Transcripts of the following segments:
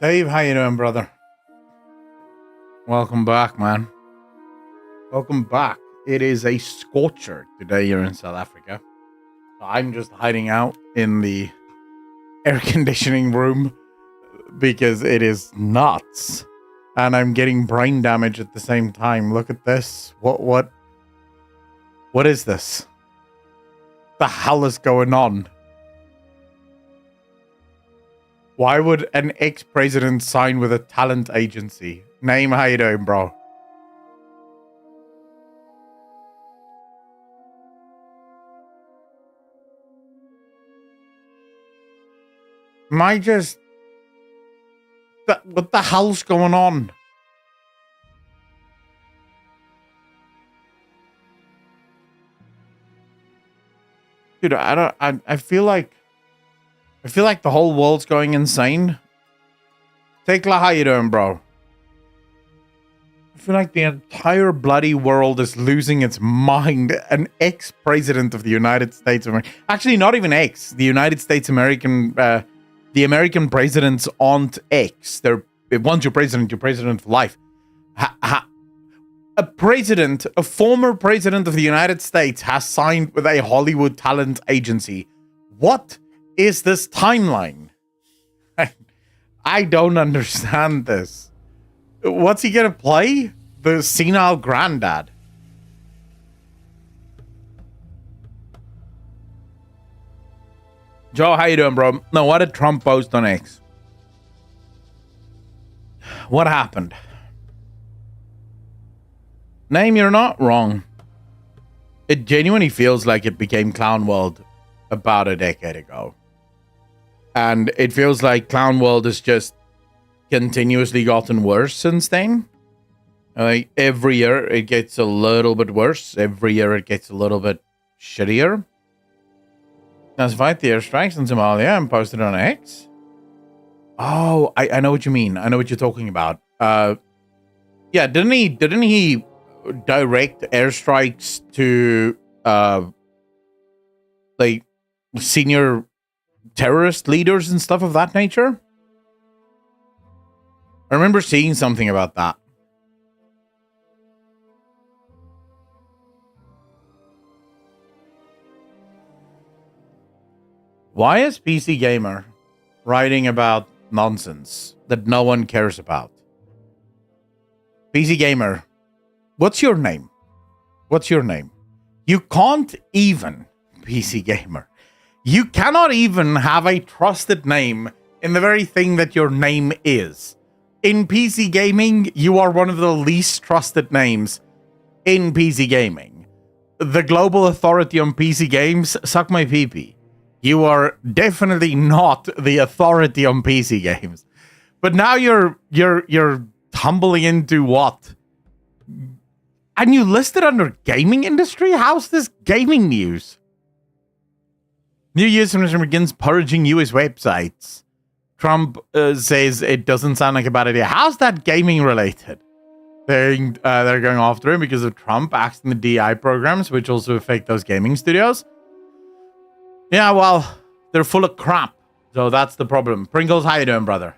Dave, how you doing, brother? Welcome back, man. Welcome back. It is a scorcher today here in South Africa. I'm just hiding out in the air conditioning room because it is nuts. And I'm getting brain damage at the same time. Look at this. What is this? The hell is going on? Why would an ex-president sign with a talent agency? Name, how you doing, bro? Am I just... What the hell's going on? Dude, I feel like the whole world's going insane. Tekla, how you doing, bro? I feel like the entire bloody world is losing its mind. An ex-president of the United States of America. Actually, not even ex. The United States American... the American presidents aren't ex. They're... Once you're president for life. A former president of the United States has signed with a Hollywood talent agency. What is this timeline? I don't understand this. What's he gonna play? The senile granddad. Joe, how you doing, bro? No, what did Trump post on X? What happened? Name, you're not wrong. It genuinely feels like it became Clown World about a decade ago. And it feels like Clown World has just continuously gotten worse since then. Like every year it gets a little bit worse. Every year it gets a little bit shittier. Classified the airstrikes in Somalia and posted on X. Oh, I know what you mean. I know what you're talking about. Yeah, didn't he direct airstrikes to like senior terrorist leaders and stuff of that nature? I remember seeing something about that. Why is PC Gamer writing about nonsense that no one cares about? PC Gamer, what's your name? What's your name? You can't even, PC Gamer. You cannot even have a trusted name in the very thing that your name is. In PC Gaming, you are one of the least trusted names in PC Gaming. The global authority on PC games, suck my pee-pee. You are definitely not the authority on PC games. But now you're tumbling into what? And you listed under gaming industry? How's this gaming news? New Year's Resolution begins purging US websites. Trump says it doesn't sound like a bad idea. How's that gaming related? They're going after him because of Trump axing the DI programs, which also affect those gaming studios. Yeah, well, they're full of crap. So that's the problem. Pringles, how you doing, brother?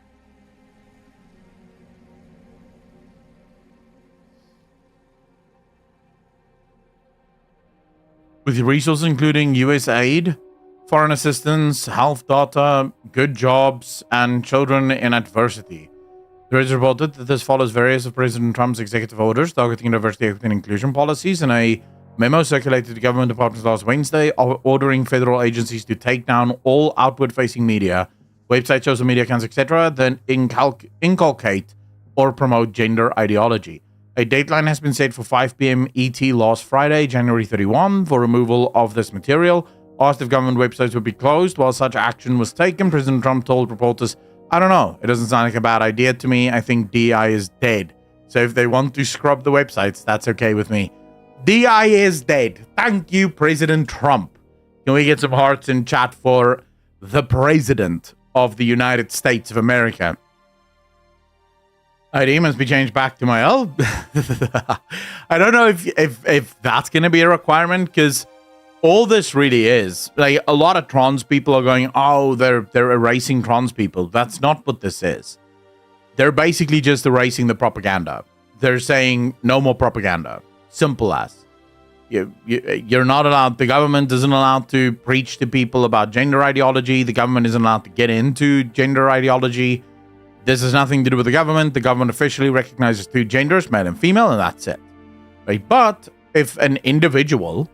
With resources including US aid, foreign assistance, health data, good jobs, and children in adversity. There is reported that this follows various of President Trump's executive orders targeting diversity, equity, and inclusion policies and a memo circulated to government departments last Wednesday ordering federal agencies to take down all outward-facing media, websites, social media accounts, etc. that inculcate or promote gender ideology. A deadline has been set for 5 p.m. ET last Friday, January 31, for removal of this material. Asked if government websites would be closed while such action was taken, President Trump told reporters, I don't know. It doesn't sound like a bad idea to me. I think DI is dead. So if they want to scrub the websites, that's okay with me. DI is dead. Thank you, President Trump. Can we get some hearts in chat for the President of the United States of America? ID must be changed back to my L. I don't know if that's going to be a requirement, because all this really is, like, a lot of trans people are going, oh, they're erasing trans people. That's not what this is. They're basically just erasing the propaganda. They're saying no more propaganda. Simple as. You're not allowed, the government isn't allowed to preach to people about gender ideology. The government isn't allowed to get into gender ideology. This has nothing to do with the government. The government officially recognizes two genders, male and female, and that's it. Right? But if an individual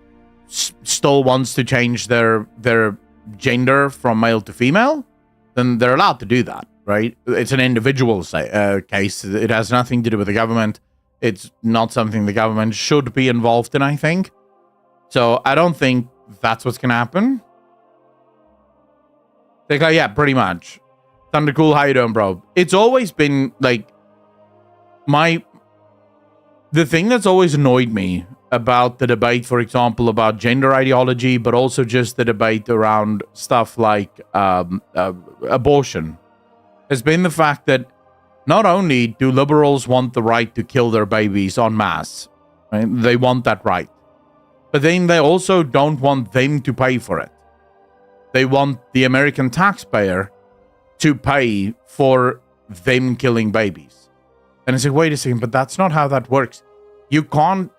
still wants to change their gender from male to female, then they're allowed to do that, right? It's an individual case. It has nothing to do with the government. It's not something the government should be involved in, I think. So I don't think that's what's going to happen. Like, yeah, pretty much. Thundercool, how you doing, bro? It's always been, like, the thing that's always annoyed me about the debate, for example, about gender ideology, but also just the debate around stuff like abortion, has been the fact that not only do liberals want the right to kill their babies en masse, right? They want that right. But then they also don't want them to pay for it. They want the American taxpayer to pay for them killing babies. And I say, wait a second, but that's not how that works. You can't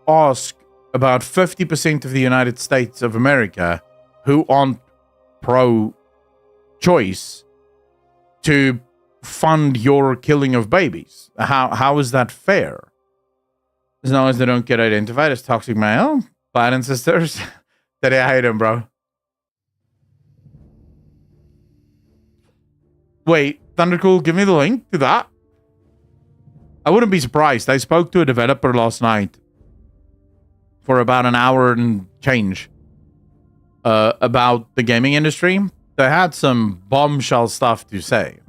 ask about 50% of the United States of America who aren't pro-choice to fund your killing of babies. How is that fair? As long as they don't get identified as toxic male, bad ancestors. Today I hate him, bro. Wait, Thundercool, give me the link to that. I wouldn't be surprised. I spoke to a developer last night for about an hour and change about the gaming industry. They had some bombshell stuff to say.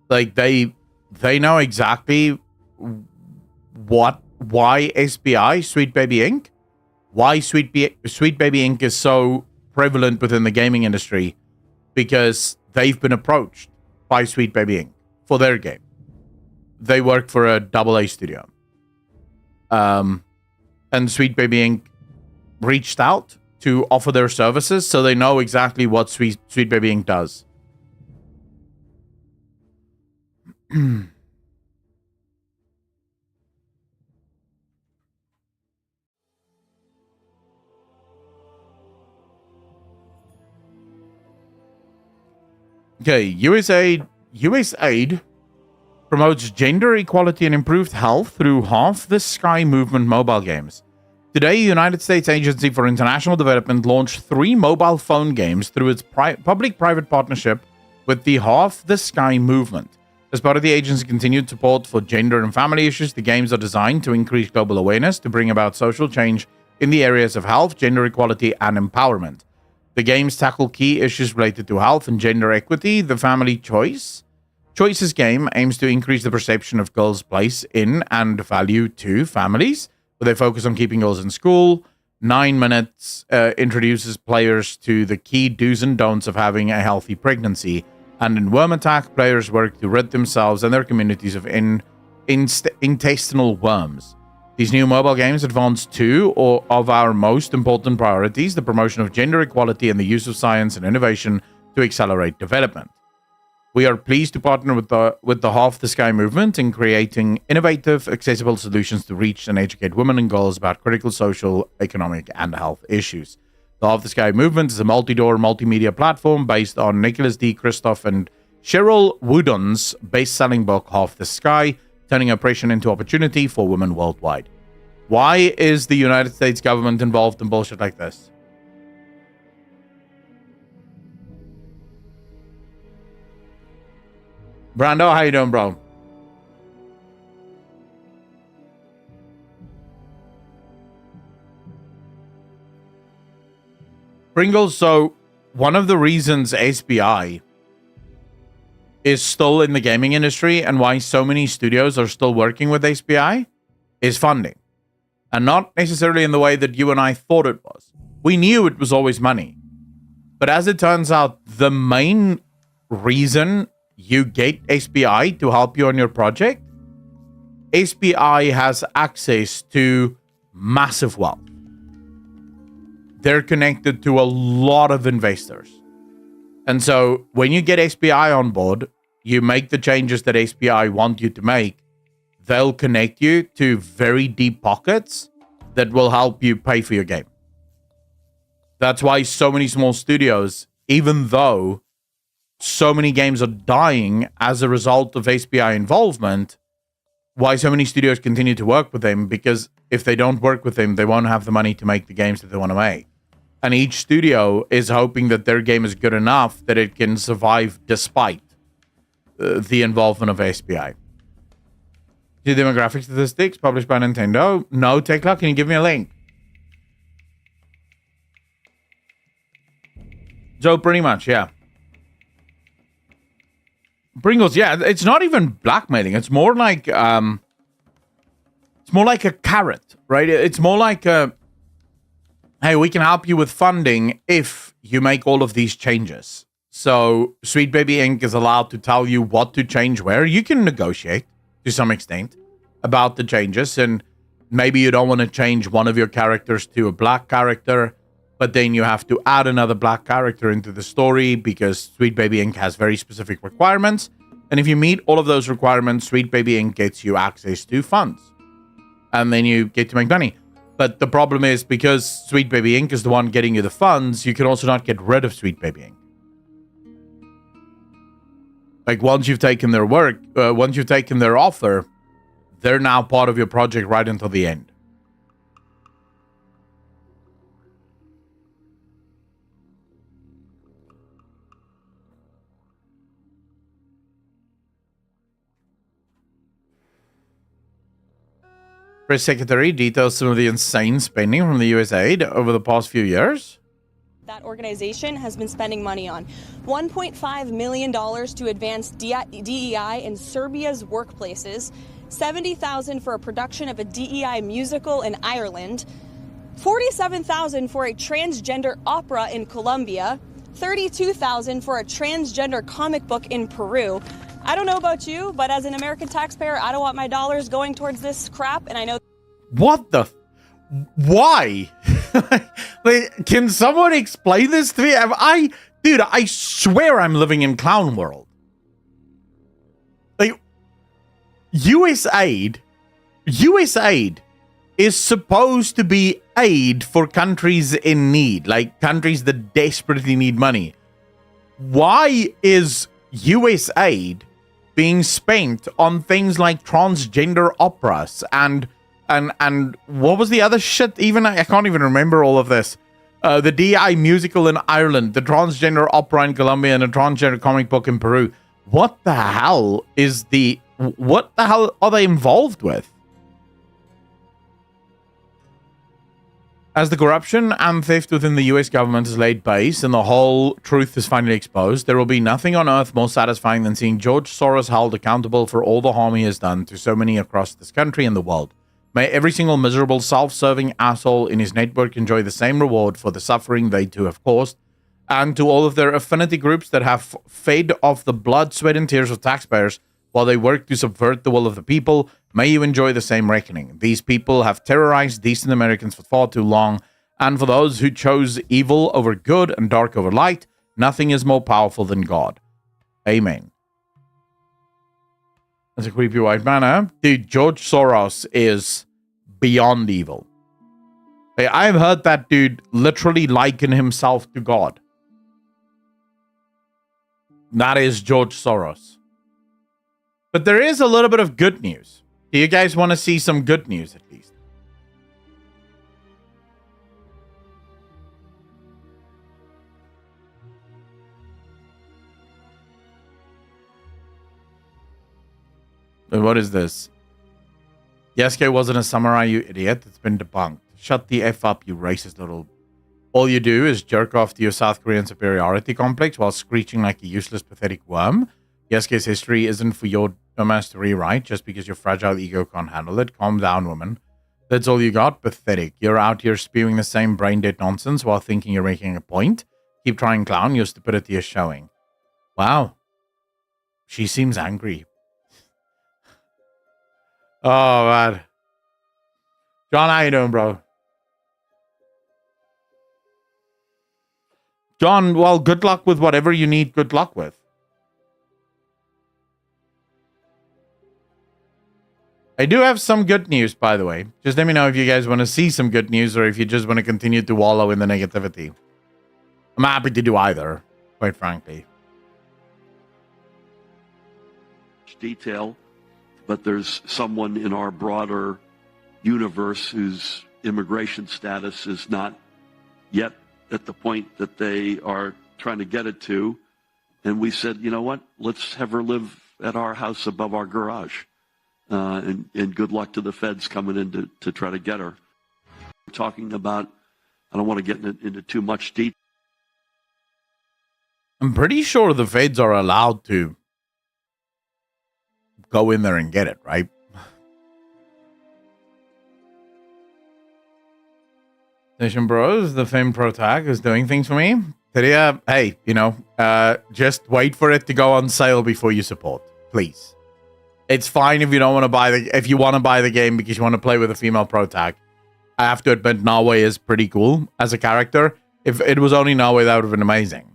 Like, they know exactly why SBI, Sweet Baby Inc., why Sweet Baby Inc. is so prevalent within the gaming industry, because they've been approached by Sweet Baby Inc. for their game. They work for a AA studio. And Sweet Baby Inc. reached out to offer their services, so they know exactly what Sweet Baby Inc. does. Okay, USAID promotes gender equality and improved health through Half the Sky movement mobile games. Today, United States Agency for International Development launched 3 mobile phone games through its public-private partnership with the Half the Sky movement. As part of the agency's continued support for gender and family issues, the games are designed to increase global awareness, to bring about social change in the areas of health, gender equality, and empowerment. The games tackle key issues related to health and gender equity. The Family Choices game aims to increase the perception of girls' place in and value to families, where they focus on keeping girls in school. 9 minutes introduces players to the key do's and don'ts of having a healthy pregnancy. And in Worm Attack, players work to rid themselves and their communities of intestinal worms. These new mobile games advance 2 of our most important priorities, the promotion of gender equality and the use of science and innovation to accelerate development. We are pleased to partner with the Half the Sky movement in creating innovative, accessible solutions to reach and educate women and girls about critical social, economic, and health issues. The Half the Sky movement is a multi-door multimedia platform based on Nicholas D. Kristof and Cheryl Woodon's best-selling book, Half the Sky, turning oppression into opportunity for women worldwide. Why is the United States government involved in bullshit like this? Brando, how you doing, bro? Pringles, so one of the reasons SBI is still in the gaming industry and why so many studios are still working with SBI is funding. And not necessarily in the way that you and I thought it was. We knew it was always money. But as it turns out, the main reason you get SBI to help you on your project, SBI has access to massive wealth. They're connected to a lot of investors. And so when you get SBI on board, you make the changes that SPI want you to make, they'll connect you to very deep pockets that will help you pay for your game. That's why so many small studios, even though so many games are dying as a result of SPI involvement, why so many studios continue to work with them, because if they don't work with them, they won't have the money to make the games that they want to make. And each studio is hoping that their game is good enough that it can survive despite the involvement of SPI. The demographic statistics published by Nintendo. No, Tekla, can you give me a link? So pretty much, yeah. Pringles, yeah, it's not even blackmailing. It's more like a carrot, right? It's more like a, hey, we can help you with funding if you make all of these changes. So Sweet Baby Inc. is allowed to tell you what to change where. You can negotiate to some extent about the changes, and maybe you don't want to change one of your characters to a black character, but then you have to add another black character into the story because Sweet Baby Inc. has very specific requirements. And if you meet all of those requirements, Sweet Baby Inc. gets you access to funds. And then you get to make money. But the problem is, because Sweet Baby Inc. is the one getting you the funds, you can also not get rid of Sweet Baby Inc. Like, once you've taken their work, once you've taken their offer, they're now part of your project right until the end. Press Secretary details some of the insane spending from the US aid over the past few years. That organization has been spending money on $1.5 million to advance DEI in Serbia's workplaces, $70,000 for a production of a DEI musical in Ireland, $47,000 for a transgender opera in Colombia, $32,000 for a transgender comic book in Peru. I don't know about you, but as an American taxpayer, I don't want my dollars going towards this crap, and I know... What the... Why? Like, can someone explain this to me? Dude, I swear I'm living in clown world. Like, US aid is supposed to be aid for countries in need, like countries that desperately need money. Why is US aid being spent on things like transgender operas and what was the other shit? Even I can't even remember all of this. The DI musical in Ireland, the transgender opera in Colombia, and a transgender comic book in Peru. What the hell are they involved with? As the corruption and theft within the US government is laid base and the whole truth is finally exposed, there will be nothing on earth more satisfying than seeing George Soros held accountable for all the harm he has done to so many across this country and the world. May every single miserable, self-serving asshole in his network enjoy the same reward for the suffering they too have caused. And to all of their affinity groups that have fed off the blood, sweat, and tears of taxpayers while they work to subvert the will of the people, may you enjoy the same reckoning. These people have terrorized decent Americans for far too long, and for those who chose evil over good and dark over light, nothing is more powerful than God. Amen. That's a creepy white man, huh? Dude, George Soros is beyond evil. I've heard that dude literally liken himself to God. That is George Soros. But there is a little bit of good news. Do you guys want to see some good news at least? What is this? Yasuke wasn't a samurai, you idiot. It's been debunked. Shut the F up, you racist little... All you do is jerk off to your South Korean superiority complex while screeching like a useless, pathetic worm. Yasuke's history isn't for your dumbass to rewrite just because your fragile ego can't handle it. Calm down, woman. That's all you got? Pathetic. You're out here spewing the same brain-dead nonsense while thinking you're making a point. Keep trying, clown. Your stupidity is showing. Wow. She seems angry. Oh, man. John, how you doing, bro? John, well, good luck with whatever you need good luck with. I do have some good news, by the way. Just let me know if you guys want to see some good news or if you just want to continue to wallow in the negativity. I'm happy to do either, quite frankly. Detail, but there's someone in our broader universe whose immigration status is not yet at the point that they are trying to get it to. And we said, you know what, let's have her live at our house above our garage. And good luck to the feds coming in to try to get her. We're talking about, I don't want to get into too much detail. I'm pretty sure the feds are allowed to go in there and get it, right? Nation Bros, the famed pro tag, is doing things for me. Tyria, hey, just wait for it to go on sale before you support, please. It's fine if you don't want to buy if you want to buy the game because you want to play with a female pro tag. I have to admit, Nawe is pretty cool as a character. If it was only Nawe, that would have been amazing.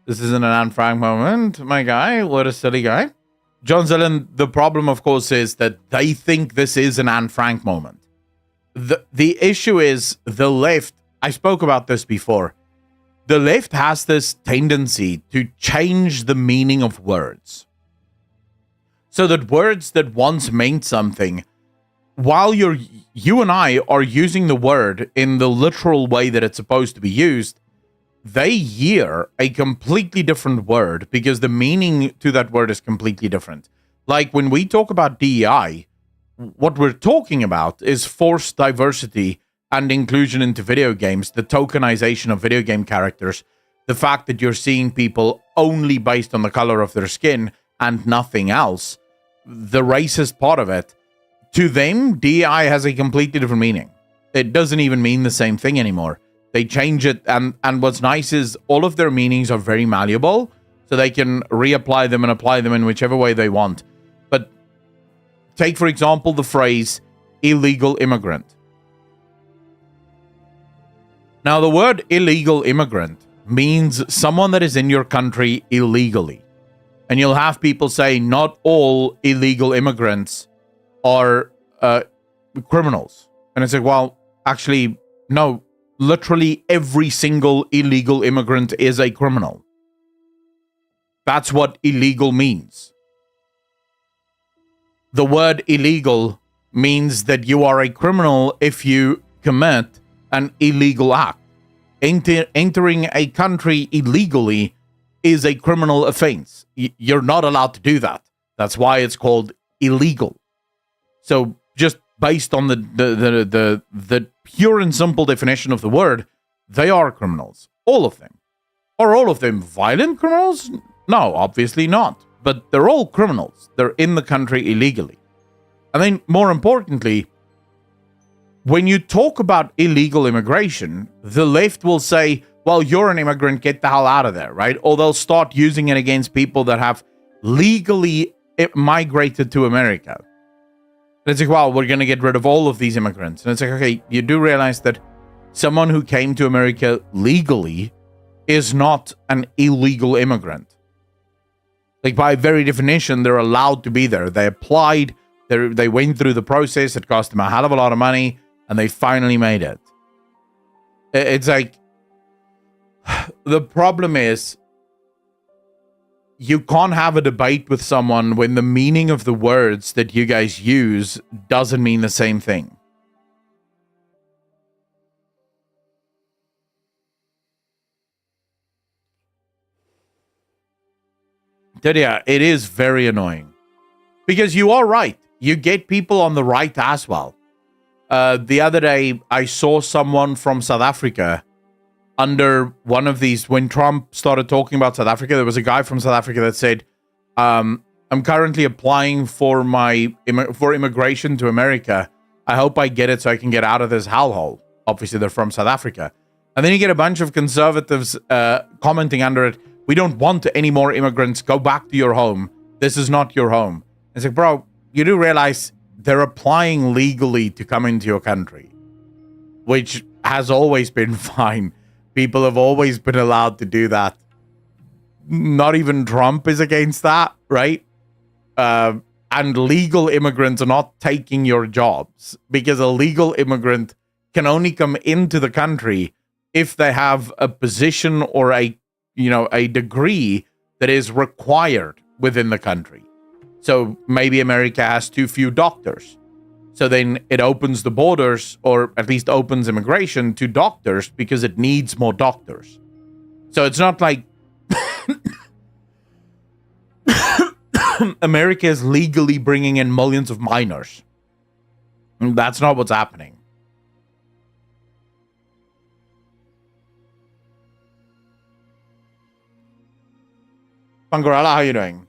This isn't an Anne Frank moment, my guy. What a silly guy. John Zillen, the problem, of course, is that they think this is an Anne Frank moment. The issue is the left. I spoke about this before. The left has this tendency to change the meaning of words. So that words that once meant something, while you and I are using the word in the literal way that it's supposed to be used, they hear a completely different word because the meaning to that word is completely different. Like when we talk about DEI, what we're talking about is forced diversity and inclusion into video games, the tokenization of video game characters, the fact that you're seeing people only based on the color of their skin and nothing else. The racist part of it, to them, DEI has a completely different meaning. It doesn't even mean the same thing anymore. They change it, and what's nice is all of their meanings are very malleable, so they can reapply them and apply them in whichever way they want. But take, for example, the phrase illegal immigrant. Now, the word illegal immigrant means someone that is in your country illegally. And you'll have people say not all illegal immigrants are criminals. And it's like, well, actually, no. Literally every single illegal immigrant is a criminal. That's what illegal means. The word illegal means that you are a criminal if you commit an illegal act. Entering a country illegally is a criminal offense. You're not allowed to do that. That's why it's called illegal. So just based on the pure and simple definition of the word, they are criminals. All of them. Are all of them violent criminals? No, obviously not. But they're all criminals. They're in the country illegally. And then, more importantly, when you talk about illegal immigration, the left will say, well, you're an immigrant, get the hell out of there, right? Or they'll start using it against people that have legally migrated to America. And it's like, well, we're going to get rid of all of these immigrants. And it's like, okay, you do realize that someone who came to America legally is not an illegal immigrant. Like, by very definition, they're allowed to be there. They applied, they went through the process, it cost them a hell of a lot of money, and they finally made it. It's like, the problem is, you can't have a debate with someone when the meaning of the words that you guys use doesn't mean the same thing. Yeah, it is very annoying. Because you are right. You get people on the right as well. The other day, I saw someone from South Africa under one of these, when Trump started talking about South Africa, there was a guy from South Africa that said, I'm currently applying for immigration to America. I hope I get it so I can get out of this hellhole. Obviously, they're from South Africa. And then you get a bunch of conservatives commenting under it, we don't want any more immigrants. Go back to your home. This is not your home. It's like, bro, you do realize they're applying legally to come into your country, which has always been fine. People have always been allowed to do that. Not even Trump is against that, right? and legal immigrants are not taking your jobs, because a legal immigrant can only come into the country if they have a position or a degree that is required within the country. So maybe America has too few doctors. So then it opens the borders, or at least opens immigration to doctors, because it needs more doctors. So it's not like America is legally bringing in millions of minors. That's not what's happening. Pangarala, how you doing?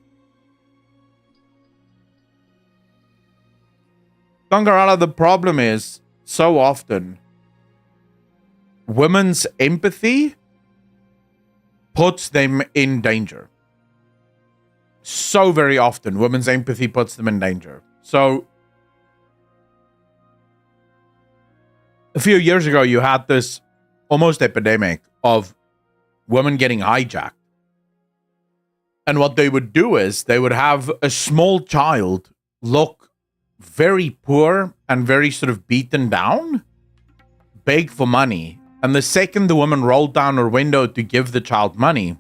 Pangarala, the problem is, so often, women's empathy puts them in danger. So very often, women's empathy puts them in danger. So, a few years ago, you had this almost epidemic of women getting hijacked. And what they would do is they would have a small child look very poor and very sort of beaten down, beg for money. And the second the woman rolled down her window to give the child money,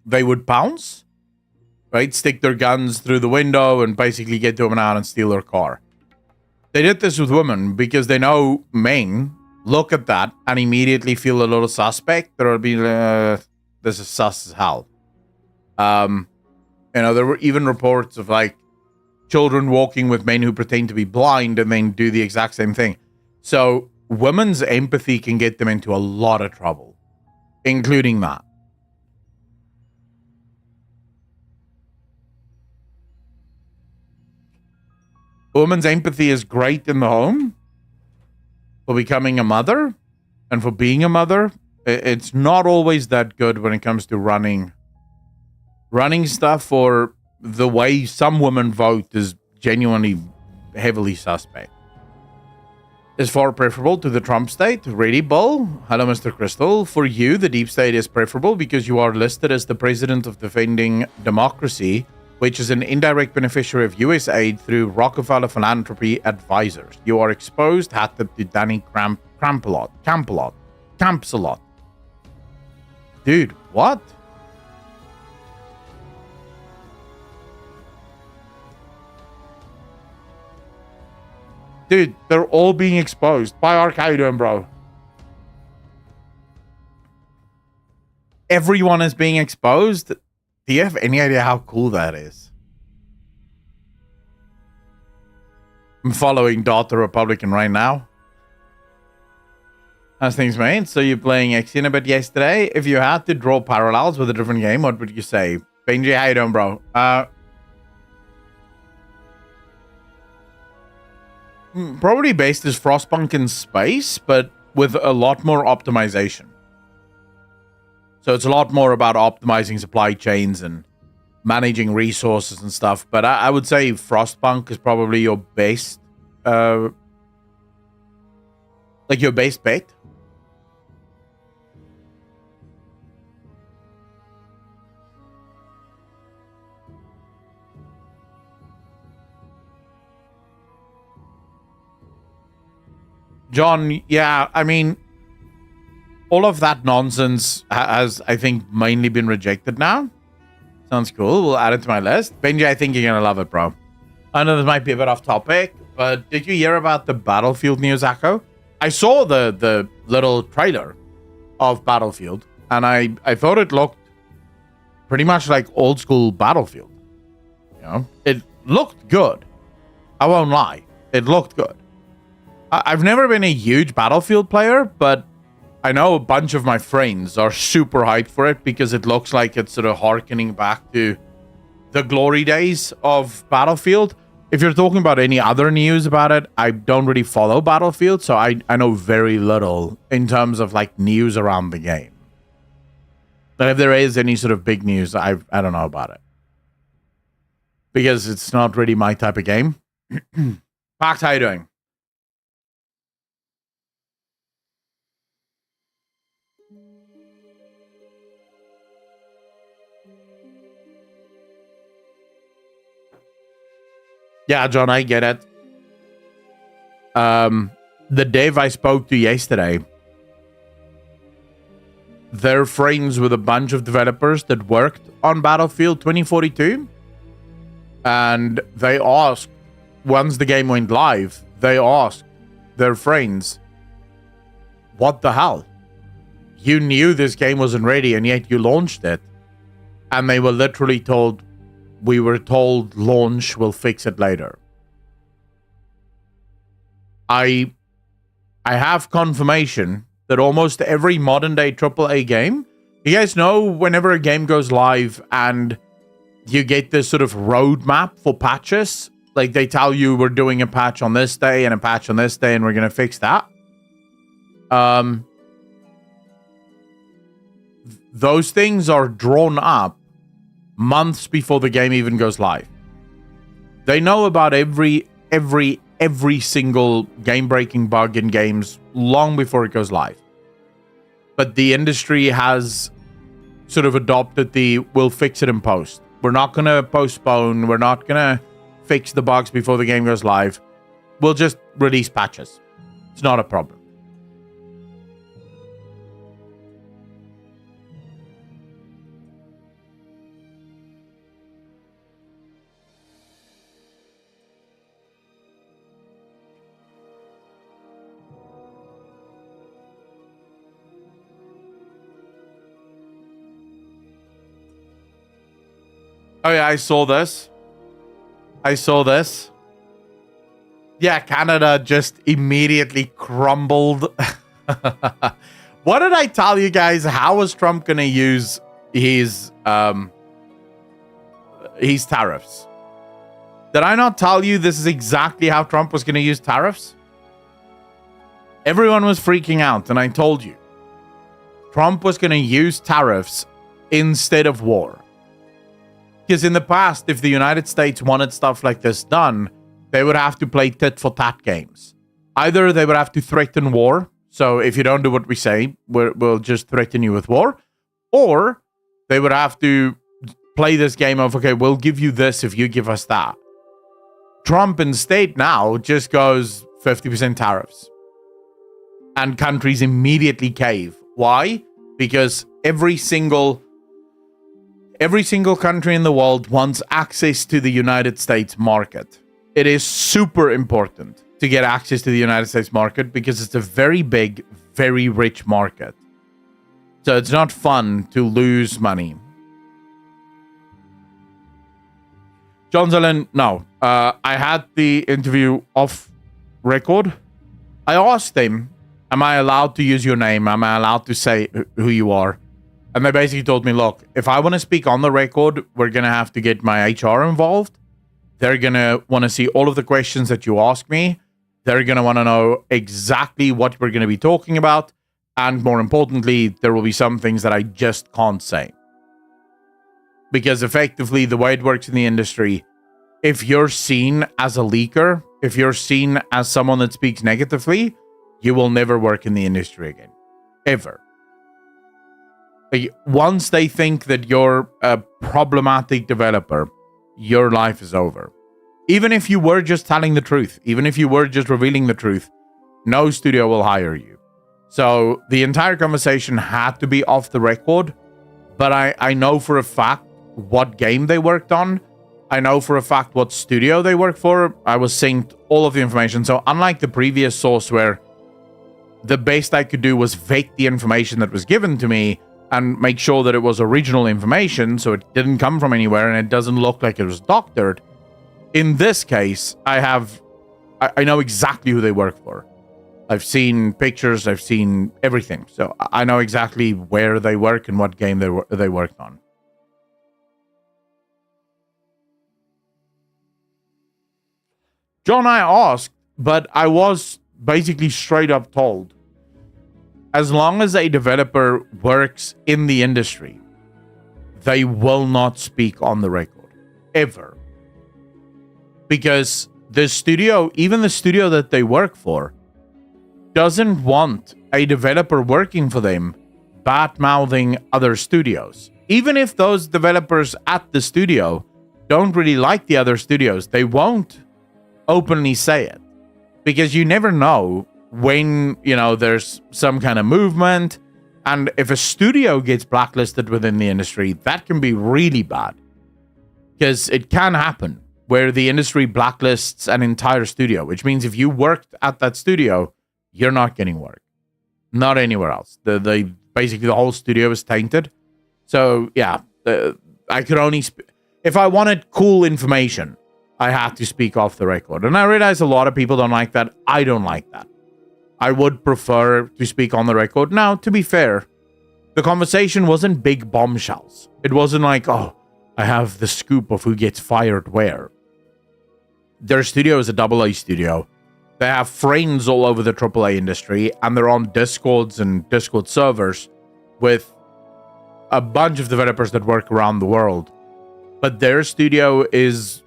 they would pounce, right? Stick their guns through the window and basically get the woman out and steal her car. They did this with women because they know men look at that and immediately feel a little suspect. There'll be, this is sus as hell. There were even reports of like children walking with men who pretend to be blind and then do the exact same thing. So women's empathy can get them into a lot of trouble, including that. Women's empathy is great in the home for becoming a mother and for being a mother. It's not always that good when it comes to running stuff, or the way some women vote is genuinely heavily suspect. Is far preferable to the Trump state. Really, Bull? Hello, Mr. Crystal. For you, the deep state is preferable because you are listed as the president of defending democracy, which is an indirect beneficiary of U.S. aid through Rockefeller Philanthropy Advisors. You are exposed, hatted to Danny Campsalot. Dude, what? Dude, they're all being exposed. Bye, Ark. How you doing, bro? Everyone is being exposed? Do you have any idea how cool that is? I'm following Daughter Republican right now. How's things, mate? So you're playing Ixion a bit yesterday. If you had to draw parallels with a different game, what would you say? Benji, how you doing, bro? Probably based as Frostpunk in space, but with a lot more optimization. So it's a lot more about optimizing supply chains and managing resources and stuff. But I would say Frostpunk is probably your best, your best bet. John, yeah, I mean, all of that nonsense has, I think, mainly been rejected now. Sounds cool. We'll add it to my list. Benji, I think you're going to love it, bro. I know this might be a bit off topic, but did you hear about the Battlefield news, Akko? I saw the little trailer of Battlefield, and I thought it looked pretty much like old school Battlefield. You know, it looked good. I won't lie. It looked good. I've never been a huge Battlefield player, but I know a bunch of my friends are super hyped for it because it looks like it's sort of harkening back to the glory days of Battlefield. If you're talking about any other news about it, I don't really follow Battlefield, so I know very little in terms of like news around the game. But if there is any sort of big news, I don't know about it. Because it's not really my type of game. Pact, how you doing? Yeah, John, I get it. The dev I spoke to yesterday, they're friends with a bunch of developers that worked on Battlefield 2042. And they asked, once the game went live, they asked their friends, what the hell? You knew this game wasn't ready and yet you launched it. And they were literally told, we were told launch, we'll fix it later. I have confirmation that almost every modern day AAA game, you guys know whenever a game goes live and you get this sort of roadmap for patches, like they tell you we're doing a patch on this day and a patch on this day and we're going to fix that. Those things are drawn up months before the game even goes live. They know about every single game-breaking bug in games long before it goes live. But the industry has sort of adopted the we'll fix it in post. We're not going to postpone. We're not going to fix the bugs before the game goes live. We'll just release patches. It's not a problem. Oh yeah, I saw this. Yeah, Canada just immediately crumbled. What did I tell you guys? How was Trump going to use his tariffs? Did I not tell you this is exactly how Trump was going to use tariffs? Everyone was freaking out, and I told you. Trump was going to use tariffs instead of war. Because in the past, if the United States wanted stuff like this done, they would have to play tit-for-tat games. Either they would have to threaten war, so if you don't do what we say, we'll just threaten you with war, or they would have to play this game of, okay, we'll give you this if you give us that. Trump instead now just goes 50% tariffs. And countries immediately cave. Why? Because every single country in the world wants access to the United States market. It is super important to get access to the United States market because it's a very big, very rich market. So it's not fun to lose money. John Zelen, no. I had the interview off record. I asked him, am I allowed to use your name? Am I allowed to say who you are? And they basically told me, look, if I want to speak on the record, we're going to have to get my HR involved. They're going to want to see all of the questions that you ask me. They're going to want to know exactly what we're going to be talking about. And more importantly, there will be some things that I just can't say. Because effectively, the way it works in the industry, if you're seen as a leaker, if you're seen as someone that speaks negatively, you will never work in the industry again. Ever. Once they think that you're a problematic developer, your life is over. Even if you were just telling the truth, even if you were just revealing the truth, no studio will hire you. So the entire conversation had to be off the record, but I know for a fact what game they worked on. I know for a fact what studio they work for. I was synced all of the information. So unlike the previous source where the best I could do was vet the information that was given to me and make sure that it was original information so it didn't come from anywhere and it doesn't look like it was doctored. In this case, I know exactly who they work for. I've seen pictures, I've seen everything. So I know exactly where they work and what game they worked on. John, I asked, but I was basically straight up told, as long as a developer works in the industry, they will not speak on the record. Ever. Because the studio, even the studio that they work for, doesn't want a developer working for them bad-mouthing other studios. Even if those developers at the studio don't really like the other studios, they won't openly say it, because you never know when, there's some kind of movement. And if a studio gets blacklisted within the industry, that can be really bad, because it can happen where the industry blacklists an entire studio, which means if you worked at that studio, you're not getting work, not anywhere else. Basically the whole studio is tainted. So yeah, I could only if I wanted cool information, I had to speak off the record. And I realize a lot of people don't like that. I don't like that. I would prefer to speak on the record. Now, to be fair, the conversation wasn't big bombshells. It wasn't like, oh, I have the scoop of who gets fired where. Their studio is a AA studio. They have friends all over the AAA industry, and they're on Discords and Discord servers with a bunch of developers that work around the world. But their studio is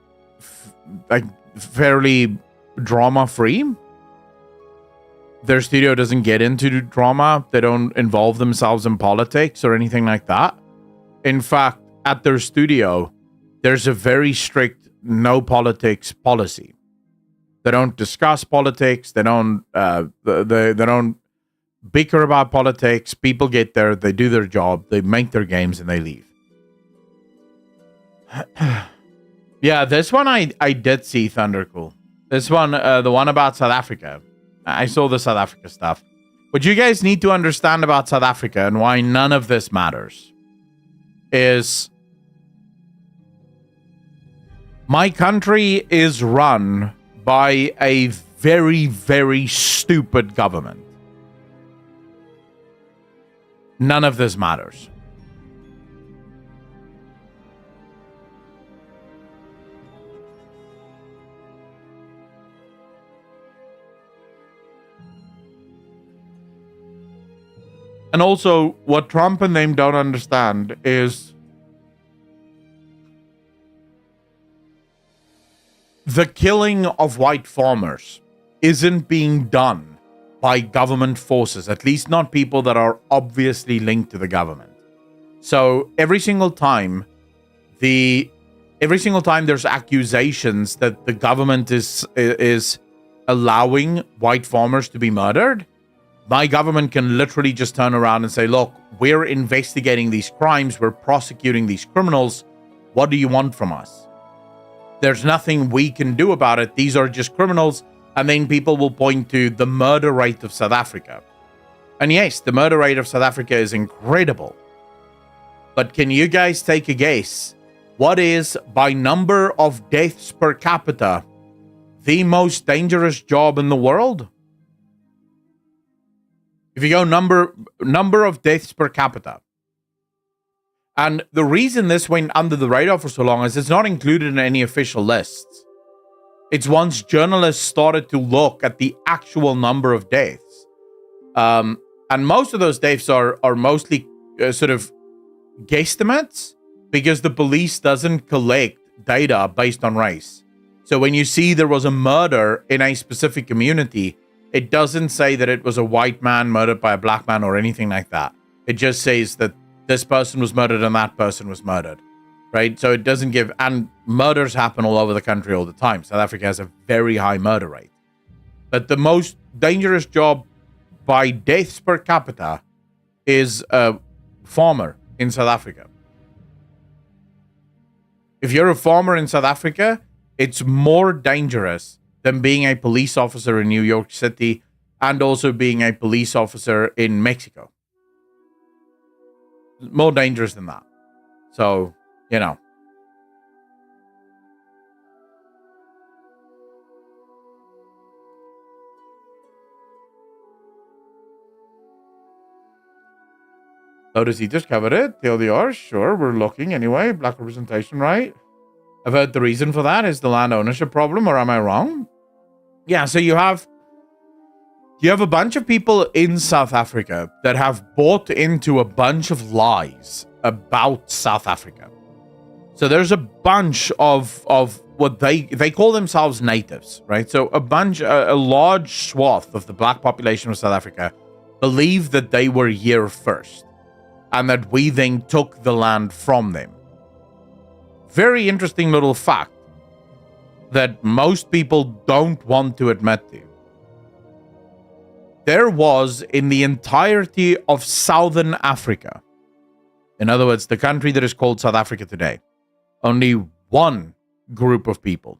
fairly drama-free. Their studio doesn't get into drama. They don't involve themselves in politics or anything like that. In fact, at their studio, there's a very strict no politics policy. They don't discuss politics. They don't they don't bicker about politics. People get there, they do their job, they make their games, and they leave. Yeah, this one I did see Thundercool. This one, the one about South Africa. I saw the South Africa stuff. What you guys need to understand about South Africa and why none of this matters is my country is run by a very, very stupid government. None of this matters. And also, what Trump and them don't understand is the killing of white farmers isn't being done by government forces, at least not people that are obviously linked to the government. So every single time there's accusations that the government is allowing white farmers to be murdered, my government can literally just turn around and say, look, we're investigating these crimes, we're prosecuting these criminals, what do you want from us? There's nothing we can do about it, these are just criminals. And then people will point to the murder rate of South Africa. And yes, the murder rate of South Africa is incredible. But can you guys take a guess? What is, by number of deaths per capita, the most dangerous job in the world? If you go number of deaths per capita. And the reason this went under the radar for so long is it's not included in any official lists. It's once journalists started to look at the actual number of deaths. And most of those deaths are mostly sort of guesstimates because the police doesn't collect data based on race. So when you see there was a murder in a specific community, it doesn't say that it was a white man murdered by a black man or anything like that. It just says that this person was murdered and that person was murdered. Right? So it doesn't give, and murders happen all over the country all the time. South Africa has a very high murder rate. But the most dangerous job by deaths per capita is a farmer in South Africa. If you're a farmer in South Africa, it's more dangerous than being a police officer in New York City and also being a police officer in Mexico. More dangerous than that. So, you know. So does he just cover it? TLDR? Sure, we're looking anyway. Black representation, right? I've heard the reason for that is the land ownership problem, or am I wrong? Yeah, so you have a bunch of people in South Africa that have bought into a bunch of lies about South Africa. So there's a bunch of what they call themselves natives, right? So a large swath of the black population of South Africa believe that they were here first and that we then took the land from them. Very interesting little fact. that most people don't want to admit to. There was, in the entirety of Southern Africa, in other words, the country that is called South Africa today, only one group of people.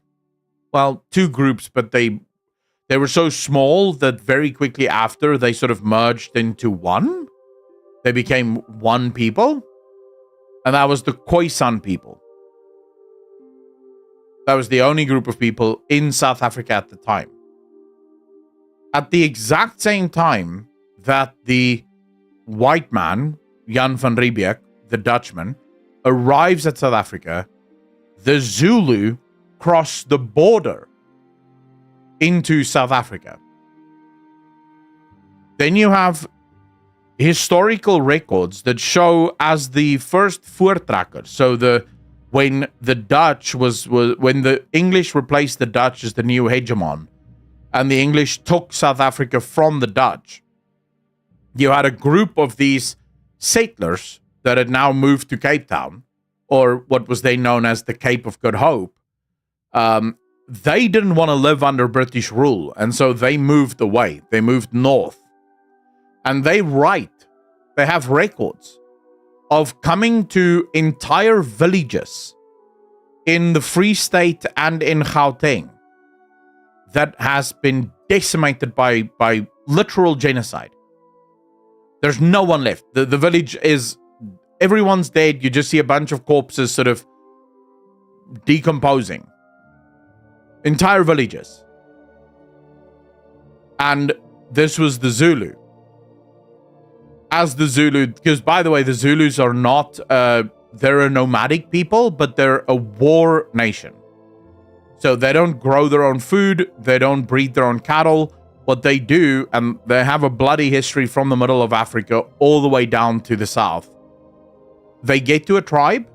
Well, two groups, but they were so small that very quickly after they sort of merged into one. They became one people. And that was the Khoisan people. That was the only group of people in South Africa at the time. At the exact same time that the white man, Jan van Riebeeck, the Dutchman, arrives at South Africa, the Zulu cross the border into South Africa. Then you have historical records that show as the first voortrekker. So when the Dutch when the English replaced the Dutch as the new hegemon, and the English took South Africa from the Dutch, you had a group of these settlers that had now moved to Cape Town, or what was then known as the Cape of Good Hope. They didn't want to live under British rule, and so they moved away. They moved north. And they have records of coming to entire villages in the Free State and in Gauteng that has been decimated by literal genocide. There's no one left. The village is, everyone's dead. You just see a bunch of corpses sort of decomposing. Entire villages. And this was the Zulu. As the Zulu, because by the way, the Zulus are not, they're a nomadic people, but they're a war nation. So they don't grow their own food, they don't breed their own cattle. What they do, and they have a bloody history from the middle of Africa all the way down to the south. They get to a tribe,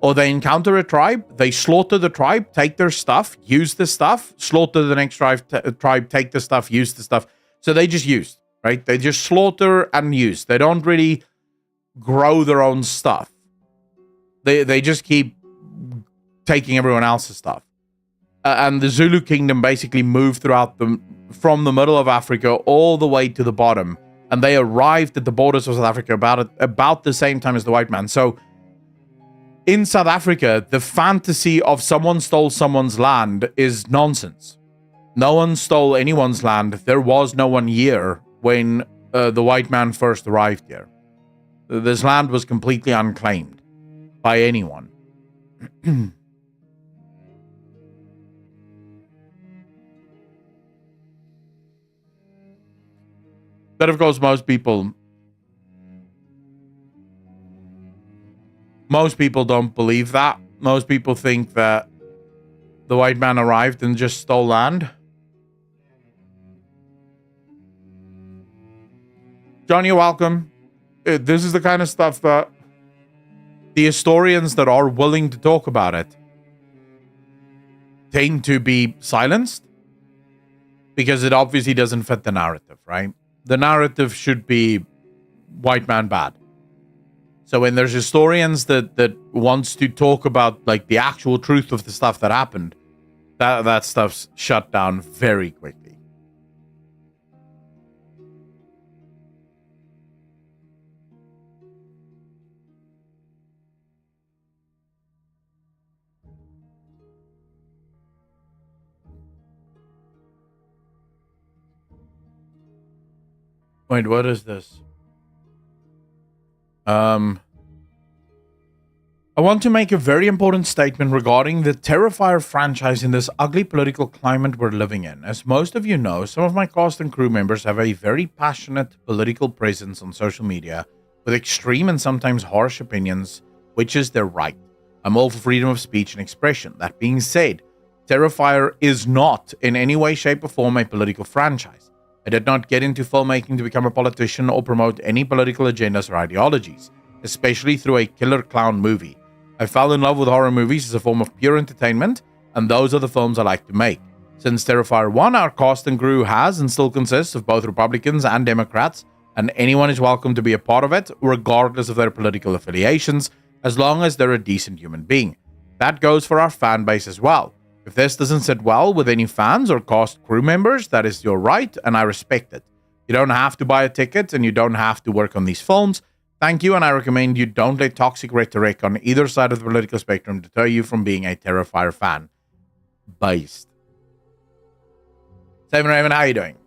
or they encounter a tribe, they slaughter the tribe, take their stuff, use the stuff, slaughter the next tribe, take the stuff, use the stuff. So they just use. Right? They just slaughter and use. They don't really grow their own stuff. They just keep taking everyone else's stuff. And the Zulu kingdom basically moved from the middle of Africa all the way to the bottom. And they arrived at the borders of South Africa about the same time as the white man. So in South Africa, the fantasy of someone stole someone's land is nonsense. No one stole anyone's land. There was no one here when the white man first arrived here. This land was completely unclaimed by anyone. But of course, most people don't believe that. Most people think that the white man arrived and just stole land. John, you're welcome. This is the kind of stuff that the historians that are willing to talk about it tend to be silenced because it obviously doesn't fit the narrative, right? The narrative should be white man bad. So when there's historians that wants to talk about like the actual truth of the stuff that happened, that stuff's shut down very quickly. Wait, what is this? I want to make a very important statement regarding the Terrifier franchise in this ugly political climate we're living in. As most of you know, some of my cast and crew members have a very passionate political presence on social media with extreme and sometimes harsh opinions, which is their right. I'm all for freedom of speech and expression. That being said, Terrifier is not in any way, shape, or form a political franchise. I did not get into filmmaking to become a politician or promote any political agendas or ideologies, especially through a killer clown movie. I fell in love with horror movies as a form of pure entertainment, and those are the films I like to make. Since Terrifier 1, our cast and crew has and still consists of both Republicans and Democrats, and anyone is welcome to be a part of it, regardless of their political affiliations, as long as they're a decent human being. That goes for our fan base as well. If this doesn't sit well with any fans or cast crew members, that is your right, and I respect it. You don't have to buy a ticket, and you don't have to work on these films. Thank you, and I recommend you don't let toxic rhetoric on either side of the political spectrum deter you from being a Terrifier fan. Based. Seven Raven, how you doing?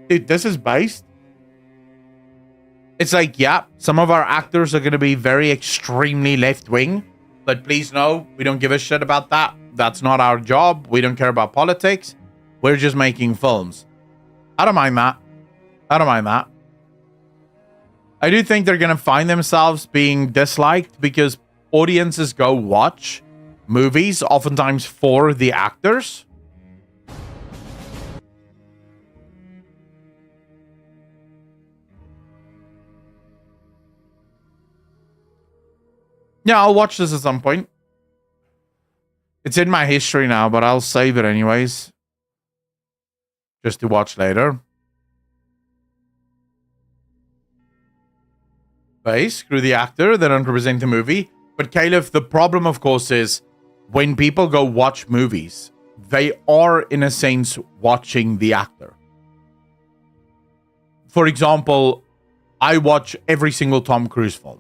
Dude, this is based. It's like, yeah, some of our actors are going to be very extremely left-wing, but please know, we don't give a shit about that. That's not our job. We don't care about politics. We're just making films. I don't mind that. I don't mind that. I do think they're going to find themselves being disliked because audiences go watch movies, oftentimes for the actors. Yeah, I'll watch this at some point. It's in my history now, but I'll save it anyways. Just to watch later. Base, screw the actor, they don't represent the movie. But Caleb, the problem, of course, is when people go watch movies, they are, in a sense, watching the actor. For example, I watch every single Tom Cruise film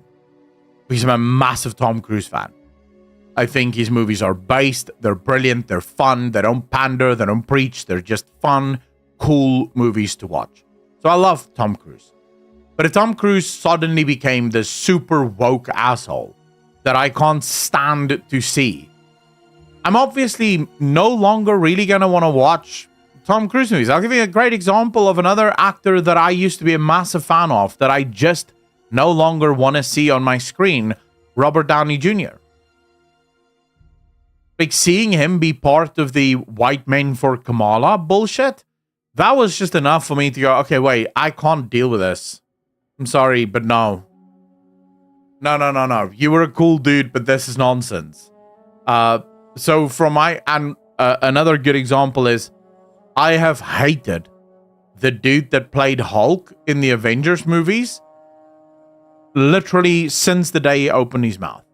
because I'm a massive Tom Cruise fan. I think his movies are based, they're brilliant, they're fun, they don't pander, they don't preach, they're just fun, cool movies to watch. So I love Tom Cruise. But if Tom Cruise suddenly became this super woke asshole that I can't stand to see, I'm obviously no longer really going to want to watch Tom Cruise movies. I'll give you a great example of another actor that I used to be a massive fan of that I just no longer want to see on my screen, Robert Downey Jr. Like, seeing him be part of the white men for Kamala bullshit, that was just enough for me to go, okay, wait, I can't deal with this. I'm sorry, but no. No. You were a cool dude, but this is nonsense. So from my... And another good example is, I have hated the dude that played Hulk in the Avengers movies literally since the day he opened his mouth.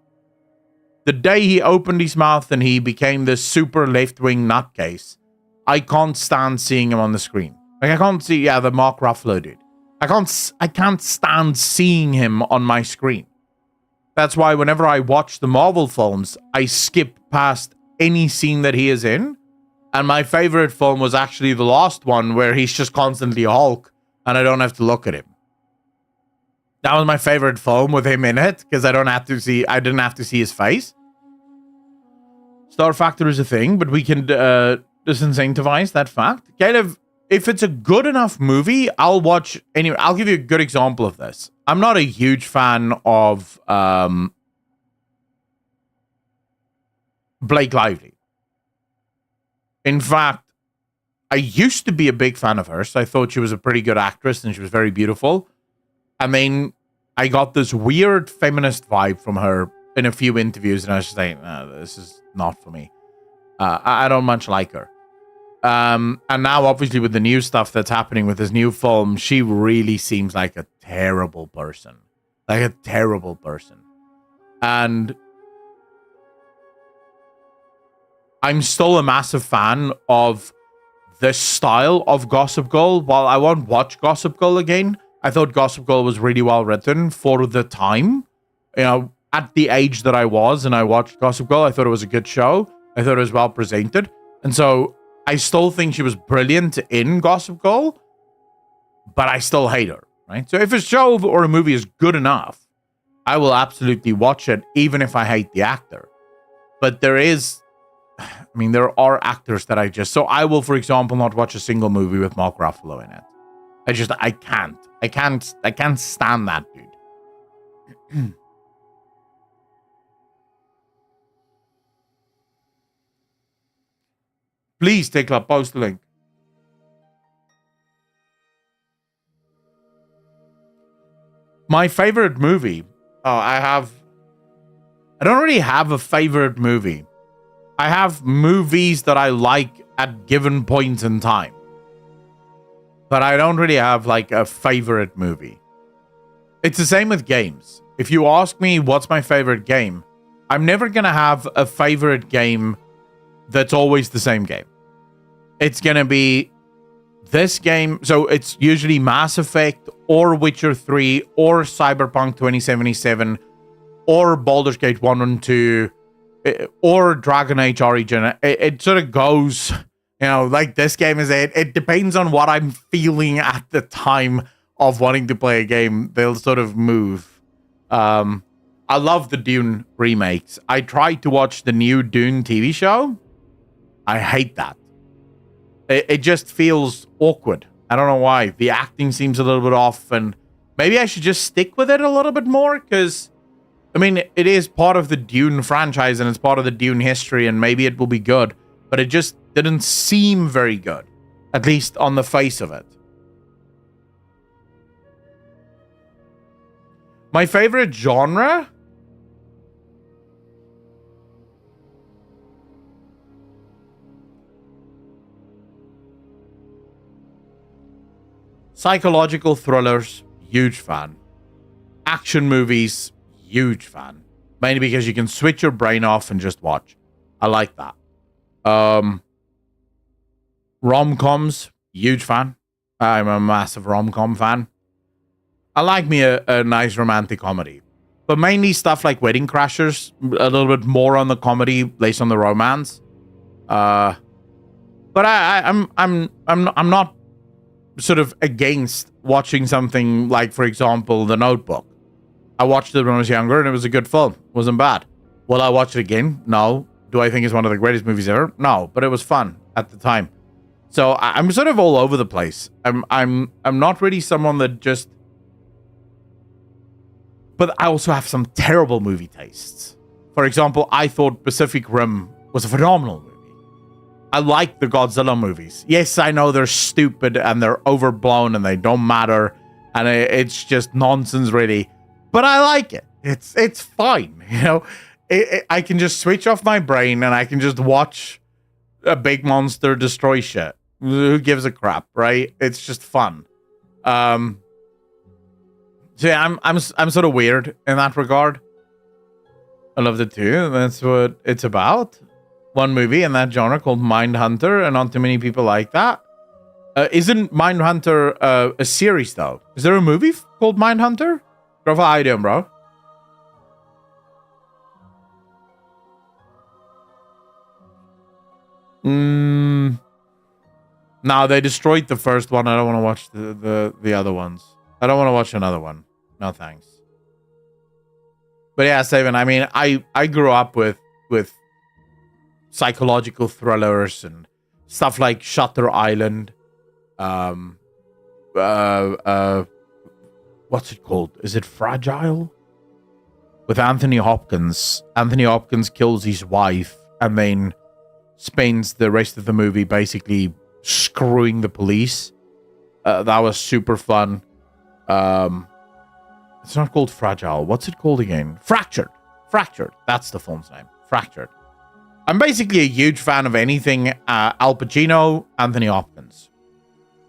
The day he opened his mouth and he became this super left-wing nutcase, I can't stand seeing him on the screen. Like, I can't see, yeah, the Mark Ruffalo dude. I can't stand seeing him on my screen. That's why whenever I watch the Marvel films, I skip past any scene that he is in. And my favorite film was actually the last one where he's just constantly Hulk and I don't have to look at him. That was my favorite film with him in it because I didn't have to see his face. Star factor is a thing, but we can disincentivize that fact. Caleb, if it's a good enough movie, I'll watch anyway. I'll give you a good example of this. I'm not a huge fan of Blake Lively. In fact, I used to be a big fan of hers. I thought she was a pretty good actress and she was very beautiful. I mean, I got this weird feminist vibe from her in a few interviews, and I was just like, no, this is not for me. I don't much like her. And now, obviously, with the new stuff that's happening with this new film, she really seems like a terrible person. Like a terrible person. And I'm still a massive fan of this style of Gossip Girl. While I won't watch Gossip Girl again, I thought Gossip Girl was really well written for the time. You know, at the age that I was and I watched Gossip Girl, I thought it was a good show. I thought it was well presented. And so I still think she was brilliant in Gossip Girl, but I still hate her, right? So if a show or a movie is good enough, I will absolutely watch it, even if I hate the actor. But there are actors that so I will, for example, not watch a single movie with Mark Ruffalo in it. I can't stand that dude. Please take a post the link. My favorite movie. I don't really have a favorite movie. I have movies that I like at given points in time. But I don't really have like a favorite movie. It's the same with games. If you ask me what's my favorite game, I'm never going to have a favorite game that's always the same game. It's going to be this game. So it's usually Mass Effect or Witcher 3 or Cyberpunk 2077 or Baldur's Gate 1 and 2 or Dragon Age Origin. It sort of goes, like this game is it. It depends on what I'm feeling at the time of wanting to play a game. They'll sort of move. I love the Dune remakes. I tried to watch the new Dune TV show. I hate that. It just feels awkward. I don't know why. The acting seems a little bit off, and maybe I should just stick with it a little bit more, because, I mean, it is part of the Dune franchise, and it's part of the Dune history, and maybe it will be good, but it just didn't seem very good, at least on the face of it. My favorite genre? Psychological thrillers, huge fan. Action movies, huge fan. Mainly because you can switch your brain off and just watch. I like that. Rom-coms, huge fan. I'm a massive rom-com fan. I like me a nice romantic comedy. But mainly stuff like Wedding Crashers, a little bit more on the comedy, less on the romance. But I'm not sort of against watching something like, for example, The Notebook. I watched it when I was younger and it was a good film. It wasn't bad. Will I watch it again? No. Do I think it's one of the greatest movies ever? No, but it was fun at the time. So I'm sort of all over the place. I'm not really someone that just, but I also have some terrible movie tastes. For example, I thought Pacific Rim was a phenomenal movie. I like the Godzilla movies. Yes, I know they're stupid and they're overblown and they don't matter. And it's just nonsense, really. But I like it. It's fine, I can just switch off my brain and I can just watch a big monster destroy shit. Who gives a crap, right? It's just fun. So yeah, I'm sort of weird in that regard. I loved it too. That's what it's about. One movie in that genre called Mindhunter, and not too many people like that. Isn't Mindhunter a series though? Is there a movie called Mindhunter? Bro, how you doing, bro? No, they destroyed the first one. I don't want to watch the other ones. I don't want to watch another one. No thanks. But yeah, Saban, I mean, I grew up with psychological thrillers and stuff like Shutter Island. What's it called? Is it Fragile? With Anthony Hopkins. Anthony Hopkins kills his wife and then spends the rest of the movie basically screwing the police. That was super fun. It's not called Fragile. What's it called again? Fractured. Fractured. That's the film's name. Fractured. I'm basically a huge fan of anything Al Pacino, Anthony Hopkins.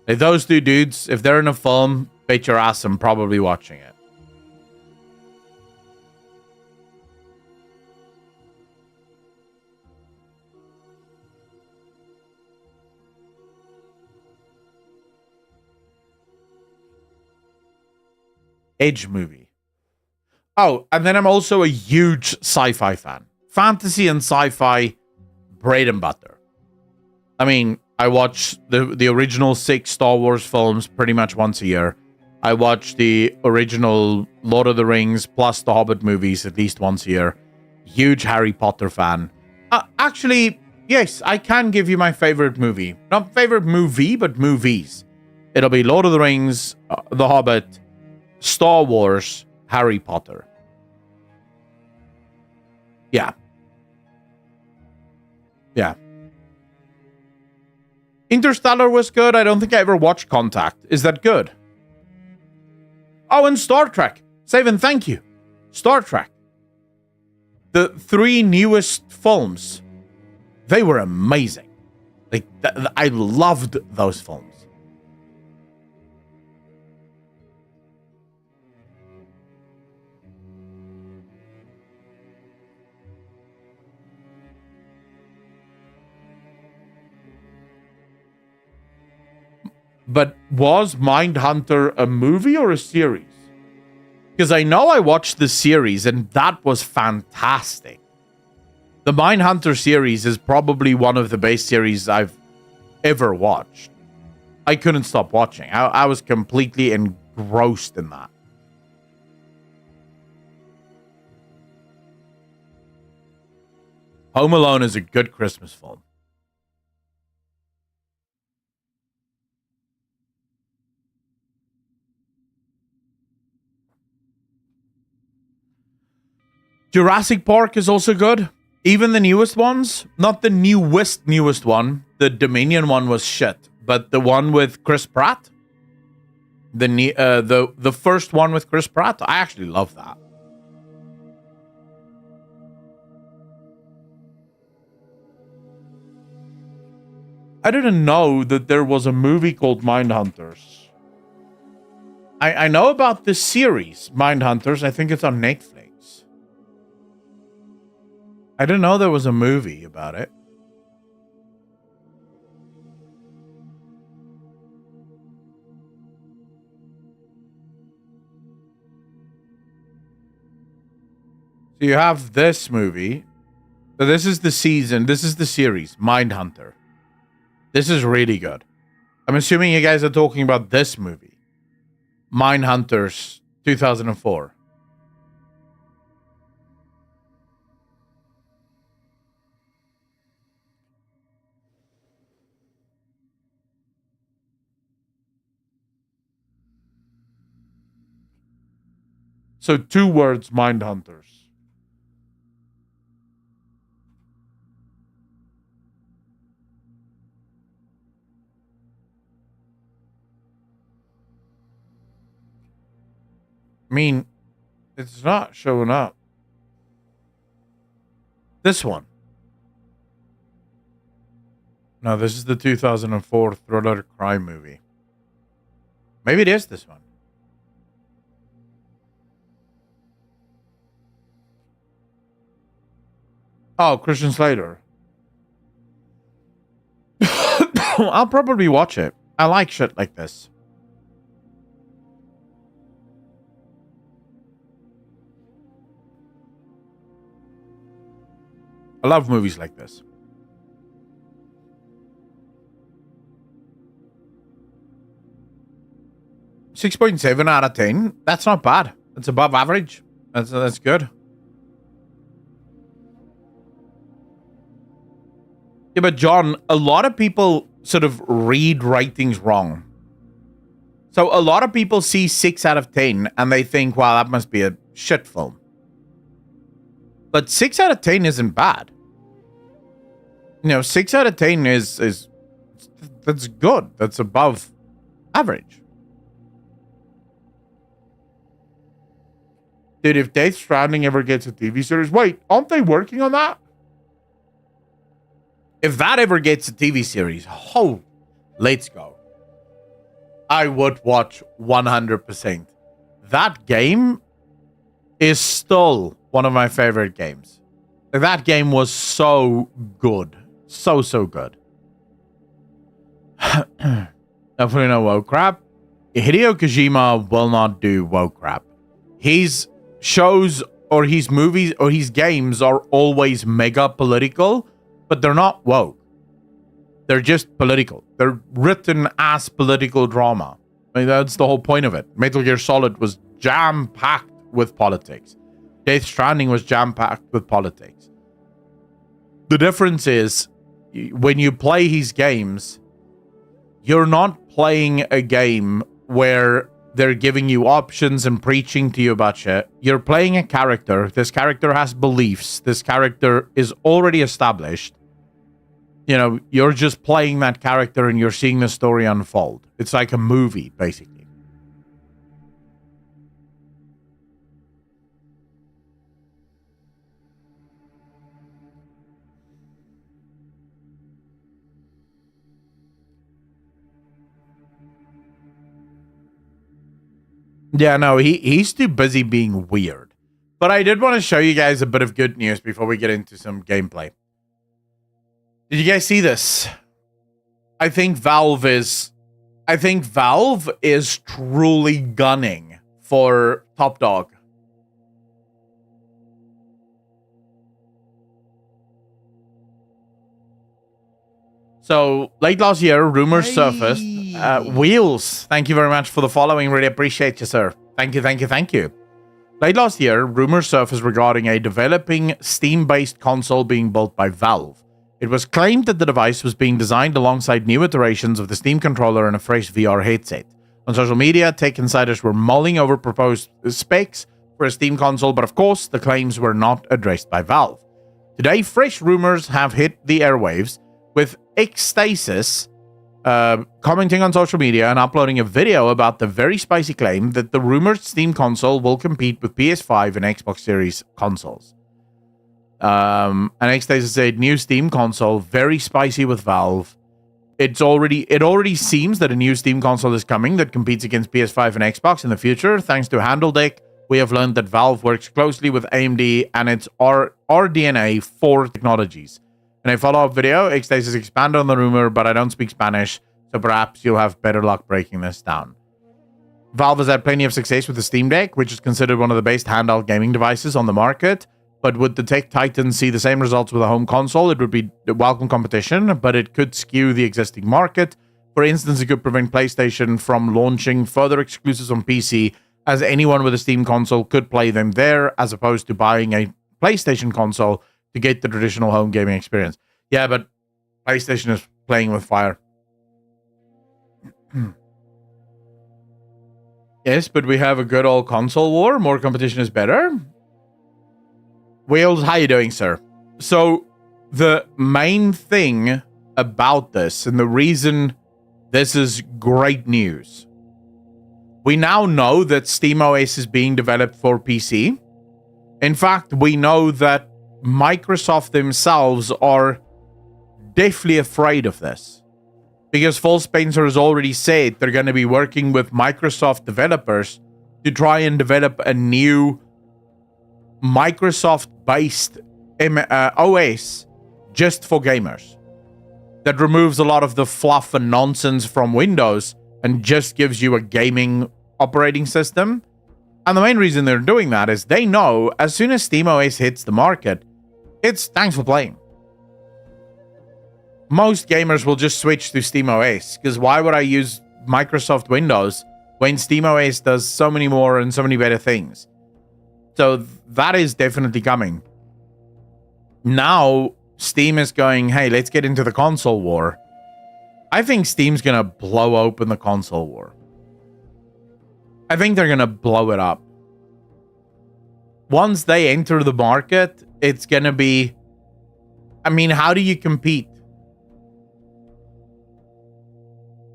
If those two dudes, if they're in a film, bet your ass I'm probably watching it. Edge movie. Oh, and then I'm also a huge sci-fi fan. Fantasy and sci-fi, bread and butter. I mean, I watch the original 6 Star Wars films pretty much once a year. I watch the original Lord of the Rings plus the Hobbit movies at least once a year. Huge Harry Potter fan. Actually, yes, I can give you my favorite movie. Not favorite movie, but movies. It'll be Lord of the Rings, The Hobbit, Star Wars, Harry Potter. Yeah. Yeah. Interstellar was good. I don't think I ever watched Contact. Is that good? Oh, and Star Trek. Saban, thank you. Star Trek. The 3 newest films. They were amazing. Like, I loved those films. But was Mindhunter a movie or a series? Because I know I watched the series and that was fantastic. The Mindhunter series is probably one of the best series I've ever watched. I couldn't stop watching. I was completely engrossed in that. Home Alone is a good Christmas film. Jurassic Park is also good. Even the newest ones. Not the newest one. The Dominion one was shit. But the one with Chris Pratt. The first one with Chris Pratt. I actually love that. I didn't know that there was a movie called Mindhunters. I know about this series, Mindhunters. I think it's on Netflix. I didn't know there was a movie about it. So you have this movie. So this is the season. This is the series, Mindhunter. This is really good. I'm assuming you guys are talking about this movie. Mindhunters 2004. So 2 words, Mindhunters. I mean, it's not showing up. This one. No, this is the 2004 thriller crime movie. Maybe it is this one. Oh, Christian Slater. I'll probably watch it. I like shit like this. I love movies like this. 6.7 out of 10. That's not bad. That's above average. That's good. Yeah, but John, a lot of people sort of read ratings wrong. So a lot of people see 6 out of 10 and they think, wow, that must be a shit film. But 6 out of 10 isn't bad. 6 out of 10 is that's good. That's above average. Dude, if Death Stranding ever gets a TV series, wait, aren't they working on that? If that ever gets a TV series, let's go. I would watch 100%. That game is still one of my favorite games. That game was so good. So good. Definitely no woke crap. Hideo Kojima will not do woke crap. His shows or his movies or his games are always mega political, but they're not woke. They're just political. They're written as political drama. I mean, that's the whole point of it. Metal Gear Solid was jam-packed with politics. Death Stranding was jam-packed with politics. The difference is, when you play his games, you're not playing a game where they're giving you options and preaching to you about shit. You're playing a character. This character has beliefs. This character is already established. You're just playing that character and you're seeing the story unfold. It's like a movie, basically. Yeah, no, he's too busy being weird. But I did want to show you guys a bit of good news before we get into some gameplay. Did you guys see this? I think Valve is I think Valve is truly gunning for top dog. So, late last year, rumors surfaced. Wheels, thank you very much for the following. Really appreciate you, sir. Thank you, thank you, thank you. Late last year, rumors surfaced regarding a developing Steam-based console being built by Valve. It was claimed that the device was being designed alongside new iterations of the Steam controller and a fresh VR headset. On social media, tech insiders were mulling over proposed specs for a Steam console, but of course, the claims were not addressed by Valve. Today, fresh rumors have hit the airwaves, with Xstasis commenting on social media and uploading a video about the very spicy claim that the rumored Steam console will compete with PS5 and Xbox Series consoles. And Xstasis said, new Steam console, very spicy with Valve. It already seems that a new Steam console is coming that competes against PS5 and Xbox in the future. Thanks to HandleDeck, we have learned that Valve works closely with AMD and its RDNA 4 technologies. In a follow-up video, Xstasis expanded on the rumor, but I don't speak Spanish, so perhaps you'll have better luck breaking this down. Valve has had plenty of success with the Steam Deck, which is considered one of the best handheld gaming devices on the market. But would the tech titans see the same results with a home console? It would be a welcome competition, but it could skew the existing market. For instance, it could prevent PlayStation from launching further exclusives on PC, as anyone with a Steam console could play them there, as opposed to buying a PlayStation console to get the traditional home gaming experience. Yeah, but PlayStation is playing with fire. Yes, but we have a good old console war. More competition is better. Wales, how you doing, sir? So, the main thing about this, and the reason this is great news, we now know that SteamOS is being developed for PC. In fact, we know that Microsoft themselves are deathly afraid of this, because Phil Spencer has already said they're going to be working with Microsoft developers to try and develop a new Microsoft-based OS just for gamers that removes a lot of the fluff and nonsense from Windows and just gives you a gaming operating system. And the main reason they're doing that is they know as soon as SteamOS hits the market, it's thanks for playing. Most gamers will just switch to SteamOS, because why would I use Microsoft Windows when SteamOS does so many more and so many better things? So that is definitely coming. Now, Steam is going, hey, let's get into the console war. I think Steam's going to blow open the console war. I think they're going to blow it up. Once they enter the market, it's going to be... I mean, how do you compete?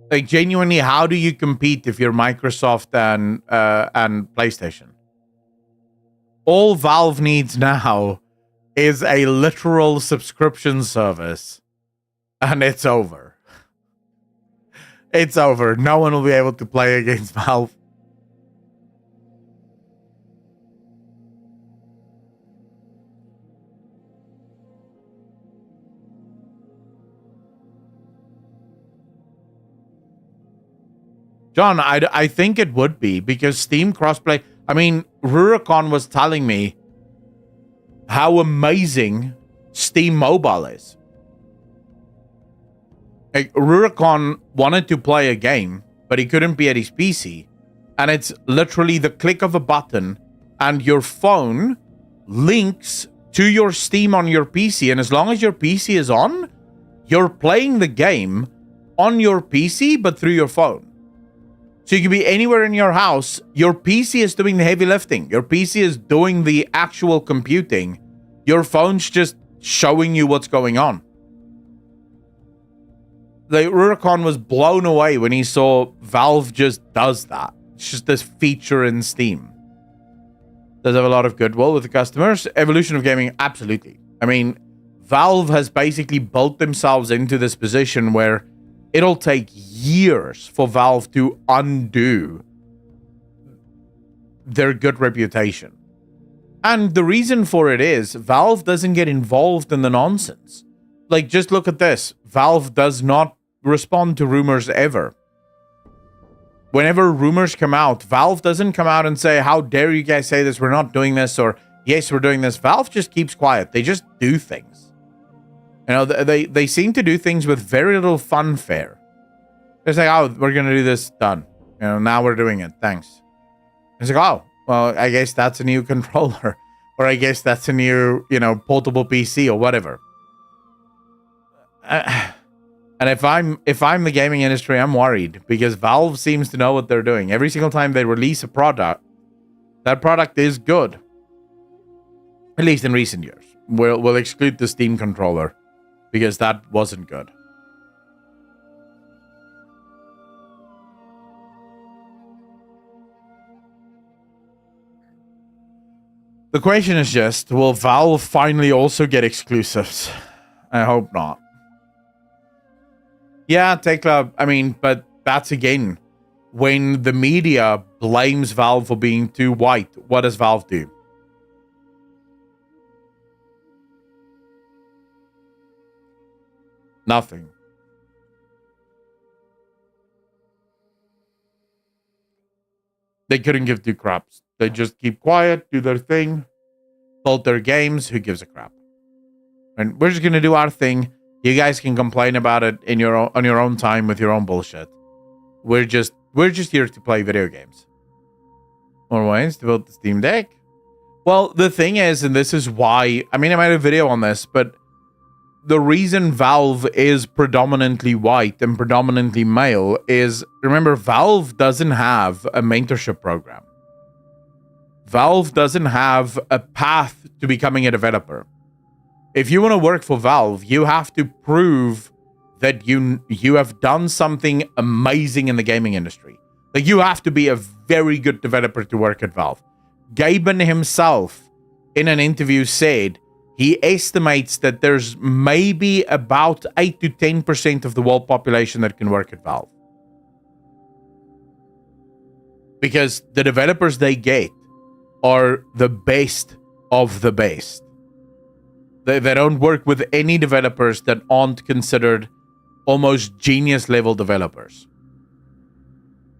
Like, genuinely, how do you compete if you're Microsoft and PlayStation? All Valve needs now is a literal subscription service, and it's over. It's over. No one will be able to play against Valve. John, I think it would be, because Steam crossplay... I mean, Rurikon was telling me how amazing Steam Mobile is. Like, Rurikon wanted to play a game, but he couldn't be at his PC. And it's literally the click of a button, and your phone links to your Steam on your PC. And as long as your PC is on, you're playing the game on your PC, but through your phone. So you can be anywhere in your house. Your PC is doing the heavy lifting. Your PC is doing the actual computing. Your phone's just showing you what's going on. The Rurikon was blown away when he saw Valve just does that. It's just this feature in Steam. Does have a lot of goodwill with the customers. Evolution of gaming, absolutely. I mean, Valve has basically built themselves into this position where it'll take years for Valve to undo their good reputation. And the reason for it is Valve doesn't get involved in the nonsense. Like, just look at this. Valve does not respond to rumors ever. whenever rumors come out, Valve doesn't come out and say, how dare you guys say this? We're not doing this, or yes, we're doing this. Valve just keeps quiet. They just do things. You know, they seem to do things with very little funfare. It's like, oh, we're going to do this, done. You know, now we're doing it. Thanks. It's like, oh, well, I guess that's a new controller. Or I guess that's a new, you know, portable PC or whatever. And if I'm the gaming industry, I'm worried because Valve seems to know what they're doing. Every single time they release a product, that product is good. At least in recent years. We'll exclude the Steam controller because that wasn't good. The question is just, will Valve finally also get exclusives? I hope not. Yeah, Tekla, I mean, but that's again, when the media blames Valve for being too white, what does Valve do? Nothing. They couldn't give two craps. They just keep quiet, do their thing, build their games. Who gives a crap? And we're just gonna do our thing. You guys can complain about it on your own time with your own bullshit. We're just here to play video games. More ways to build the Steam Deck. Well, the thing is, and this is why, I mean, I made a video on this, but the reason Valve is predominantly white and predominantly male is, remember, Valve doesn't have a mentorship program. Valve doesn't have a path to becoming a developer. If you want to work for Valve, you have to prove that you have done something amazing in the gaming industry. Like, you have to be a very good developer to work at Valve. Gaben himself, in an interview, said he estimates that there's maybe about 8 to 10% of the world population that can work at Valve. Because the developers they get are the best of the best. They don't work with any developers that aren't considered almost genius level developers.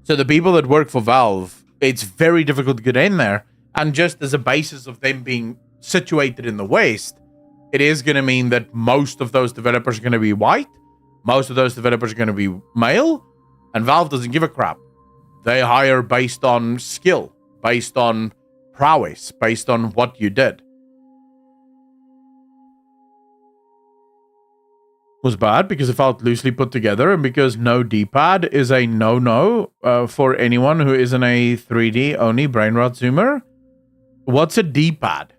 So the people that work for Valve, it's very difficult to get in there. And just as a basis of them being situated in the West, it is going to mean that most of those developers are going to be white. Most of those developers are going to be male. And Valve doesn't give a crap. They hire based on skill, based on prowess, based on what you did. Was bad because it felt loosely put together and because no D-pad is a no-no for anyone who isn't a 3D only brain rot zoomer. What's a D-pad?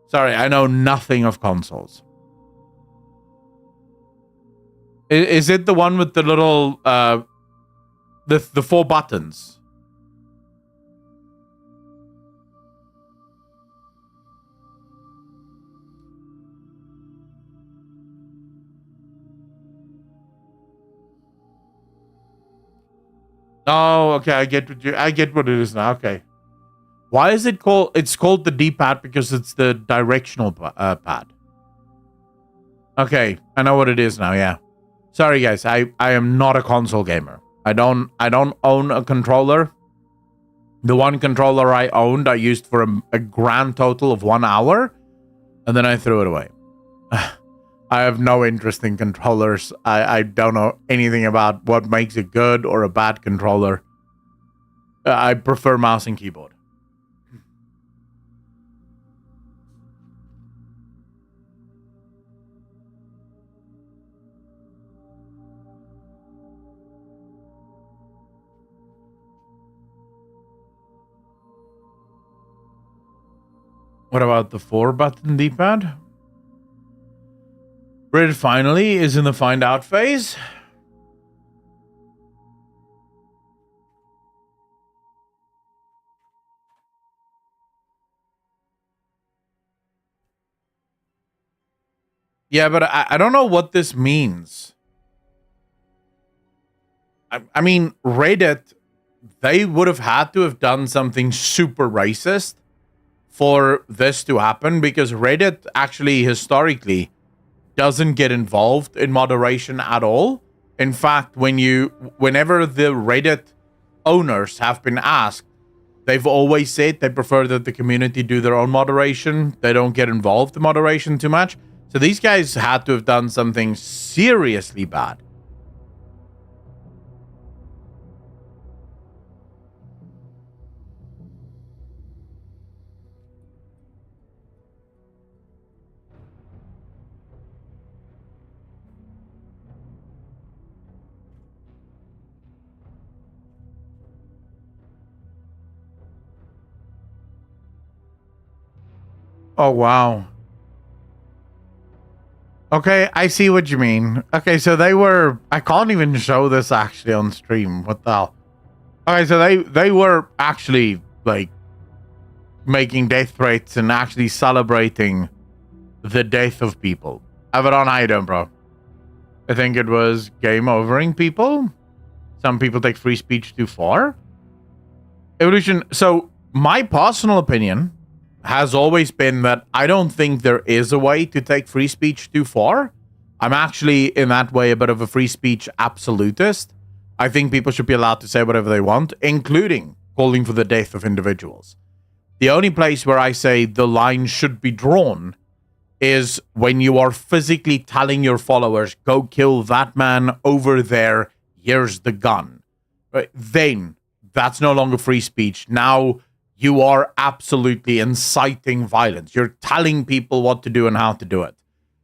Sorry, I know nothing of consoles. Is it the one with the little the 4 buttons? Oh, okay. I get what it is now. Okay. Why is it called? It's called the D-pad because it's the directional pad. Okay, I know what it is now. Yeah. Sorry, guys. I am not a console gamer. I don't own a controller. The one controller I owned, I used for a grand total of 1 hour, and then I threw it away. I have no interest in controllers. I don't know anything about what makes a good or a bad controller. I prefer mouse and keyboard. What about the 4-button D-pad? Red finally is in the find out phase. Yeah, but I don't know what this means. I mean, Reddit, they would have had to have done something super racist for this to happen, because Reddit actually historically doesn't get involved in moderation at all. In fact, whenever the Reddit owners have been asked, they've always said they prefer that the community do their own moderation. They don't get involved in moderation too much. So these guys had to have done something seriously bad. Oh, wow. Okay, I see what you mean. Okay, so I can't even show this actually on stream. What the hell? Okay, so they were actually like making death threats and actually celebrating the death of people. Avedon, how you doing, bro? I think it was game overing people. Some people take free speech too far. Evolution. So my personal opinion has always been that I don't think there is a way to take free speech too far. I'm actually, in that way, a bit of a free speech absolutist. I think people should be allowed to say whatever they want, including calling for the death of individuals. The only place where I say the line should be drawn is when you are physically telling your followers, go kill that man over there, here's the gun. Right? Then that's no longer free speech. Now you are absolutely inciting violence. You're telling people what to do and how to do it.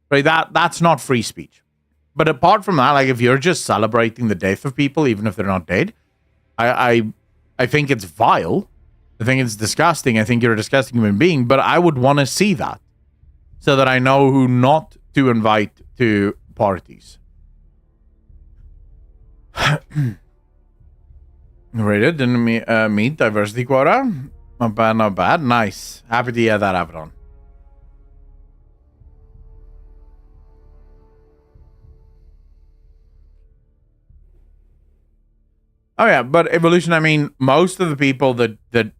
Right? That's not free speech. But apart from that, like if you're just celebrating the death of people, even if they're not dead, I think it's vile. I think it's disgusting. I think you're a disgusting human being. But I would want to see that so that I know who not to invite to parties. Rated, didn't meet diversity quota. Not bad, not bad. Nice. Happy to hear that, Avedon. Oh yeah, but evolution, I mean, most of the people that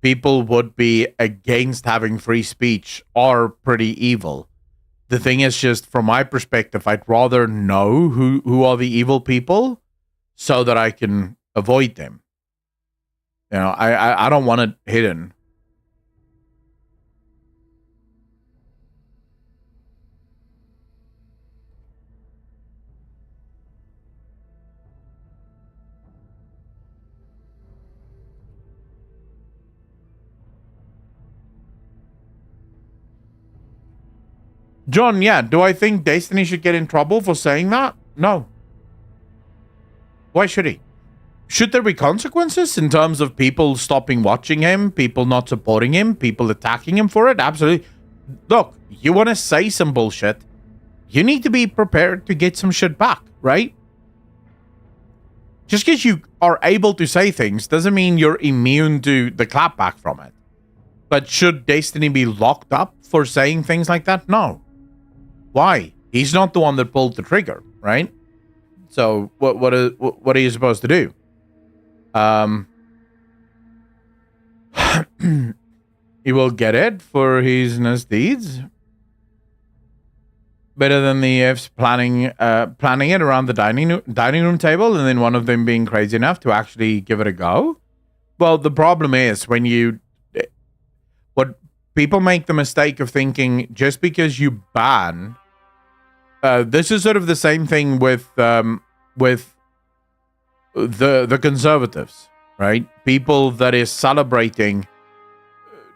people would be against having free speech are pretty evil. The thing is, just from my perspective, I'd rather know who are the evil people so that I can avoid them. You know, I don't want it hidden. John, yeah, do I think Destiny should get in trouble for saying that? No. Why should he? Should there be consequences in terms of people stopping watching him, people not supporting him, people attacking him for it? Absolutely. Look, you want to say some bullshit, you need to be prepared to get some shit back, right? Just because you are able to say things doesn't mean you're immune to the clapback from it. But should Destiny be locked up for saying things like that? No. Why? He's not the one that pulled the trigger, right? So what are you supposed to do? He will get it for his misdeeds. Better than the F's planning it around the dining room table, and then one of them being crazy enough to actually give it a go. Well, the problem is what people make the mistake of thinking just because you ban. This is sort of the same thing with the conservatives, right? People that is celebrating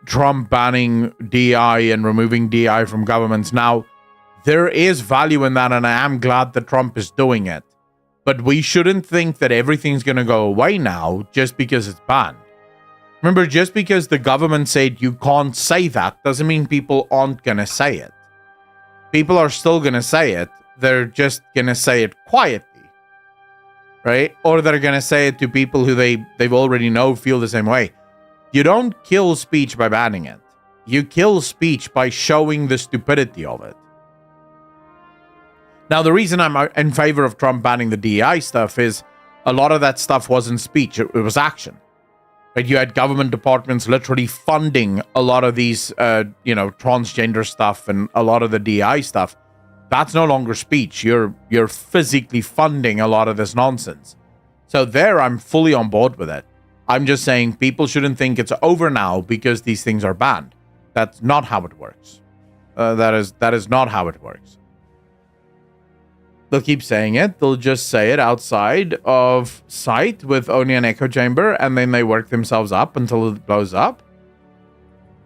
Trump banning DI and removing DI from governments. Now, there is value in that, and I am glad that Trump is doing it. But we shouldn't think that everything's going to go away now just because it's banned. Remember, just because the government said you can't say that doesn't mean people aren't going to say it. People are still going to say it. They're just going to say it quietly, right? Or they're going to say it to people who they've already know feel the same way. You don't kill speech by banning it. You kill speech by showing the stupidity of it. Now, the reason I'm in favor of Trump banning the DEI stuff is a lot of that stuff wasn't speech. It was action. Right? You had government departments literally funding a lot of these, transgender stuff and a lot of the DI stuff. That's no longer speech. You're physically funding a lot of this nonsense. So there, I'm fully on board with it. I'm just saying people shouldn't think it's over now because these things are banned. That's not how it works. That is not how it works. They'll keep saying it. They'll just say it outside of sight with only an echo chamber, and then they work themselves up until it blows up.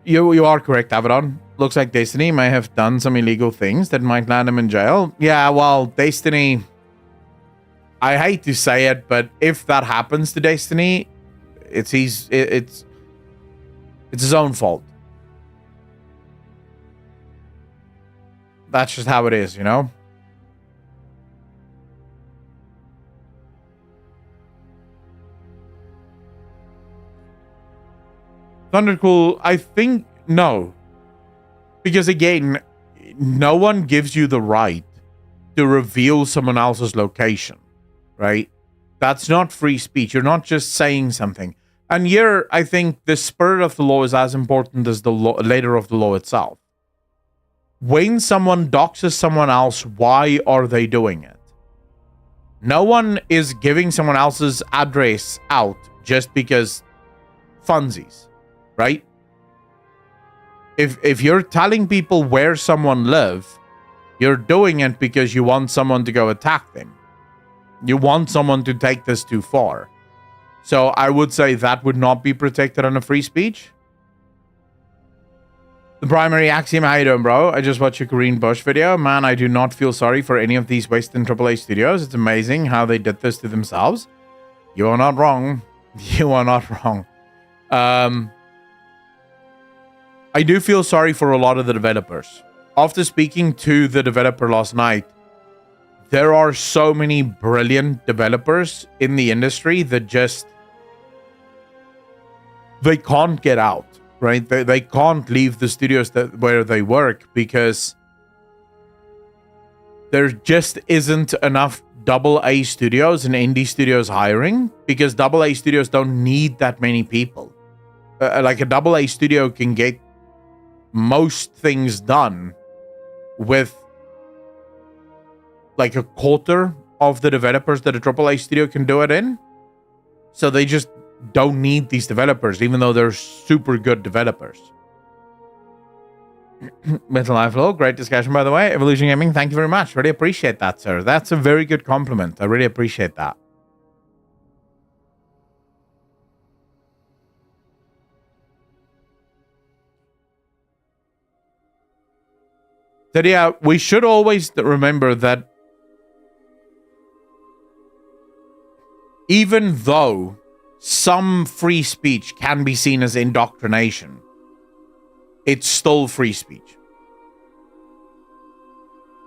You are correct, Abaddon. Looks like Destiny may have done some illegal things that might land him in jail. Yeah, well, Destiny... I hate to say it, but if that happens to Destiny, it's his own fault. That's just how it is, you know? Thundercool, I think no. Because again, no one gives you the right to reveal someone else's location, right? That's not free speech. You're not just saying something. And here, I think the spirit of the law is as important as the letter of the law itself. When someone doxes someone else, why are they doing it? No one is giving someone else's address out just because funsies, right? If you're telling people where someone lives, you're doing it because you want someone to go attack them. You want someone to take this too far. So I would say that would not be protected under free speech. The primary Axiom, how you doing, bro? I just watched your Korean Bush video. Man, I do not feel sorry for any of these Western AAA studios. It's amazing how they did this to themselves. You are not wrong. You are not wrong. I do feel sorry for a lot of the developers. After speaking to the developer last night, there are so many brilliant developers in the industry that just... they can't get out. Right? They can't leave the studios where they work because there just isn't enough AA studios and indie studios hiring, because AA studios don't need that many people. Like a AA studio can get most things done with like a quarter of the developers that a AAA studio can do it in. So they just don't need these developers, even though they're super good developers. Mental Life Law, great discussion, by the way. Evolution Gaming, thank you very much. Really appreciate that, sir. That's a very good compliment. I really appreciate that. So yeah, we should always remember that even though some free speech can be seen as indoctrination, it's still free speech.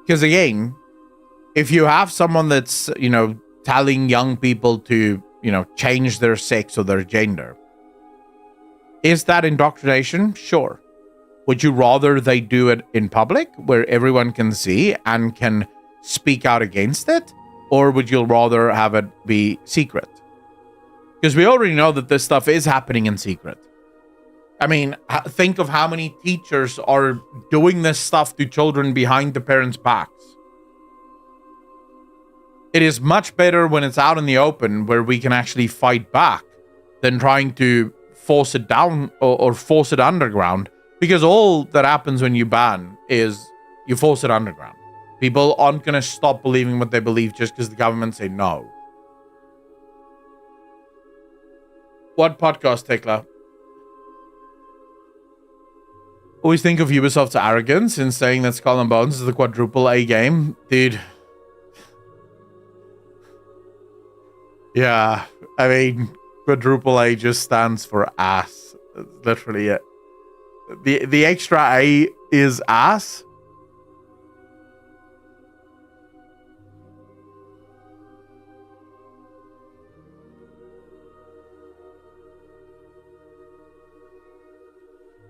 Because again, if you have someone that's, telling young people to, change their sex or their gender, is that indoctrination? Sure. Would you rather they do it in public where everyone can see and can speak out against it? Or would you rather have it be secret? Because we already know that this stuff is happening in secret. I mean, think of how many teachers are doing this stuff to children behind the parents' backs. It is much better when it's out in the open where we can actually fight back than trying to force it down or force it underground. Because all that happens when you ban is you force it underground. People aren't going to stop believing what they believe just because the government say no. What podcast, Tekla? Always think of Ubisoft's arrogance in saying that Skull and Bones is the quadruple A game. Dude. Yeah, I mean, quadruple A just stands for ass. That's literally it. The extra A is ass.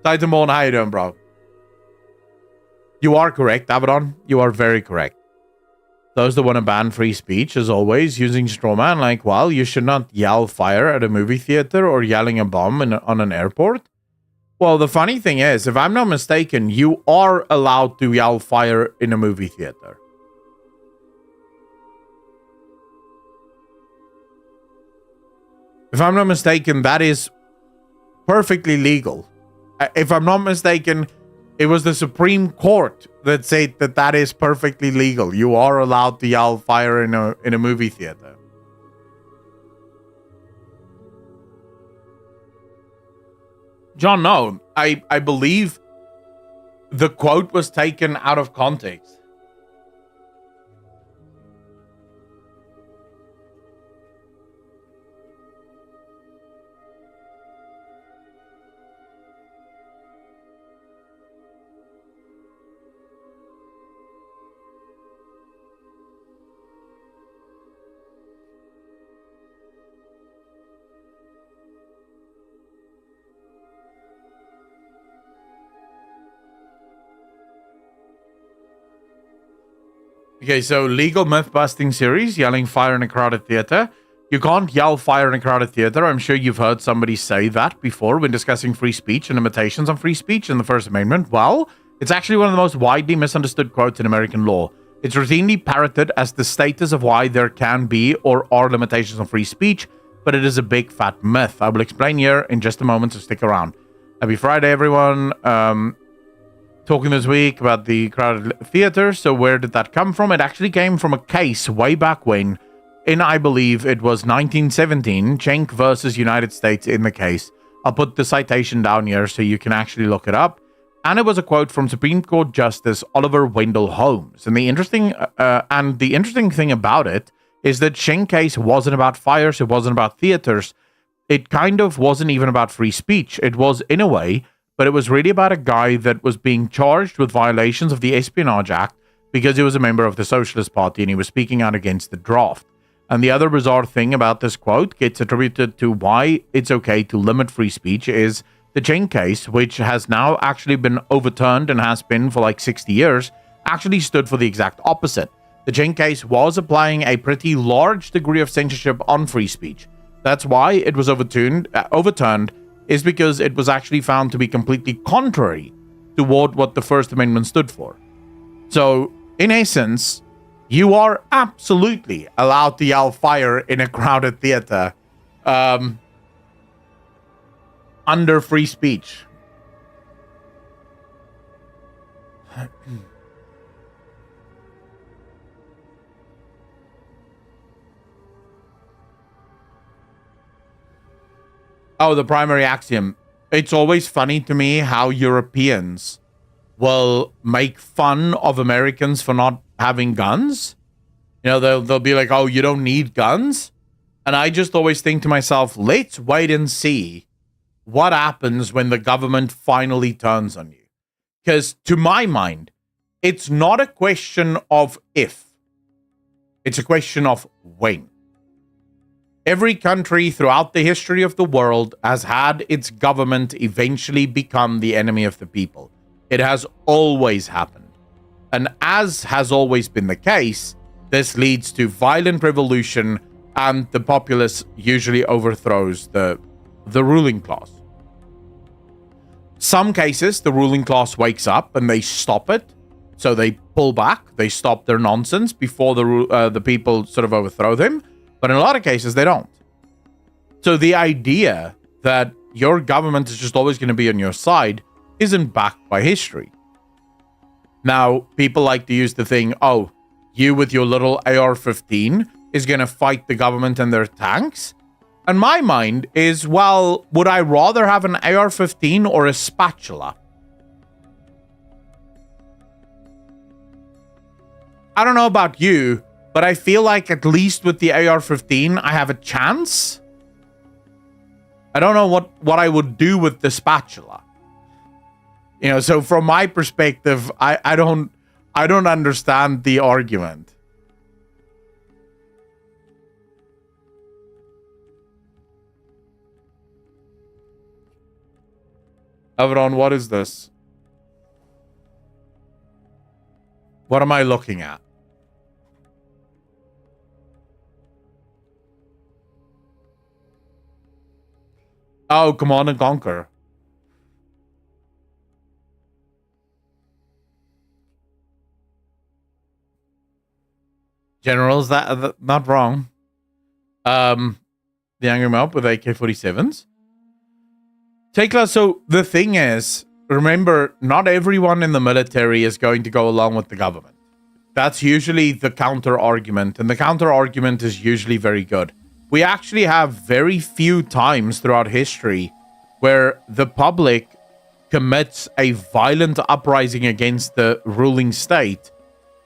Titanborn, how you doing, bro? You are correct, Abaddon. You are very correct. those that want to ban free speech, as always, using straw man, like, well, you should not yell fire at a movie theater or yelling a bomb on an airport. Well, the funny thing is, if I'm not mistaken, you are allowed to yell fire in a movie theater. If I'm not mistaken, that is perfectly legal. If I'm not mistaken, it was the Supreme Court that said that that is perfectly legal. You are allowed to yell fire in a movie theater. John, no. I believe the quote was taken out of context. Okay, so legal myth-busting series, yelling fire in a crowded theater. You can't yell fire in a crowded theater. I'm sure you've heard somebody say that before when discussing free speech and limitations on free speech in the First Amendment. Well, it's actually one of the most widely misunderstood quotes in American law. It's routinely parroted as the status of why there can be or are limitations on free speech, but it is a big fat myth. I will explain here in just a moment, so stick around. Happy Friday, everyone. Talking this week about the crowded theater. So where did that come from? It actually came from a case way back when, in I believe it was 1917, Schenck versus United States in the case. I'll put the citation down here so you can actually look it up. And it was a quote from Supreme Court Justice Oliver Wendell Holmes. And the interesting thing about it is that Schenck case wasn't about fires. It wasn't about theaters. It kind of wasn't even about free speech. It was in a way, but it was really about a guy that was being charged with violations of the Espionage Act because he was a member of the Socialist Party and he was speaking out against the draft. And the other bizarre thing about this quote gets attributed to why it's okay to limit free speech is the Schenck case, which has now actually been overturned and has been for like 60 years, actually stood for the exact opposite. The Schenck case was applying a pretty large degree of censorship on free speech. That's why it was overturned is because it was actually found to be completely contrary toward what the First Amendment stood for. So, in essence, you are absolutely allowed to yell fire in a crowded theater under free speech. Oh, the primary axiom. It's always funny to me how Europeans will make fun of Americans for not having guns. You know, they'll be like, oh, you don't need guns? And I just always think to myself, let's wait and see what happens when the government finally turns on you. Because to my mind, it's not a question of if. It's a question of when. Every country throughout the history of the world has had its government eventually become the enemy of the people. It has always happened. And as has always been the case, this leads to violent revolution and the populace usually overthrows the ruling class. Some cases, the ruling class wakes up and they stop it. So they pull back, they stop their nonsense before the people sort of overthrow them. But in a lot of cases, they don't. So the idea that your government is just always going to be on your side isn't backed by history. Now, people like to use the thing, oh, you with your little AR-15 is going to fight the government and their tanks. And my mind is, well, would I rather have an AR-15 or a spatula? I don't know about you, but I feel like at least with the AR-15, I have a chance. I don't know what I would do with the spatula. You know, so from my perspective, I don't understand the argument. Avron, what is this? What am I looking at? Oh, Command and Conquer. Generals, that not wrong. The Angry Mob with AK-47s. Tekla, so the thing is, remember, not everyone in the military is going to go along with the government. That's usually the counter argument, and the counter argument is usually very good. We actually have very few times throughout history where the public commits a violent uprising against the ruling state,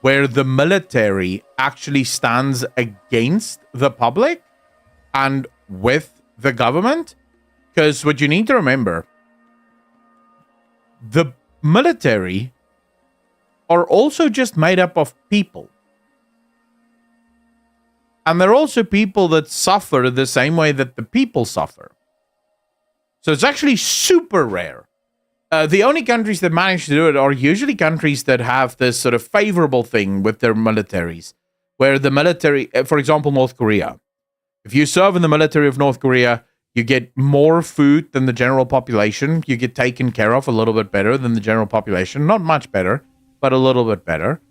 where the military actually stands against the public and with the government. Because what you need to remember, the military are also just made up of people. And they're also people that suffer the same way that the people suffer. So it's actually super rare. The only countries that manage to do it are usually countries that have this sort of favorable thing with their militaries, where the military, for example, North Korea. If you serve in the military of North Korea, you get more food than the general population. You get taken care of a little bit better than the general population. Not much better, but a little bit better.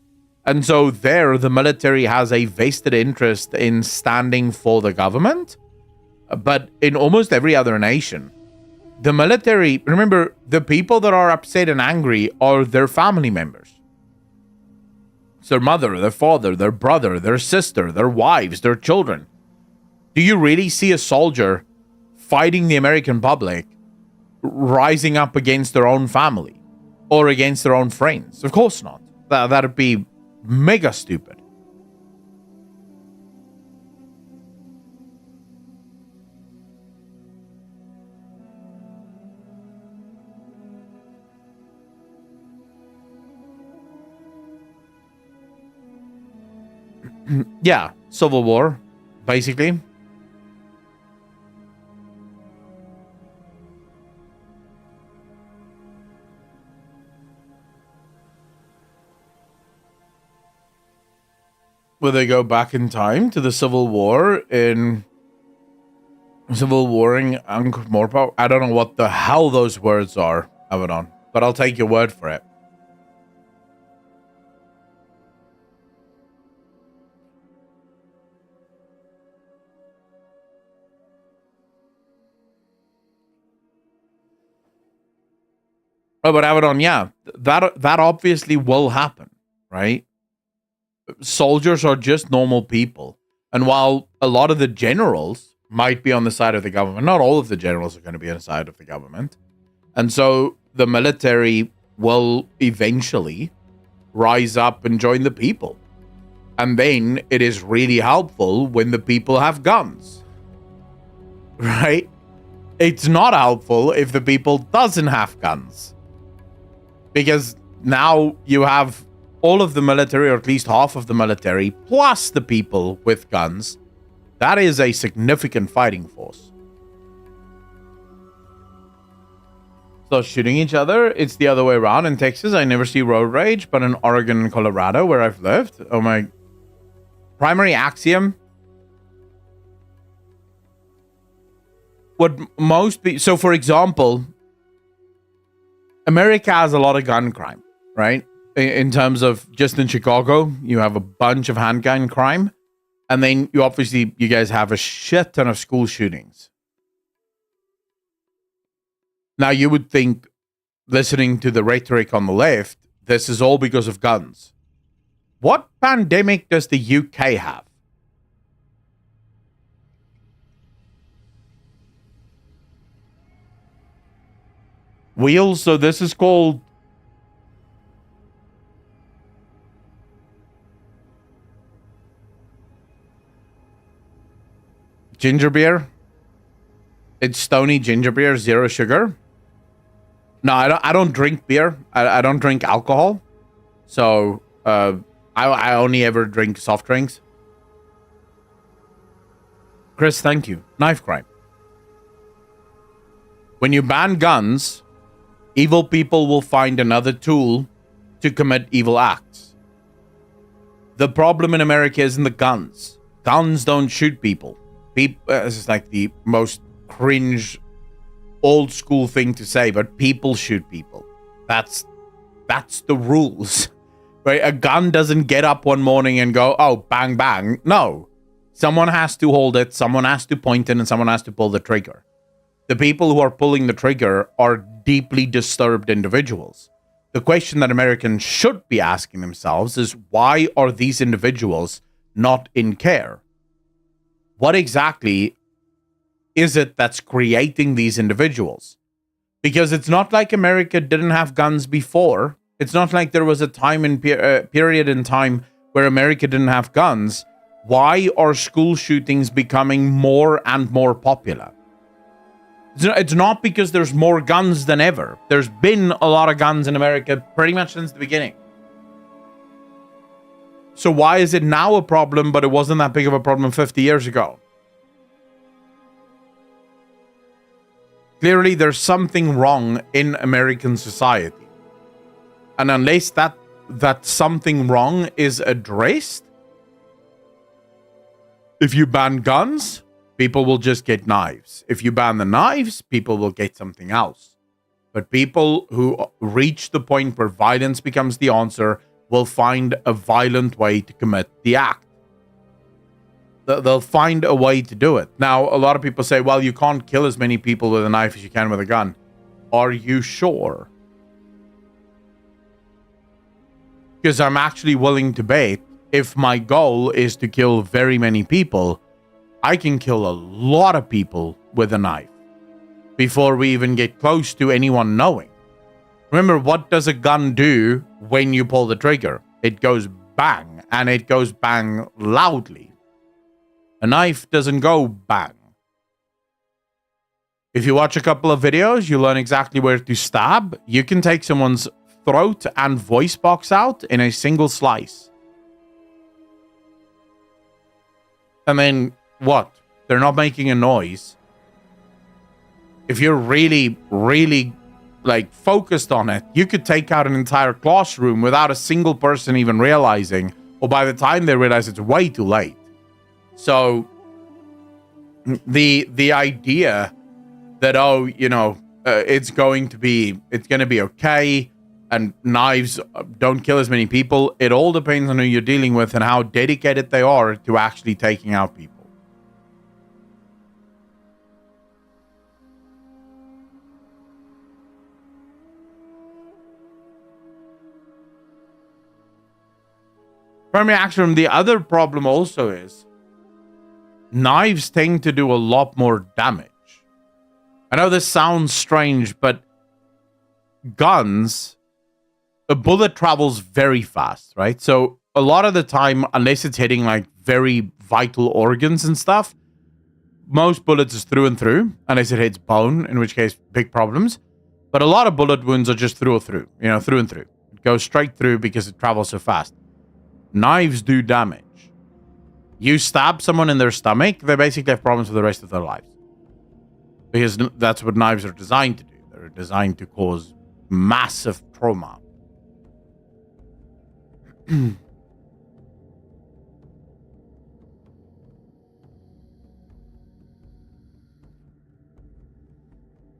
And so there, the military has a vested interest in standing for the government. But in almost every other nation, the military, remember, the people that are upset and angry are their family members. It's their mother, their father, their brother, their sister, their wives, their children. Do you really see a soldier fighting the American public rising up against their own family or against their own friends? Of course not. That'd be mega stupid. Yeah, Civil War, basically. Will they go back in time to the Civil War in Civil Warring Ankh-Morpork? I don't know what the hell those words are, Abaddon, but I'll take your word for it. Oh, but Abaddon, yeah, that obviously will happen, right? Soldiers are just normal people. And while a lot of the generals might be on the side of the government, not all of the generals are going to be on the side of the government. And so the military will eventually rise up and join the people. And then it is really helpful when the people have guns. Right? It's not helpful if the people doesn't have guns. Because now you have all of the military, or at least half of the military, plus the people with guns. That is a significant fighting force. So shooting each other, it's the other way around. In Texas, I never see road rage, but in Oregon and Colorado, where I've lived, oh my... Primary axiom. What most people... So, for example, America has a lot of gun crime, right? In terms of just in Chicago, you have a bunch of handgun crime. And then you guys have a shit ton of school shootings. Now, you would think, listening to the rhetoric on the left, this is all because of guns. What pandemic does the UK have? Wheels, so this is called... ginger beer. It's Stony ginger beer, 0 sugar. No, I don't drink beer. I don't drink alcohol. So, I only ever drink soft drinks. Chris, thank you. Knife crime. When you ban guns, evil people will find another tool to commit evil acts. The problem in America isn't the guns. Guns don't shoot people. This is like the most cringe old school thing to say, but people shoot people. That's the rules. Right? A gun doesn't get up one morning and go, oh, bang, bang. No. Someone has to hold it, someone has to point it, and someone has to pull the trigger. The people who are pulling the trigger are deeply disturbed individuals. The question that Americans should be asking themselves is, why are these individuals not in care? What exactly is it that's creating these individuals? Because it's not like America didn't have guns before. It's not like there was a time in period in time where America didn't have guns. Why are school shootings becoming more and more popular? It's not because there's more guns than ever. There's been a lot of guns in America pretty much since the beginning. So why is it now a problem, but it wasn't that big of a problem 50 years ago? Clearly, there's something wrong in American society. And unless that something wrong is addressed, if you ban guns, people will just get knives. If you ban the knives, people will get something else. But people who reach the point where violence becomes the answer will find a violent way to commit the act. They'll find a way to do it. Now, a lot of people say, well, you can't kill as many people with a knife as you can with a gun. Are you sure? Because I'm actually willing to bet if my goal is to kill very many people, I can kill a lot of people with a knife before we even get close to anyone knowing. Remember, what does a gun do when you pull the trigger? It goes bang, and it goes bang loudly. A knife doesn't go bang. If you watch a couple of videos, you learn exactly where to stab. You can take someone's throat and voice box out in a single slice. And then what? They're not making a noise. If you're really, really focused on it, you could take out an entire classroom without a single person even realizing, or by the time they realize, it's way too late. So the idea that, it's going to be okay, and knives don't kill as many people, it all depends on who you're dealing with and how dedicated they are to actually taking out people. From Axiom, the other problem also is knives tend to do a lot more damage. I know this sounds strange, but guns, a bullet travels very fast, right? So a lot of the time, unless it's hitting very vital organs and stuff, most bullets is through and through, unless it hits bone, in which case big problems. But a lot of bullet wounds are just through and through. It goes straight through because it travels so fast. Knives do damage. You stab someone in their stomach, they basically have problems for the rest of their lives. Because that's what knives are designed to do. They're designed to cause massive trauma.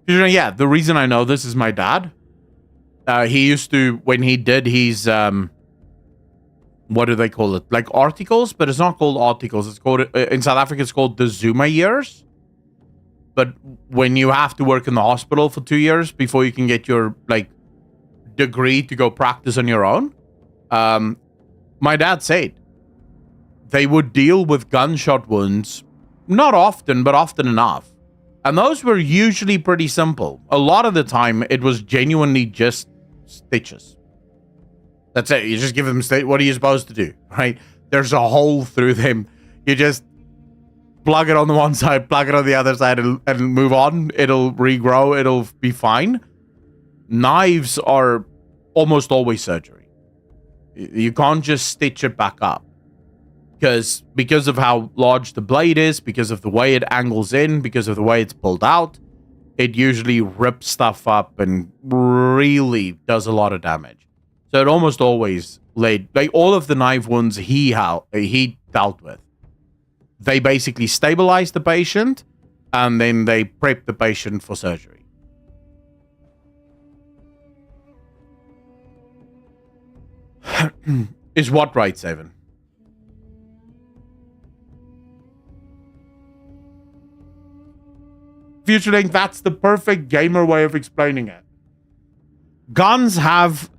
Yeah, the reason I know this is my dad. He used to, when he did his, what do they call it? Like articles, but it's not called articles. It's called, in South Africa, it's called the Zuma years. But when you have to work in the hospital for 2 years before you can get your, degree to go practice on your own, my dad said they would deal with gunshot wounds, not often, but often enough. And those were usually pretty simple. A lot of the time, it was genuinely just stitches. That's it. You just give them what are you supposed to do, right? There's a hole through them. You just plug it on the one side, plug it on the other side, and move on. It'll regrow. It'll be fine. Knives are almost always surgery. You can't just stitch it back up. Because of how large the blade is, because of the way it angles in, because of the way it's pulled out, it usually rips stuff up and really does a lot of damage. So it almost always laid, all of the knife wounds he dealt with, they basically stabilize the patient and then they prep the patient for surgery. Is what right, Seven? Futurelink, that's the perfect gamer way of explaining it. Guns have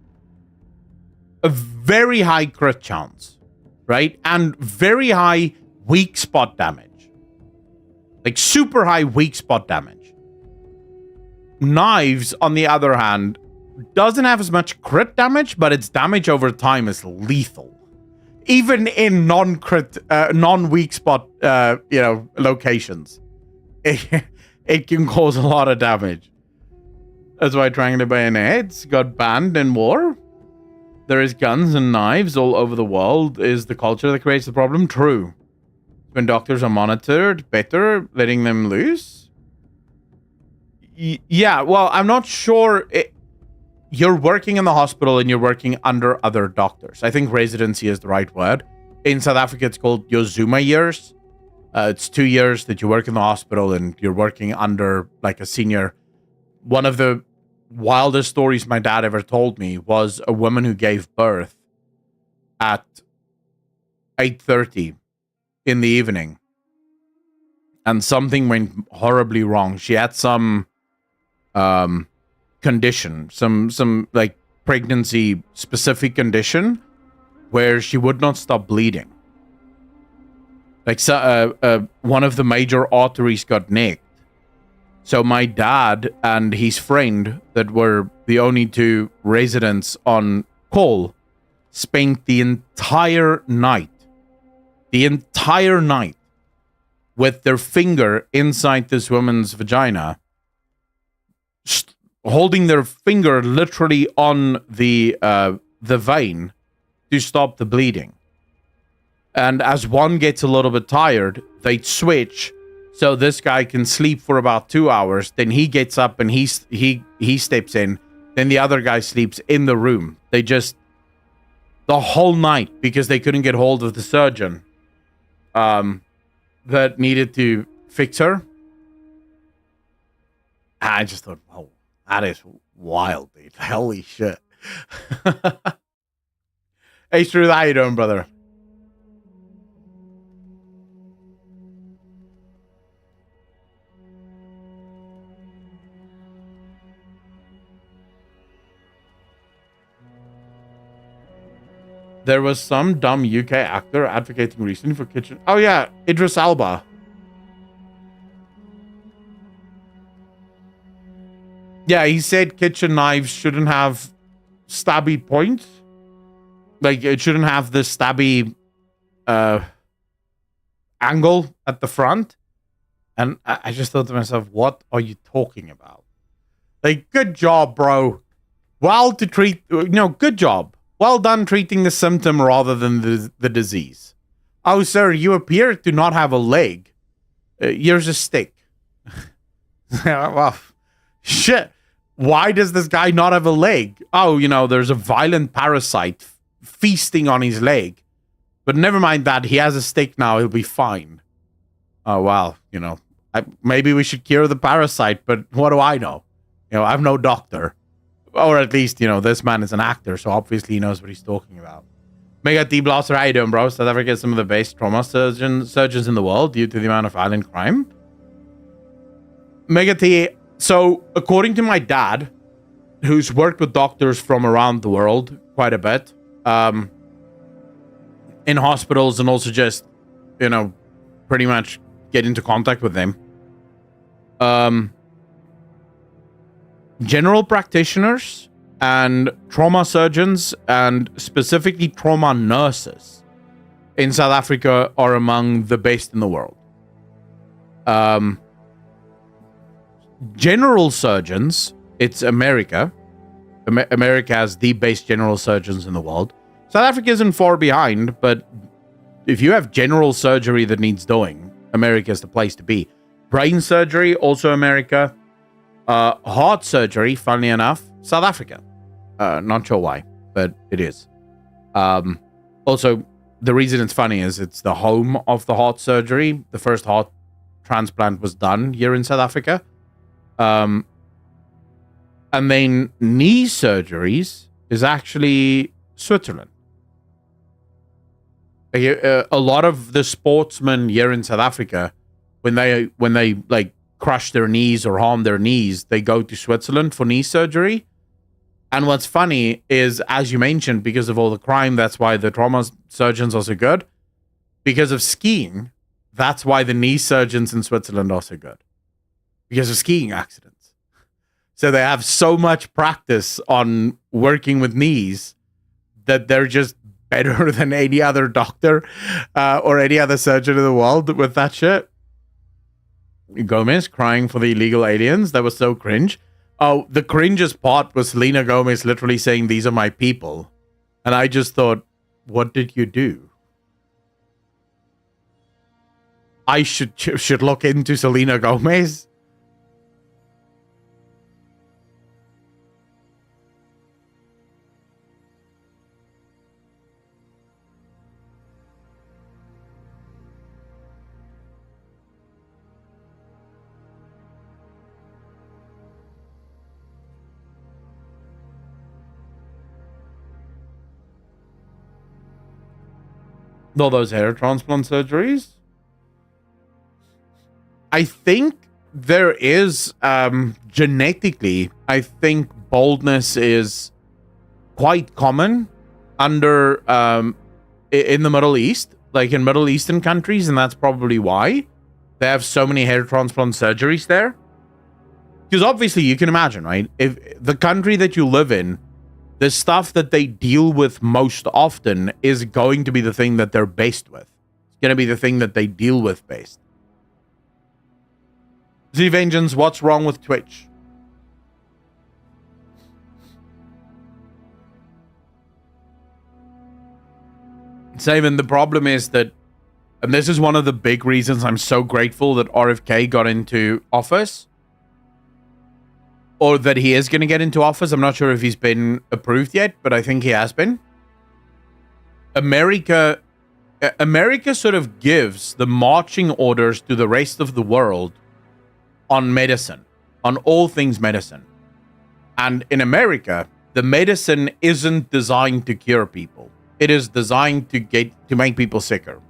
a very high crit chance, right? And very high weak spot damage. Like super high weak spot damage. Knives, on the other hand, doesn't have as much crit damage, but its damage over time is lethal. Even in non-crit, non-weak spot, locations. It can cause a lot of damage. That's why triangular bayonets got banned in war. There is guns and knives all over the world. Is the culture that creates the problem? True. When doctors are monitored, better letting them loose? Yeah, well, I'm not sure. You're working in the hospital and you're working under other doctors. I think residency is the right word. In South Africa, it's called Yozuma years. It's 2 years that you work in the hospital and you're working under like a senior. One of the wildest stories my dad ever told me was a woman who gave birth at 8:30 in the evening. And something went horribly wrong. She had some condition, some like pregnancy specific condition where she would not stop bleeding. Like one of the major arteries got nicked. So my dad and his friend, that were the only two residents on call, spent the entire night with their finger inside this woman's vagina, holding their finger literally on the vein to stop the bleeding. And as one gets a little bit tired, they'd switch so this guy can sleep for about 2 hours. Then he gets up and he steps in. Then the other guy sleeps in the room. They just, the whole night, because they couldn't get hold of the surgeon that needed to fix her. I just thought, oh, that is wild, dude. Holy shit. Hey, Struth, how you doing, brother? There was some dumb UK actor advocating recently for kitchen. Oh yeah, Idris Elba. Yeah, he said kitchen knives shouldn't have stabby points. Like it shouldn't have the stabby angle at the front. And I just thought to myself, what are you talking about? Like, good job, bro. Good job. Well done treating the symptom rather than the disease. Oh, sir, you appear to not have a leg. Here's a stick. Well, shit. Why does this guy not have a leg? Oh, there's a violent parasite feasting on his leg. But never mind that. He has a stick now. He'll be fine. Oh, well, maybe we should cure the parasite, but what do I know? I'm no doctor. Or at least, this man is an actor, so obviously he knows what he's talking about. Mega D Blaster, how you doing, bro? South Africa has some of the best trauma surgeons in the world due to the amount of violent crime. Mega T, so according to my dad, who's worked with doctors from around the world quite a bit, in hospitals and also just, pretty much get into contact with them. General practitioners and trauma surgeons and specifically trauma nurses in South Africa are among the best in the world. General surgeons, it's America. America has the best general surgeons in the world. South Africa isn't far behind, but if you have general surgery that needs doing, America is the place to be. Brain surgery, also America. Heart surgery, funnily enough, South Africa. Not sure why, but it is. Also, the reason it's funny is it's the home of the heart surgery. The first heart transplant was done here in South Africa. And then knee surgeries is actually Switzerland. A lot of the sportsmen here in South Africa, when they like crush their knees or harm their knees, they go to Switzerland for knee surgery. And what's funny is, as you mentioned, because of all the crime, that's why the trauma surgeons are so good. Because of skiing, that's why the knee surgeons in Switzerland are so good. Because of skiing accidents. So they have so much practice on working with knees that they're just better than any other doctor or any other surgeon in the world with that shit. Gomez crying for the illegal aliens. That was so cringe. Oh, the cringiest part was Selena Gomez literally saying, "These are my people." And I just thought, what did you do? I should look into Selena Gomez. No, those hair transplant surgeries. I think there is genetically, I think baldness is quite common under in the Middle East, like in Middle Eastern countries, and that's probably why they have so many hair transplant surgeries there. Because obviously you can imagine, right? If the country that you live in, the stuff that they deal with most often is going to be the thing that they're based with. It's going to be the thing that they deal with best. Z Vengeance, what's wrong with Twitch? Saban, the problem is that, and this is one of the big reasons I'm so grateful that RFK got into office, or that he is going to get into office. I'm not sure if he's been approved yet, but I think he has been. America sort of gives the marching orders to the rest of the world on medicine, on all things medicine. And in America, the medicine isn't designed to cure people. It is designed to make people sicker.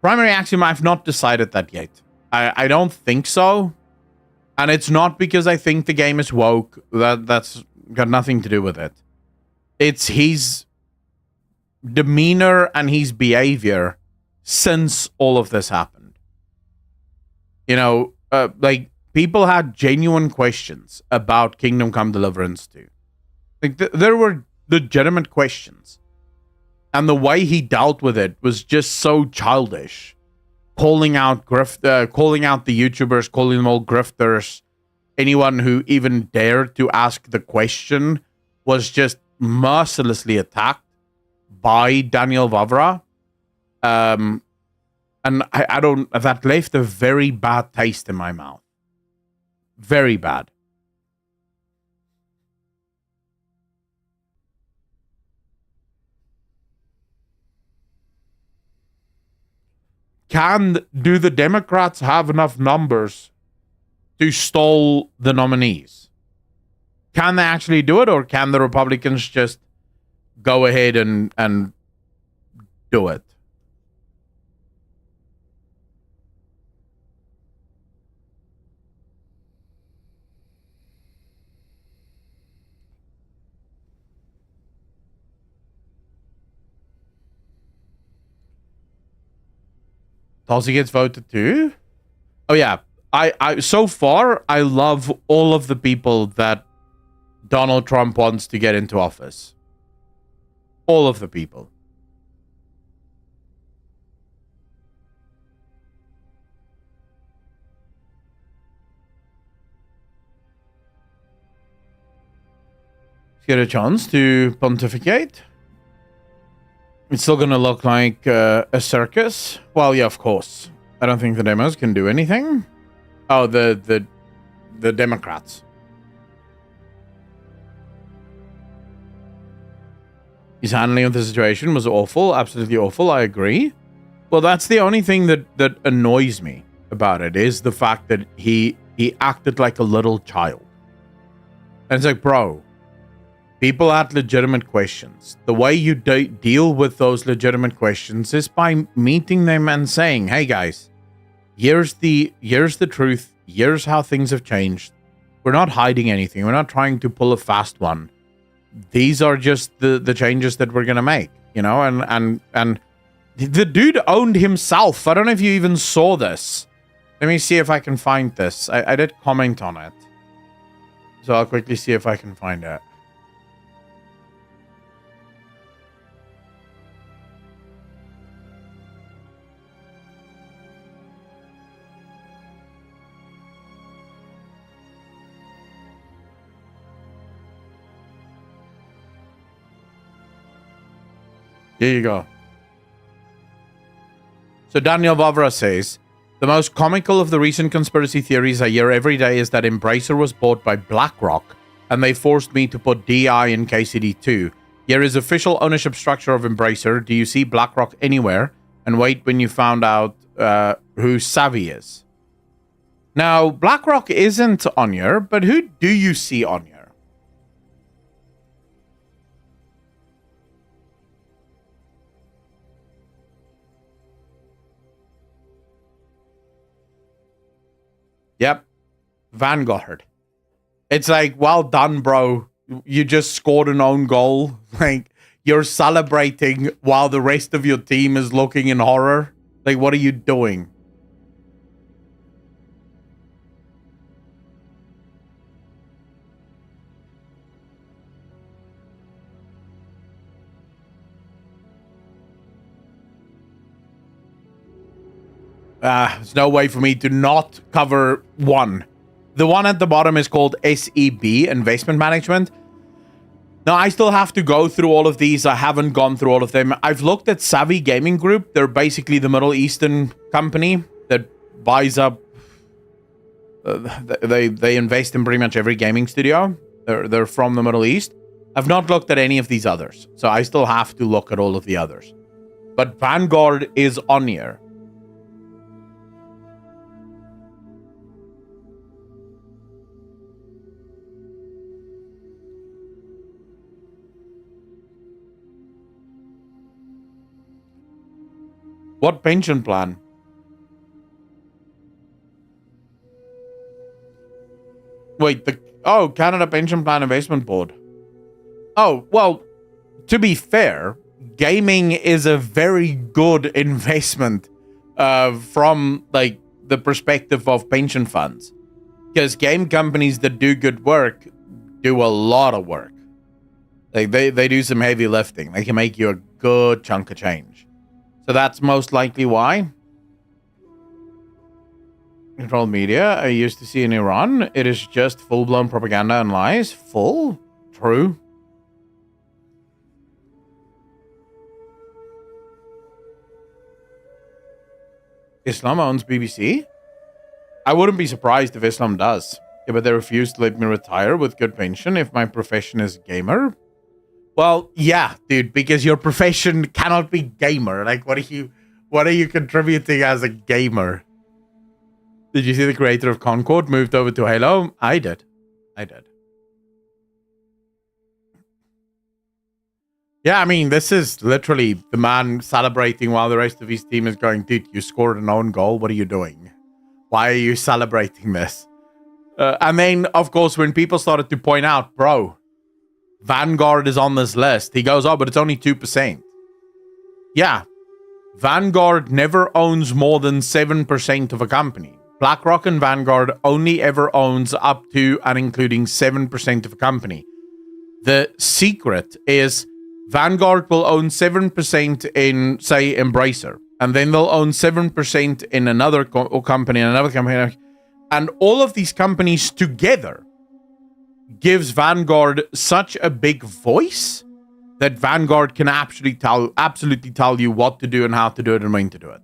Primary axiom, I've not decided that yet. I don't think so. And it's not because I think the game is woke. That's got nothing to do with it. It's his demeanor and his behavior since all of this happened. You know, like, people had genuine questions about Kingdom Come Deliverance 2. Like, there were legitimate questions. And the way he dealt with it was just so childish. Calling out the YouTubers, calling them all grifters. Anyone who even dared to ask the question was just mercilessly attacked by Daniel Vavra. And I don't, that left a very bad taste in my mouth. Very bad. Do the Democrats have enough numbers to stall the nominees? Can they actually do it, or can the Republicans just go ahead and do it? Tulsi gets voted too? Oh yeah. I so far, I love all of the people that Donald Trump wants to get into office. All of the people. Get a chance to pontificate. It's still going to look like a circus. Well, yeah, of course. I don't think the demos can do anything. Oh, the Democrats. His handling of the situation was awful, absolutely awful. I agree. Well, that's the only thing that annoys me about it, is the fact that he acted like a little child. And it's like, bro, People had legitimate questions. The way you deal with those legitimate questions is by meeting them and saying, "Hey guys, here's the truth. Here's how things have changed. We're not hiding anything. We're not trying to pull a fast one. These are just the changes that we're gonna make." You know, and the dude owned himself. I don't know if you even saw this. Let me see if I can find this. I did comment on it, so I'll quickly see if I can find it. Here you go. So Daniel Vavra says, the most comical of the recent conspiracy theories I hear every day is that Embracer was bought by BlackRock and they forced me to put DI in KCD2. Here is official ownership structure of Embracer. Do you see BlackRock anywhere? And wait when you found out who Savvy is. Now, BlackRock isn't on here, but who do you see on here? Yep. Vanguard. It's like, well done, bro. You just scored an own goal. Like, you're celebrating while the rest of your team is looking in horror. Like, what are you doing? There's no way for me to not cover one. The one at the bottom is called SEB, Investment Management. Now, I still have to go through all of these. I haven't gone through all of them. I've looked at Savvy Gaming Group. They're basically the Middle Eastern company that buys up... they invest in pretty much every gaming studio. They're from the Middle East. I've not looked at any of these others, so I still have to look at all of the others. But Vanguard is on here. What pension plan? Wait, Canada Pension Plan Investment Board. Oh, well, to be fair, gaming is a very good investment from like the perspective of pension funds. Because game companies that do good work do a lot of work. Like they do some heavy lifting. They can make you a good chunk of change. So that's most likely why. Controlled media, I used to see in Iran. It is just full-blown propaganda and lies. Full? True. Islam owns BBC? I wouldn't be surprised if Islam does. Yeah, but they refuse to let me retire with good pension if my profession is gamer. Well, yeah, dude, because your profession cannot be gamer. Like, what are you contributing as a gamer? Did you see the creator of Concord moved over to Halo? I did. Yeah, I mean, this is literally the man celebrating while the rest of his team is going, dude, you scored an own goal. What are you doing? Why are you celebrating this? And then, of course, when people started to point out, bro, Vanguard is on this list. He goes, oh, but it's only 2%. Yeah. Vanguard never owns more than 7% of a company. BlackRock and Vanguard only ever owns up to and including 7% of a company. The secret is Vanguard will own 7% in, say, Embracer. And then they'll own 7% in another company and another company. And all of these companies together gives Vanguard such a big voice that Vanguard can absolutely tell you what to do and how to do it and when to do it.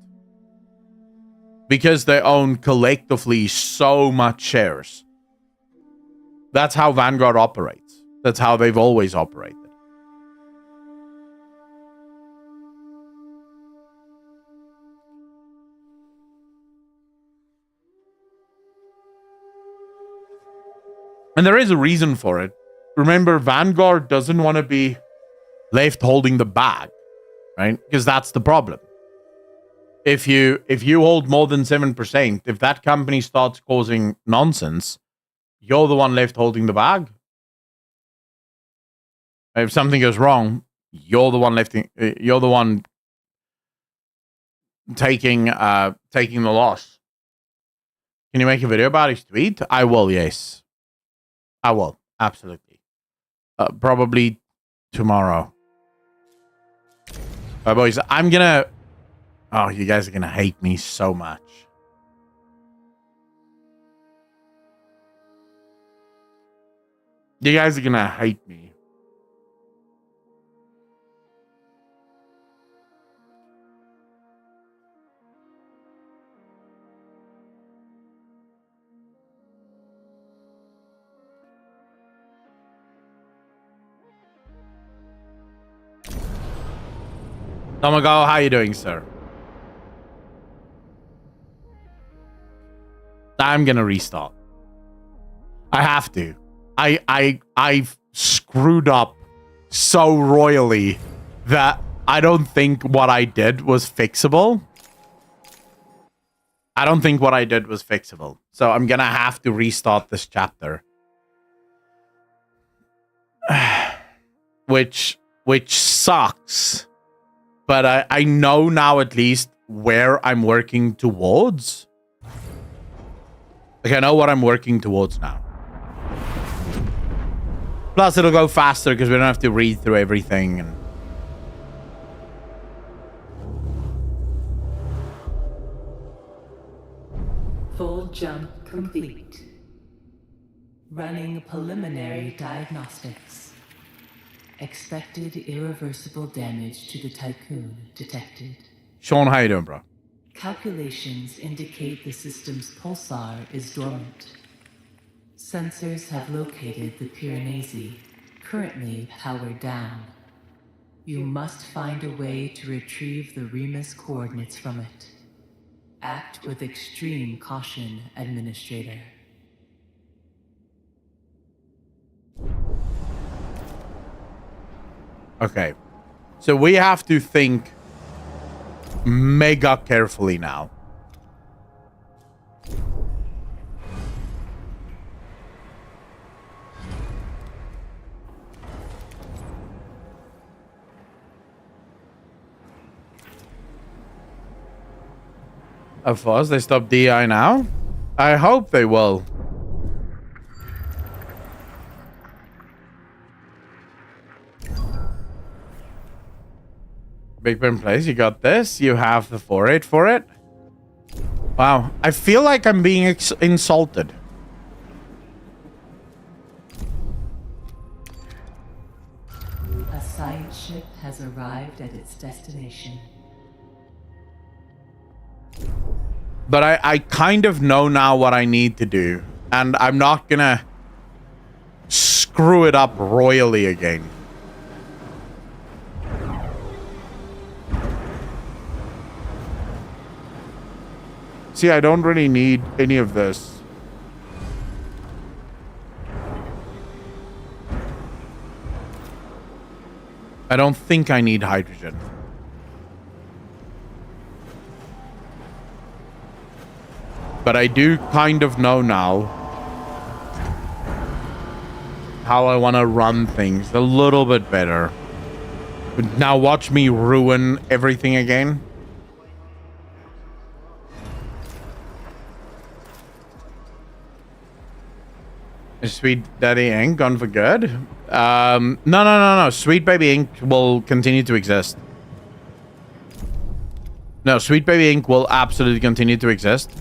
Because they own collectively so much shares. That's how Vanguard operates. That's how they've always operated. And there is a reason for it. remember, Vanguard doesn't want to be left holding the bag, right? Because that's the problem. If you hold more than 7%, if that company starts causing nonsense, you're the one left holding the bag. If something goes wrong, you're the one you're the one taking the loss. Can you make a video about his tweet? I will, yes. I will, absolutely. Probably tomorrow. Boys, I'm gonna... Oh, you guys are gonna hate me so much. You guys are gonna hate me. Tomago, how you doing, sir? I'm gonna restart. I have to. I've screwed up so royally that I don't think what I did was fixable. So I'm gonna have to restart this chapter. which sucks. But I know now at least where I'm working towards. Like, I know what I'm working towards now. Plus, it'll go faster because we don't have to read through everything. And full jump complete. Running preliminary diagnostics. Expected irreversible damage to the Tycoon detected. Sean, how you doing, bro? Calculations indicate the system's pulsar is dormant. Sensors have located the Piranesi, currently powered down. You must find a way to retrieve the Remus coordinates from it. Act with extreme caution, Administrator. Okay. So we have to think mega carefully now. Of course, they stop DI now? I hope they will. Big Ben plays, you got this. You have the 4-8 for it. Wow, I feel like I'm being insulted. A science ship has arrived at its destination. But I kind of know now what I need to do. And I'm not gonna screw it up royally again. See, I don't really need any of this. I don't think I need hydrogen. But I do kind of know now how I want to run things a little bit better. But now watch me ruin everything again. Is Sweet Daddy Inc. gone for good? No. Sweet Baby Inc. will continue to exist. No, Sweet Baby Inc. will absolutely continue to exist.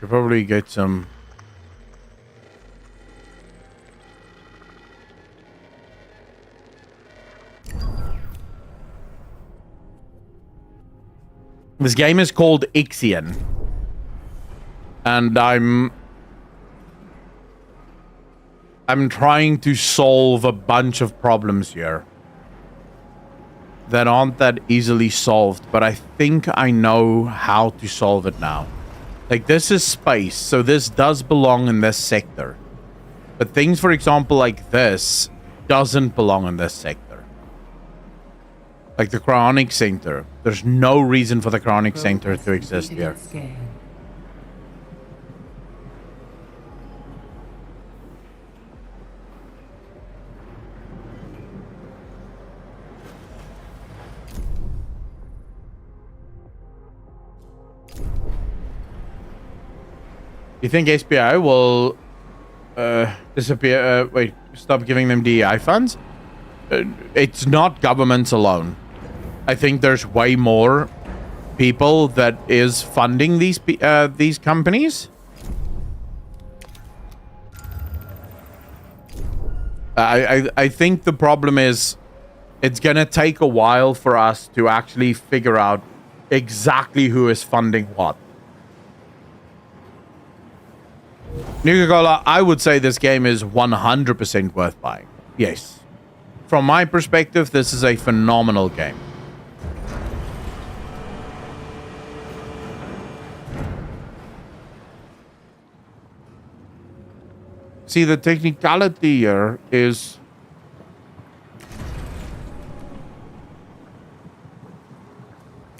Should probably get some. This game is called Ixion. And I'm trying to solve a bunch of problems here that aren't that easily solved, but I think I know how to solve it now. Like, this is space, so this does belong in this sector. But things, for example, like this, doesn't belong in this sector. Like the cryonic center. There's no reason for the cryonic center to exist here. You think SPI will disappear? Wait, stop giving them DEI funds? It's not governments alone. I think there's way more people that is funding these companies. I think the problem is it's gonna take a while for us to actually figure out exactly who is funding what. Nuka-Cola, I would say this game is 100% worth buying. Yes. From my perspective, this is a phenomenal game. See, the technicality here is...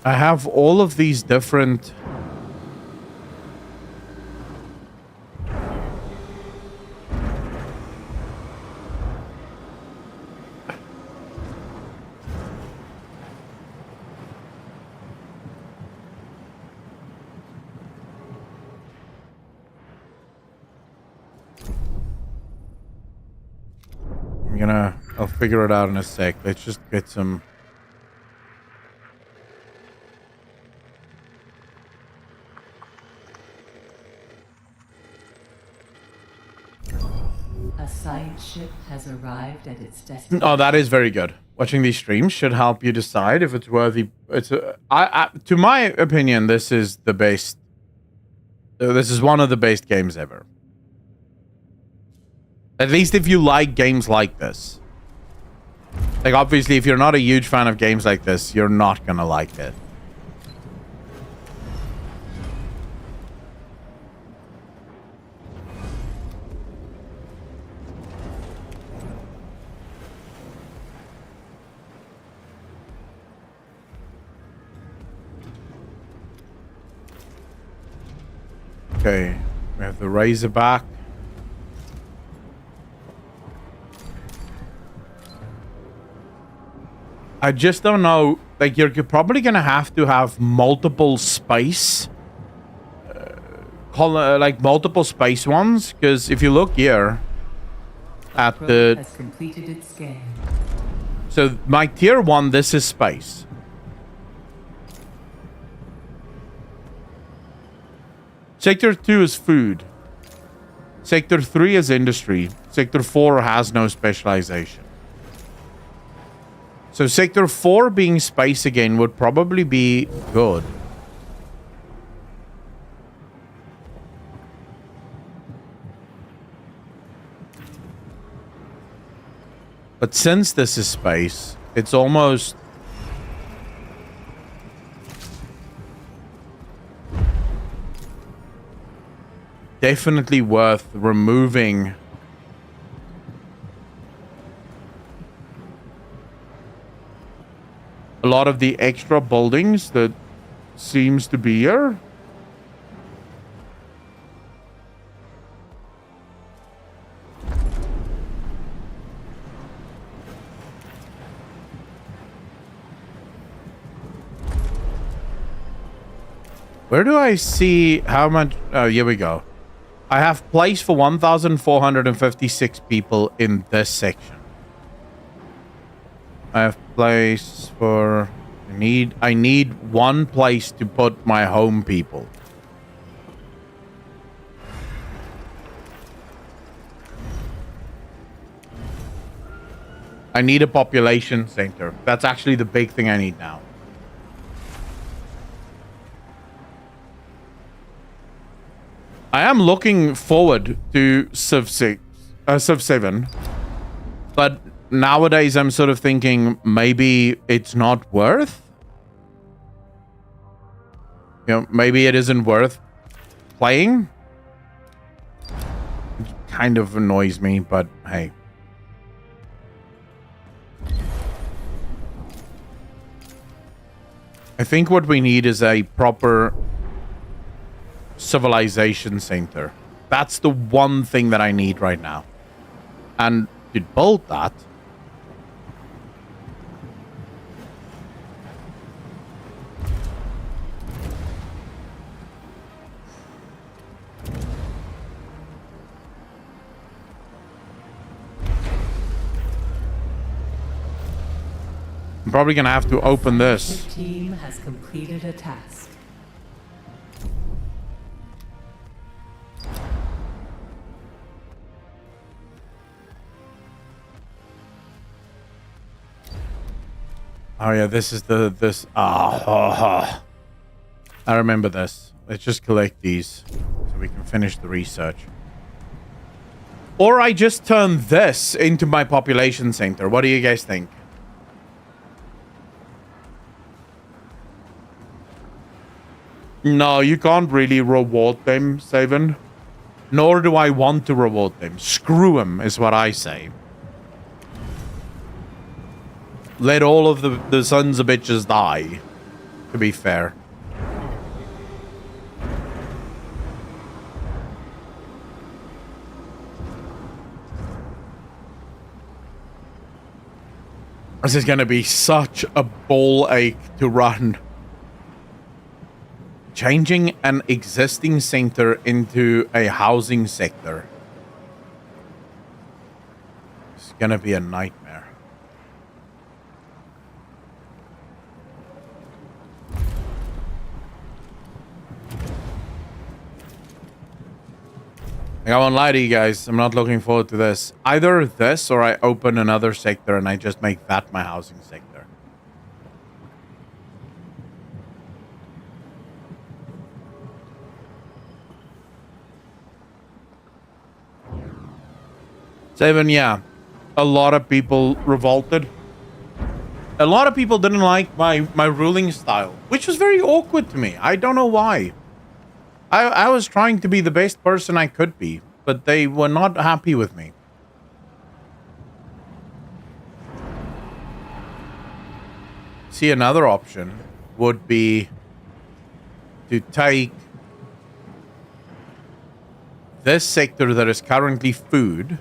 I have all of these different... I'll figure it out in a sec. Let's just get some... A science ship has arrived at its destination. Oh, that is very good. Watching these streams should help you decide if it's worthy. To my opinion, this is the best. This is one of the best games ever. At least if you like games like this. Like, obviously, if you're not a huge fan of games like this, you're not gonna like it. Okay, we have the Razorback. I just don't know. Like, you're probably gonna have to have multiple space, like multiple space ones. Because if you look here at the, Has completed its scan. so my tier 1, this is space. Sector 2 is food. Sector 3 is industry. Sector 4 has no specialization. So Sector 4 being space again would probably be good. But since this is space, it's almost... definitely worth removing a lot of the extra buildings that seems to be here. Where do I see how much? Oh, here we go. I have place for 1,456 people in this section. I have place for... I need one place to put my home people. I need a population center. That's actually the big thing I need now. I am looking forward to Civ 7, but nowadays I'm sort of thinking maybe it's not worth. You know, maybe it isn't worth playing. It kind of annoys me, but hey. I think what we need is a proper civilization center. That's the one thing that I need right now. And to build that, I'm probably gonna have to open this. Your team has completed a task. Oh yeah, this is this. I remember this. Let's just collect these so we can finish the research. Or I just turn this into my population center. What do you guys think? No, you can't really reward them, Saven. Nor do I want to reward them. Screw them, is what I say. Let all of the sons of bitches die, to be fair. This is going to be such a ball ache to run. Changing an existing center into a housing sector. It's going to be a nightmare. I won't lie to you guys, I'm not looking forward to this. Either this or I open another sector and I just make that my housing sector. Seven, yeah. A lot of people revolted. A lot of people didn't like my ruling style, which was very awkward to me. I don't know why. I was trying to be the best person I could be, but they were not happy with me. See, another option would be to take this sector that is currently food,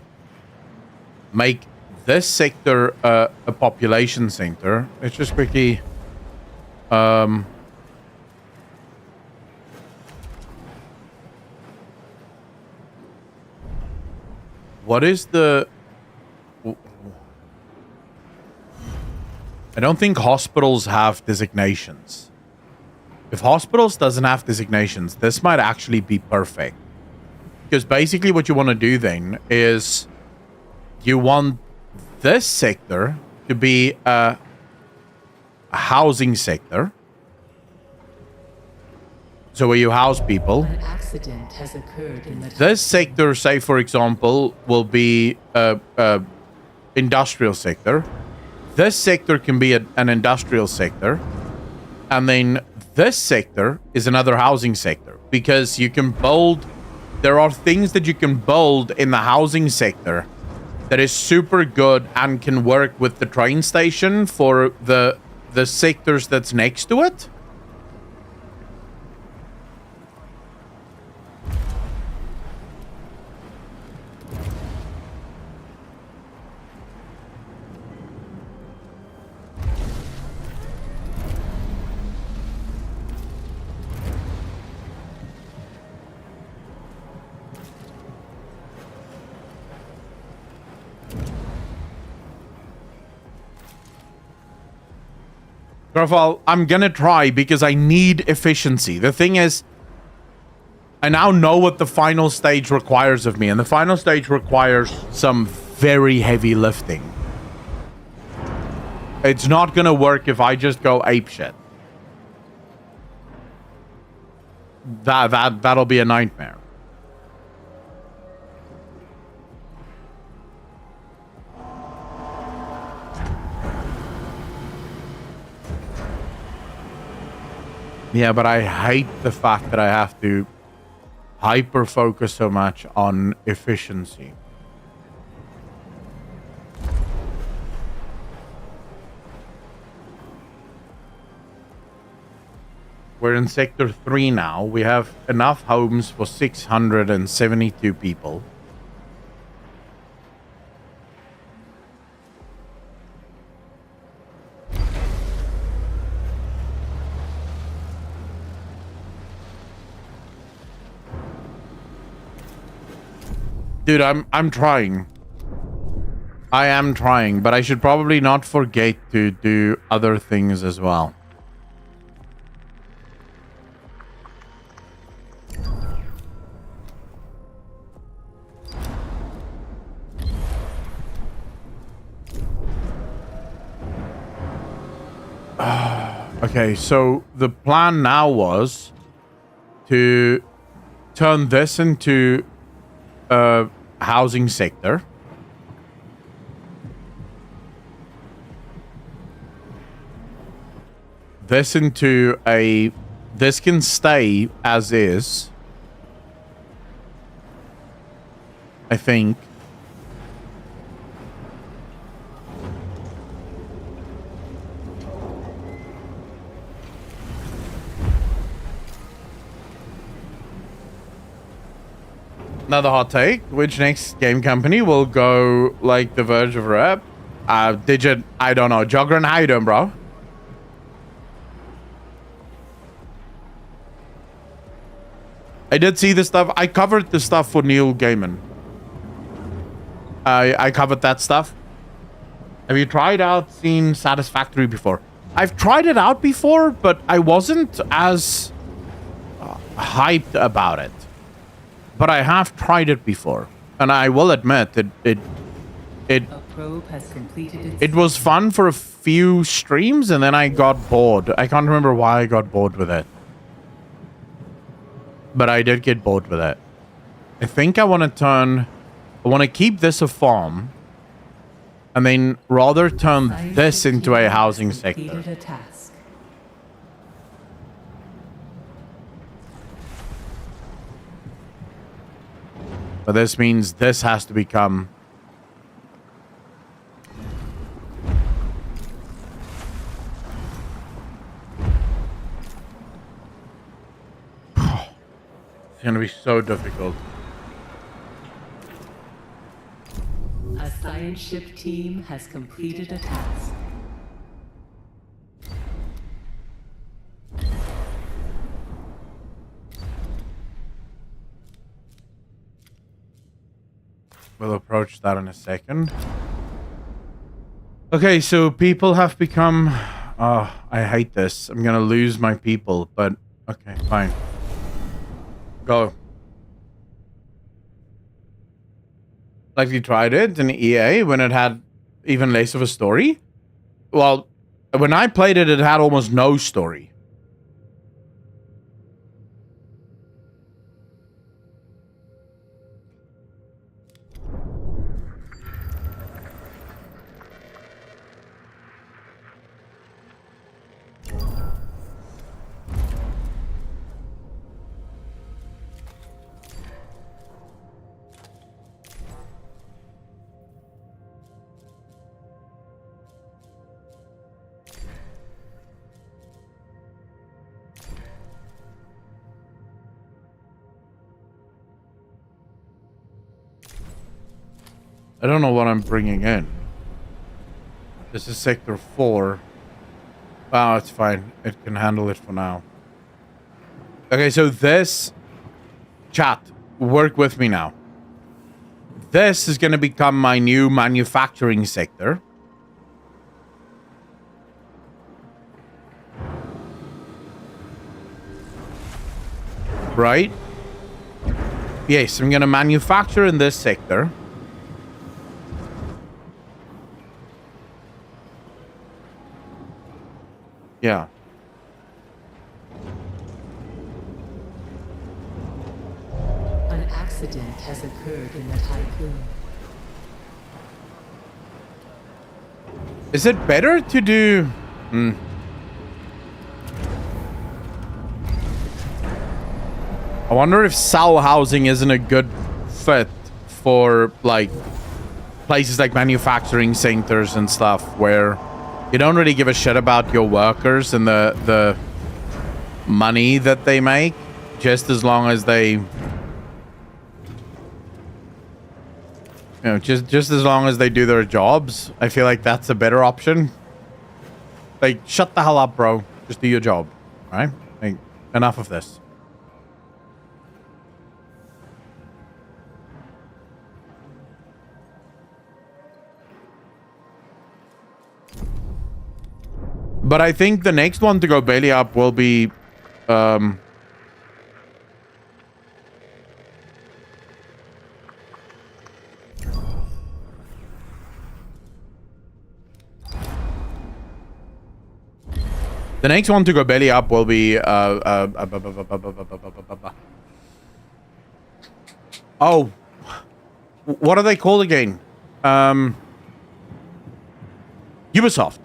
make this sector a population center. Let's just quickly what is the... I don't think hospitals have designations. If hospitals doesn't have designations, this might actually be perfect. Because basically what you want to do then is you want this sector to be a housing sector. So where you house people. An accident has occurred in the This sector, say for example, will be a industrial sector. This sector can be an industrial sector. And then this sector is another housing sector. Because you can build... There are things that you can build in the housing sector that is super good and can work with the train station for the sectors that's next to it. Grafal, I'm gonna try because I need efficiency. The thing is, I now know what the final stage requires of me, and the final stage requires some very heavy lifting. It's not gonna work if I just go apeshit. That'll be a nightmare. Yeah, but I hate the fact that I have to hyper focus so much on efficiency. We're in sector 3 now. We have enough homes for 672 people. Dude, I'm trying. I am trying, but I should probably not forget to do other things as well. Okay, so the plan now was to turn this into a housing sector. This into a... This can stay as is. I think. Another hot take. Which next game company will go like the Verge of Rep? Digit, I don't know. Jogran, how you doing, bro? I did see the stuff. I covered the stuff for Neil Gaiman. I covered that stuff. Have you tried out Seen Satisfactory before? I've tried it out before, but I wasn't as hyped about it. But I have tried it before, and I will admit that it was fun for a few streams, and then I got bored. I can't remember why I got bored with it, but I did get bored with it. I think I want to keep this a farm, and then rather turn this into a housing sector. But this means this has to become... It's going to be so difficult. A science ship team has completed a task. We'll approach that in a second. Okay, so people have become... Oh, I hate this. I'm gonna lose my people, but... Okay, fine. Go. Like you tried it in EA when it had even less of a story? Well, when I played it, it had almost no story. I don't know what I'm bringing in. This is sector 4. Oh, it's fine. It can handle it for now. Okay, so this... Chat, work with me now. This is going to become my new manufacturing sector. Right? Yes, I'm going to manufacture in this sector. Yeah. An accident has occurred in the typhoon. Is it better to do... I wonder if cell housing isn't a good fit for like places like manufacturing centers and stuff where you don't really give a shit about your workers and the money that they make, just as long as they, you know, just as long as they do their jobs. I feel like that's a better option. Like, shut the hell up, bro. Just do your job, all right? Like, enough of this. But I think the next one to go belly up will be the next one to go belly up will be oh, what are they called again? Ubisoft.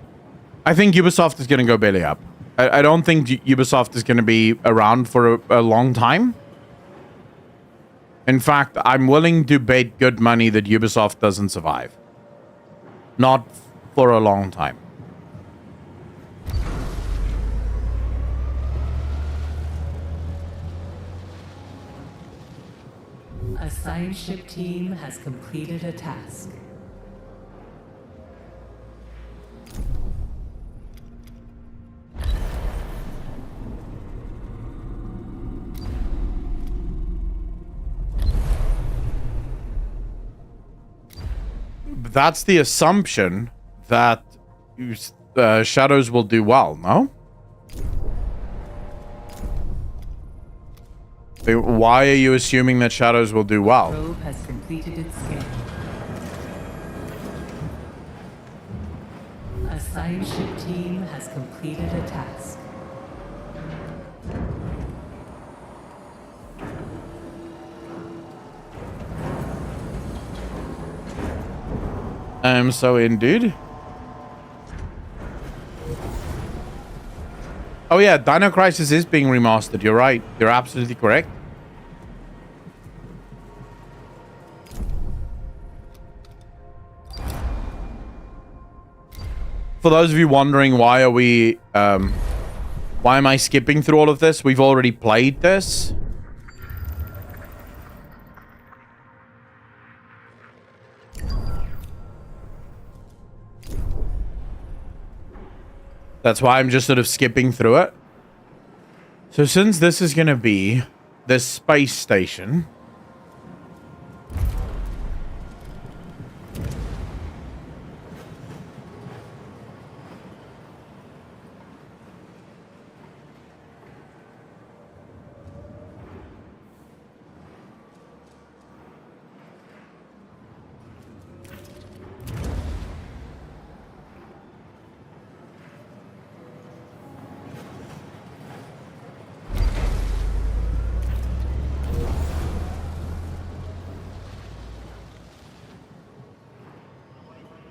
I think Ubisoft is going to go belly up. I don't think Ubisoft is going to be around for a long time. In fact, I'm willing to bet good money that Ubisoft doesn't survive. Not for a long time. A science ship team has completed a task. That's the assumption that Shadows will do well, no? Why are you assuming that Shadows will do well? Probe has completed its scan. A science ship team has completed a task. I'm so in, dude. Oh yeah, Dino Crisis is being remastered. You're right. You're absolutely correct. For those of you wondering why am I skipping through all of this? We've already played this. That's why I'm just sort of skipping through it. So since this is going to be the space station,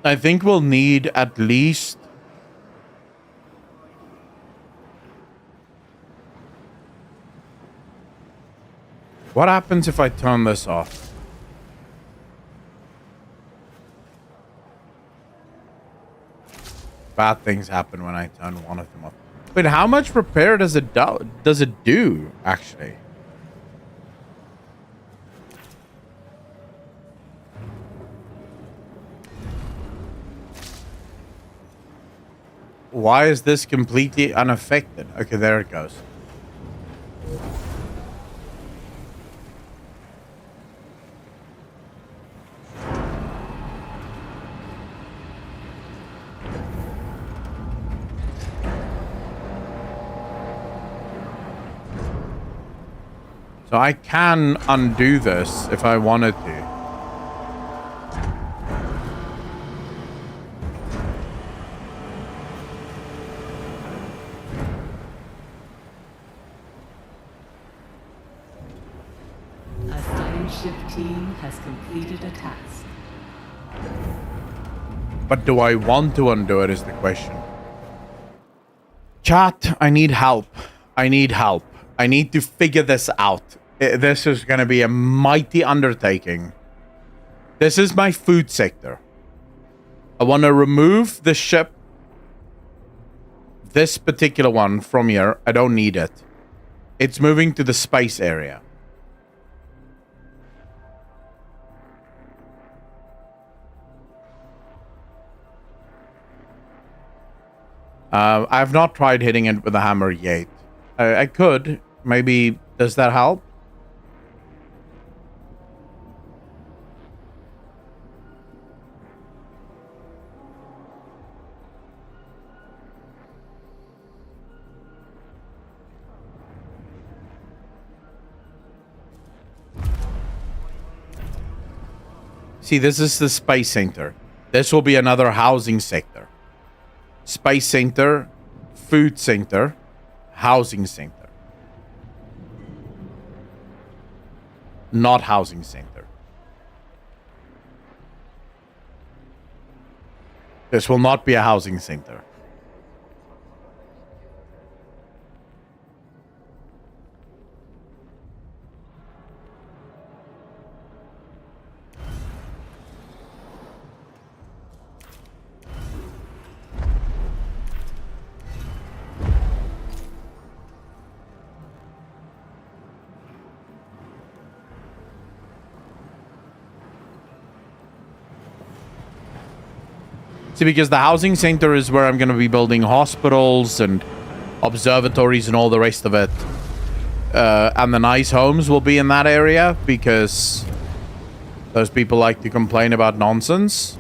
I think we'll need at least what happens if I turn this off? Bad things happen when I turn one of them off. Wait, how much repair does it do actually? Why is this completely unaffected? Okay, there it goes. So I can undo this if I wanted to. Has completed a task. But do I want to undo it is the question. Chat, I need help. I need help. I need to figure this out. This is going to be a mighty undertaking. This is my food sector. I want to remove the ship, this particular one, from here. I don't need it. It's moving to the space area. I've not tried hitting it with a hammer yet. I could. Maybe. Does that help? See, this is the space center. This will be another housing sector. Space center, food center, housing center. Not housing center. This will not be a housing center. See, because the housing center is where I'm going to be building hospitals and observatories and all the rest of it. And the nice homes will be in that area because those people like to complain about nonsense.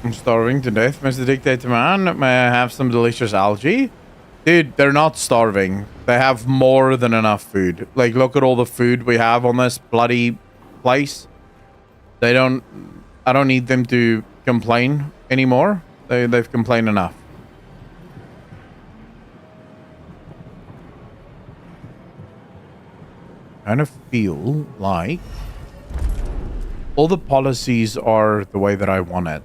I'm starving to death, Mr. Dictator Man. May I have some delicious algae? Dude, they're not starving. They have more than enough food. Like, look at all the food we have on this bloody place. They don't... I don't need them to complain anymore. They've complained enough. I kind of feel like all the policies are the way that I want it.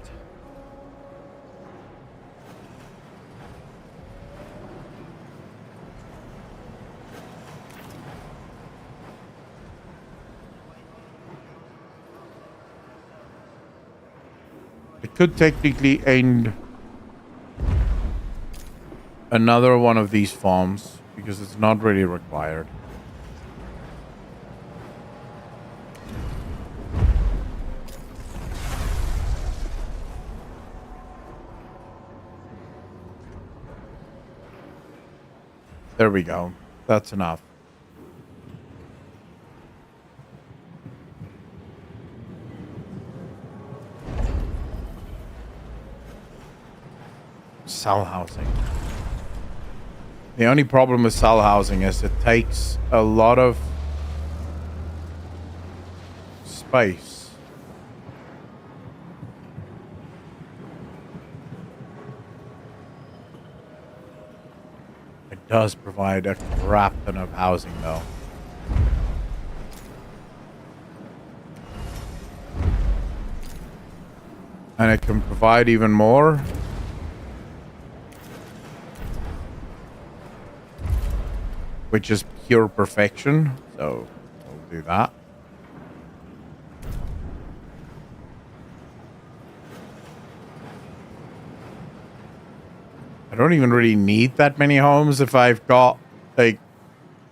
Could technically end another one of these farms because it's not really required. There we go. That's enough. Cell housing. The only problem with cell housing is it takes a lot of space. It does provide a crap ton of housing though. And it can provide even more. Which is pure perfection, so we'll do that. I don't even really need that many homes if I've got like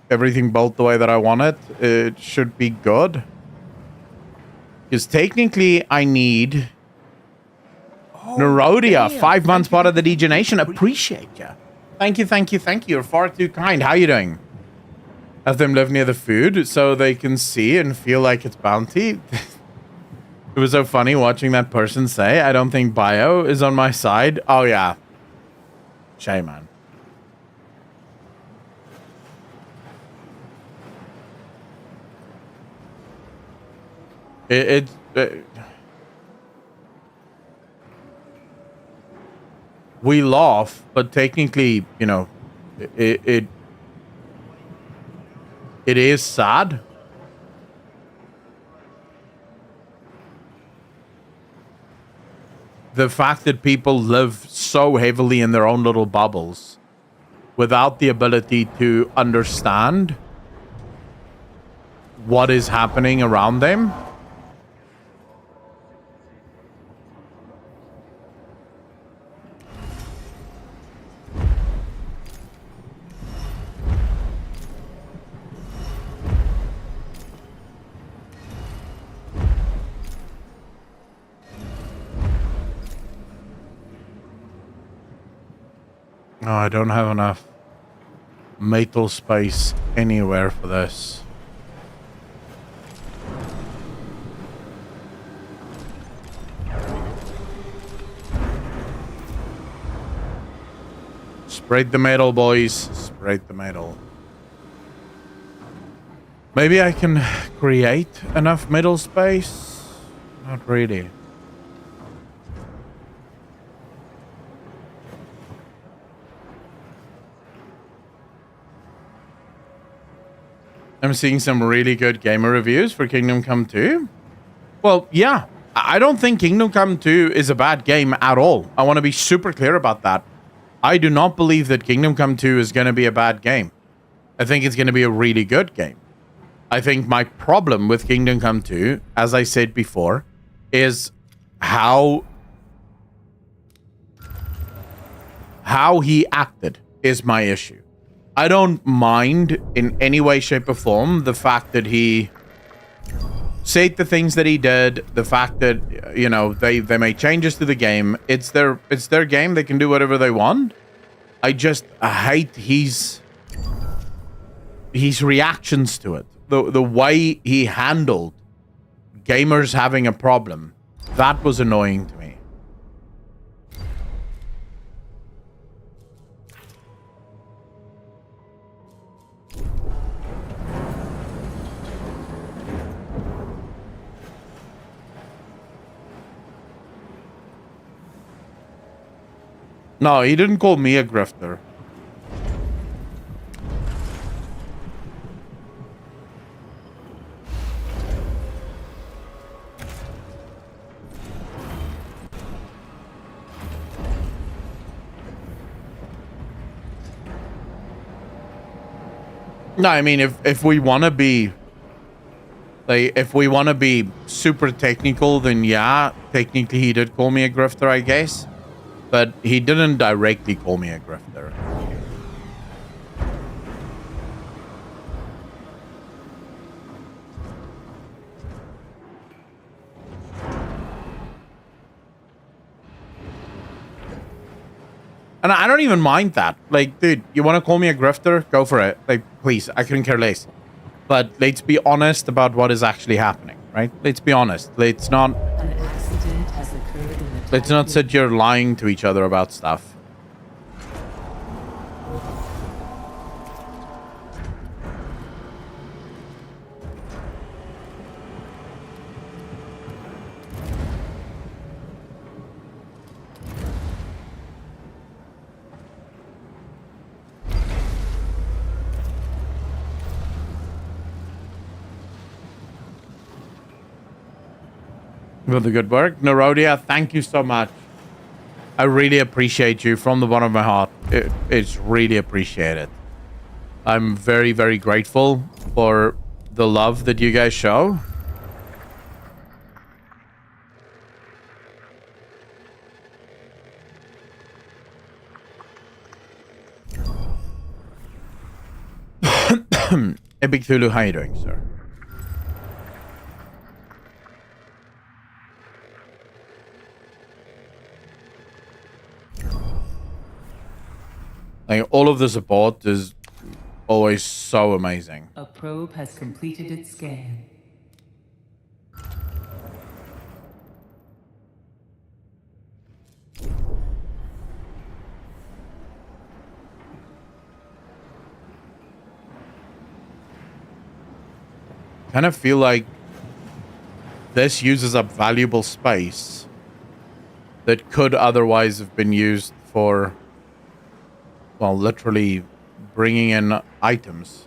everything built the way that I want it. It should be good. Because technically I need Nerodia, 5 months part of the degeneration. Appreciate you. Thank you, thank you, thank you. You're far too kind. How you doing? Have them live near the food so they can see and feel like it's bounty. It was so funny watching that person say, I don't think bio is on my side. Oh, yeah. Shame, man. we laugh, but technically, you know, it is sad. The fact that people live so heavily in their own little bubbles without the ability to understand what is happening around them. No, I don't have enough metal space anywhere for this. Spread the metal, boys. Spread the metal. Maybe I can create enough metal space? Not really. I'm seeing some really good gamer reviews for Kingdom Come 2. Well, yeah. I don't think Kingdom Come 2 is a bad game at all. I want to be super clear about that. I do not believe that Kingdom Come 2 is going to be a bad game. I think it's going to be a really good game. I think my problem with Kingdom Come 2, as I said before, is how he acted is my issue. I don't mind in any way, shape, or form the fact that he said the things that he did, the fact that, you know, they made changes to the game. It's their game. They can do whatever they want. I hate his reactions to it. The way he handled gamers having a problem. That was annoying to me. No, he didn't call me a grifter. No, I mean, if we want to be, like, if we want to be super technical, then yeah, technically he did call me a grifter, I guess. But he didn't directly call me a grifter. And I don't even mind that. Like, dude, you want to call me a grifter? Go for it. Like, please, I couldn't care less. But let's be honest about what is actually happening, right? Let's be honest. Let's not... An accident has occurred in the Let's not sit here lying to each other about stuff. For the good work. Nerodia, thank you so much. I really appreciate you from the bottom of my heart. It's really appreciated. I'm very, very grateful for the love that you guys show. Epic Thulu, how are you doing, sir? Like, all of the support is always so amazing. A probe has completed its scan. Kind of feel like this uses up valuable space that could otherwise have been used for, well, literally bringing in items.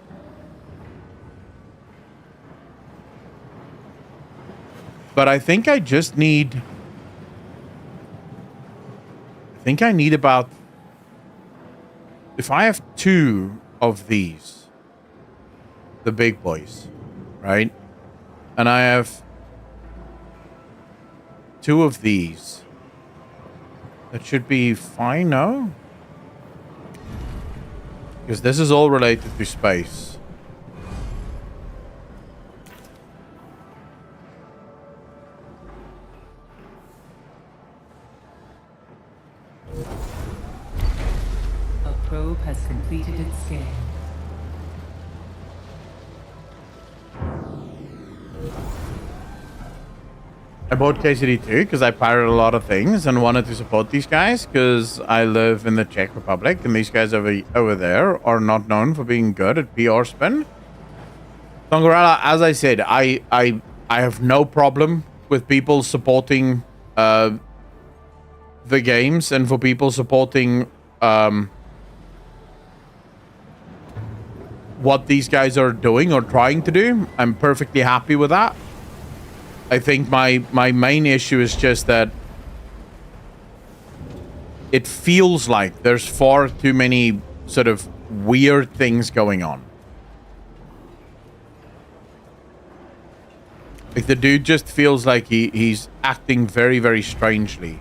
But I think I just need... I think I need about... If I have 2 of these, the big boys, right? And I have 2 of these, that should be fine, no? Because this is all related to space. A probe has completed its scan. I bought KCD2 because I pirated a lot of things and wanted to support these guys because I live in the Czech Republic and these guys over there are not known for being good at PR spin. Tongarella, as I said, I have no problem with people supporting the games and for people supporting what these guys are doing or trying to do. I'm perfectly happy with that. I think my main issue is just that it feels like there's far too many sort of weird things going on. Like the dude just feels like he's acting very, very strangely.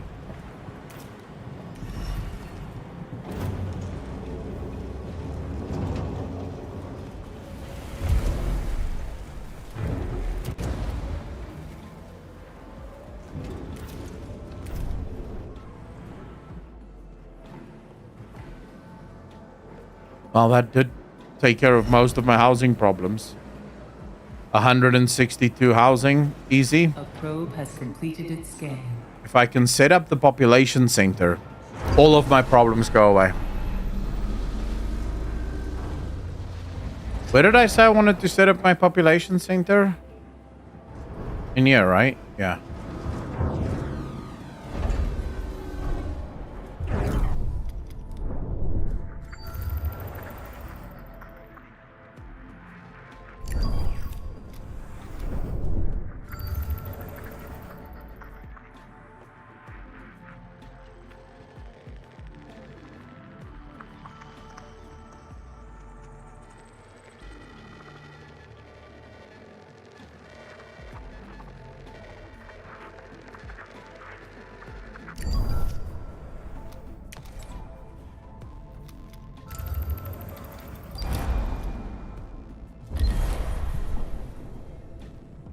Well, that did take care of most of my housing problems. 162 housing, easy. A probe has completed its scan. If I can set up the population center, all of my problems go away. Where did I say I wanted to set up my population center? In here, right? Yeah.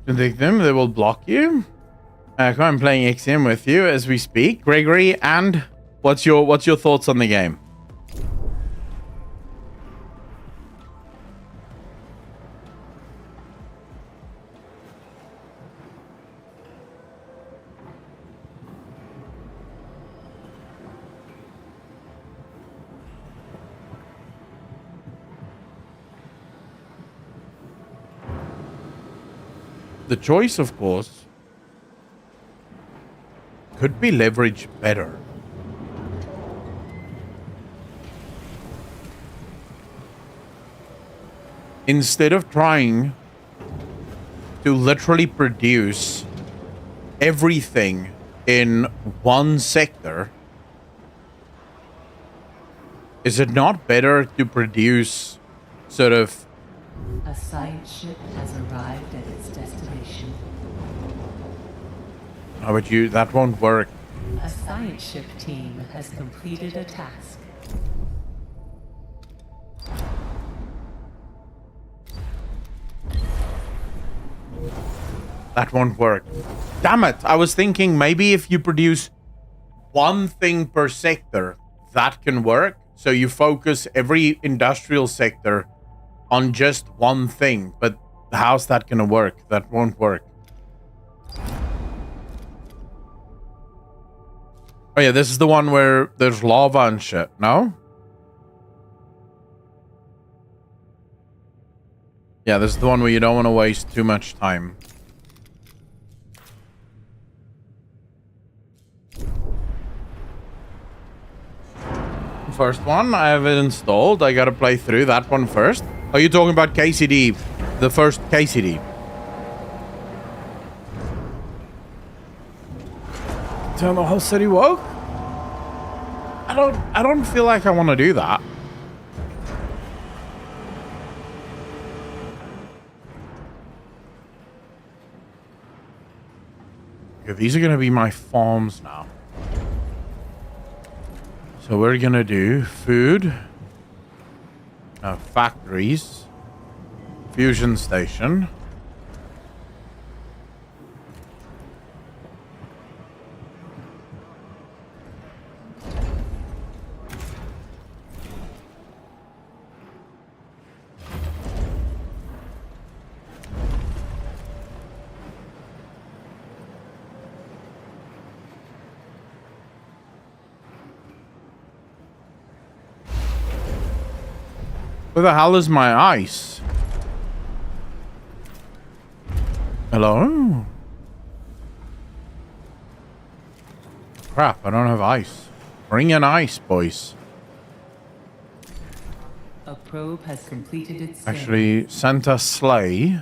To take them, they will block you. I'm playing Ixion with you as we speak, Gregory. And what's your thoughts on the game? The choice, of course, could be leveraged better. Instead of trying to literally produce everything in one sector, is it not better to produce sort of... A science ship has arrived at its destination. How would you... That won't work. A science ship team has completed a task. That won't work. Damn it! I was thinking maybe if you produce one thing per sector, that can work. So you focus every industrial sector on just one thing. But how's that gonna work? That won't work. Oh yeah, this is the one where there's lava and shit, no? Yeah, this is the one where you don't want to waste too much time. First one I have it installed. I gotta play through that one first. Are you talking about KCD? The first KCD? Turn the whole city woke? I don't feel like I want to do that. Okay, these are gonna be my farms now. So we're gonna do food, factories, fusion station. Where the hell is my ice? Hello? Crap, I don't have ice. Bring in ice, boys. A probe has completed its stay. Actually, Santa Sleigh.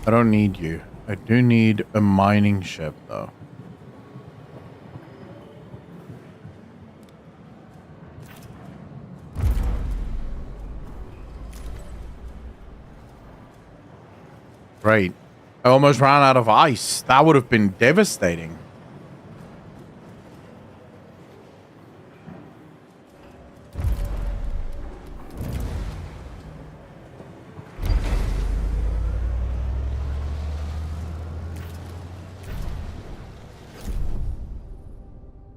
I don't need you. I do need a mining ship, though. Great. I almost ran out of ice. That would have been devastating.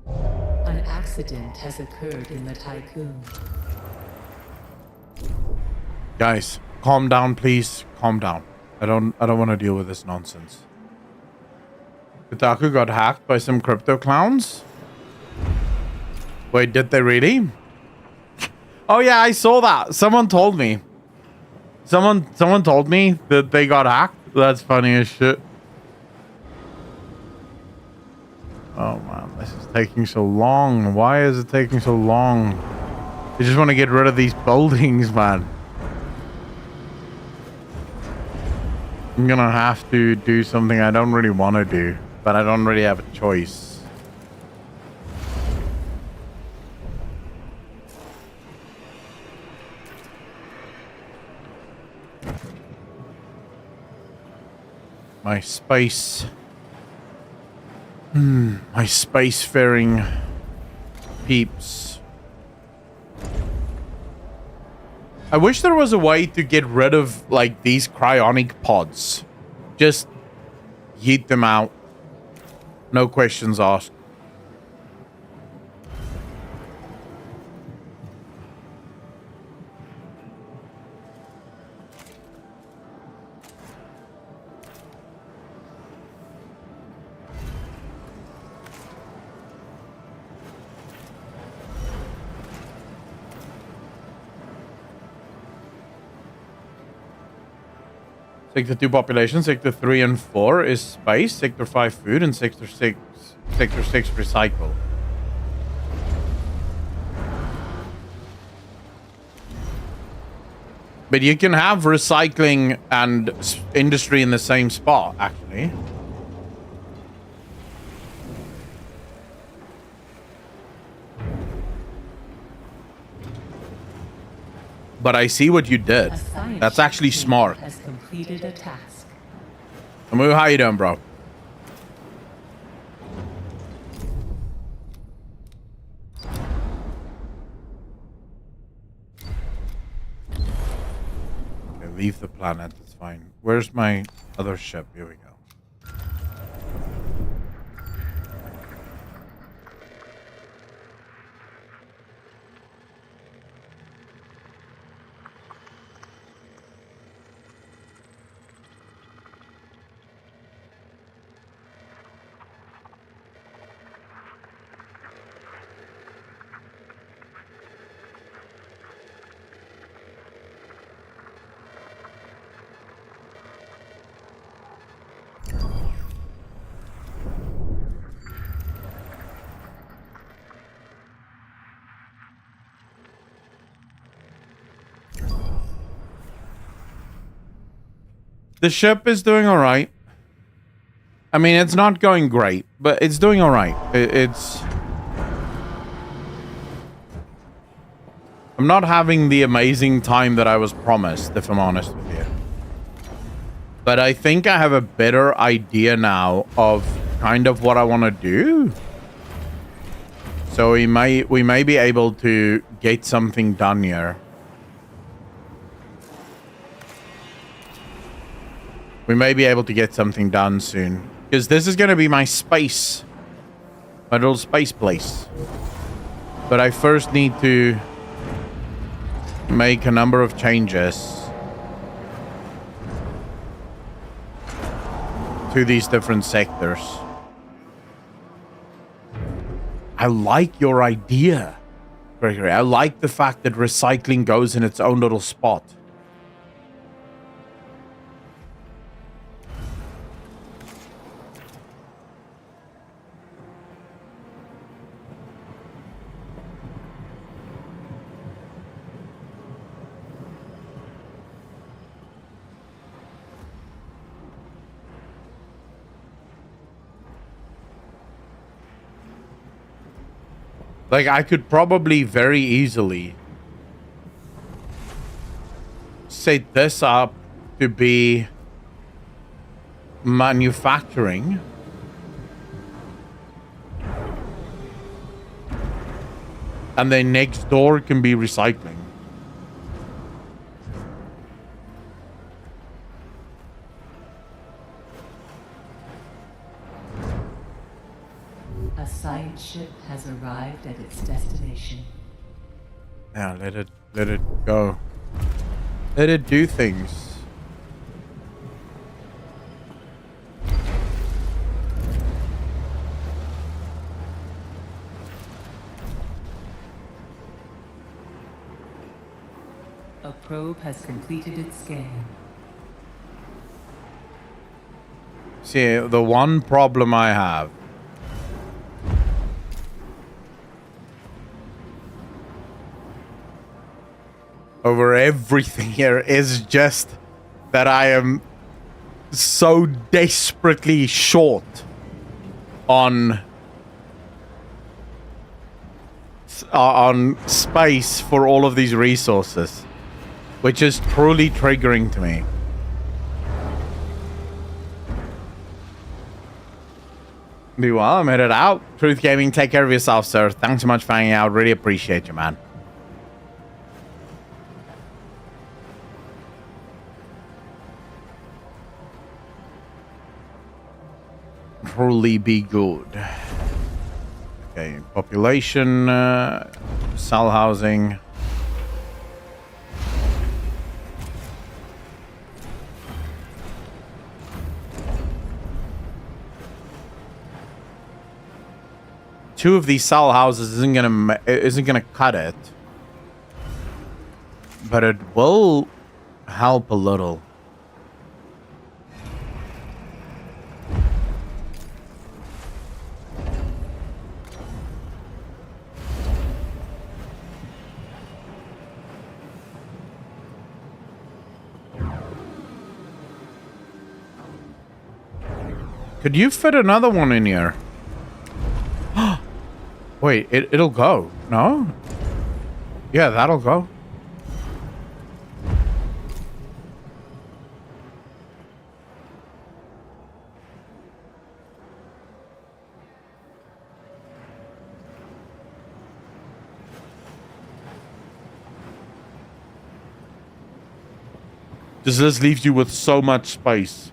An accident has occurred in the Tycoon. Guys, calm down, please. Calm down. I don't want to deal with this nonsense. Kotaku got hacked by some crypto clowns? Wait, did they really? Oh yeah, I saw that. Someone told me. Someone told me that they got hacked. That's funny as shit. Oh man, this is taking so long. Why is it taking so long? I just want to get rid of these buildings, man. I'm gonna have to do something I don't really want to do, but I don't really have a choice. My space. My spacefaring peeps. I wish there was a way to get rid of, like, these cryonic pods. Just yeet them out. No questions asked. Sector 2 population, Sector 3 and 4 is space, Sector 5 food, and Sector 6 recycle. But you can have recycling and industry in the same spot, actually. But I see what you did. That's actually smart. Has completed a task. Amu, how you doing, bro? Okay, leave the planet. It's fine. Where's my other ship? Here we go. The ship is doing all right. I mean, it's not going great, but it's doing all right. It's... I'm not having the amazing time that I was promised, if I'm honest with you. But I think I have a better idea now of kind of what I want to do. So we may be able to get something done here. We may be able to get something done soon. Because this is going to be my space. My little space place. But I first need to make a number of changes to these different sectors. I like your idea, Gregory. I like the fact that recycling goes in its own little spot. Like, I could probably very easily set this up to be manufacturing. And then next door can be recycling. A science ship has arrived at its destination. Now let it go. Let it do things. A probe has completed its scan. See, the one problem I have over everything here is just that I am so desperately short on space for all of these resources, which is truly triggering to me. Be well, I'm headed out. Truth Gaming, take care of yourself, sir. Thanks so much for hanging out. Really appreciate you, man. Truly be good. Okay, population, cell housing. Two of these cell houses isn't gonna cut it, but it will help a little. Could you fit another one in here? Wait, it'll go. No? Yeah, that'll go. This leaves you with so much space.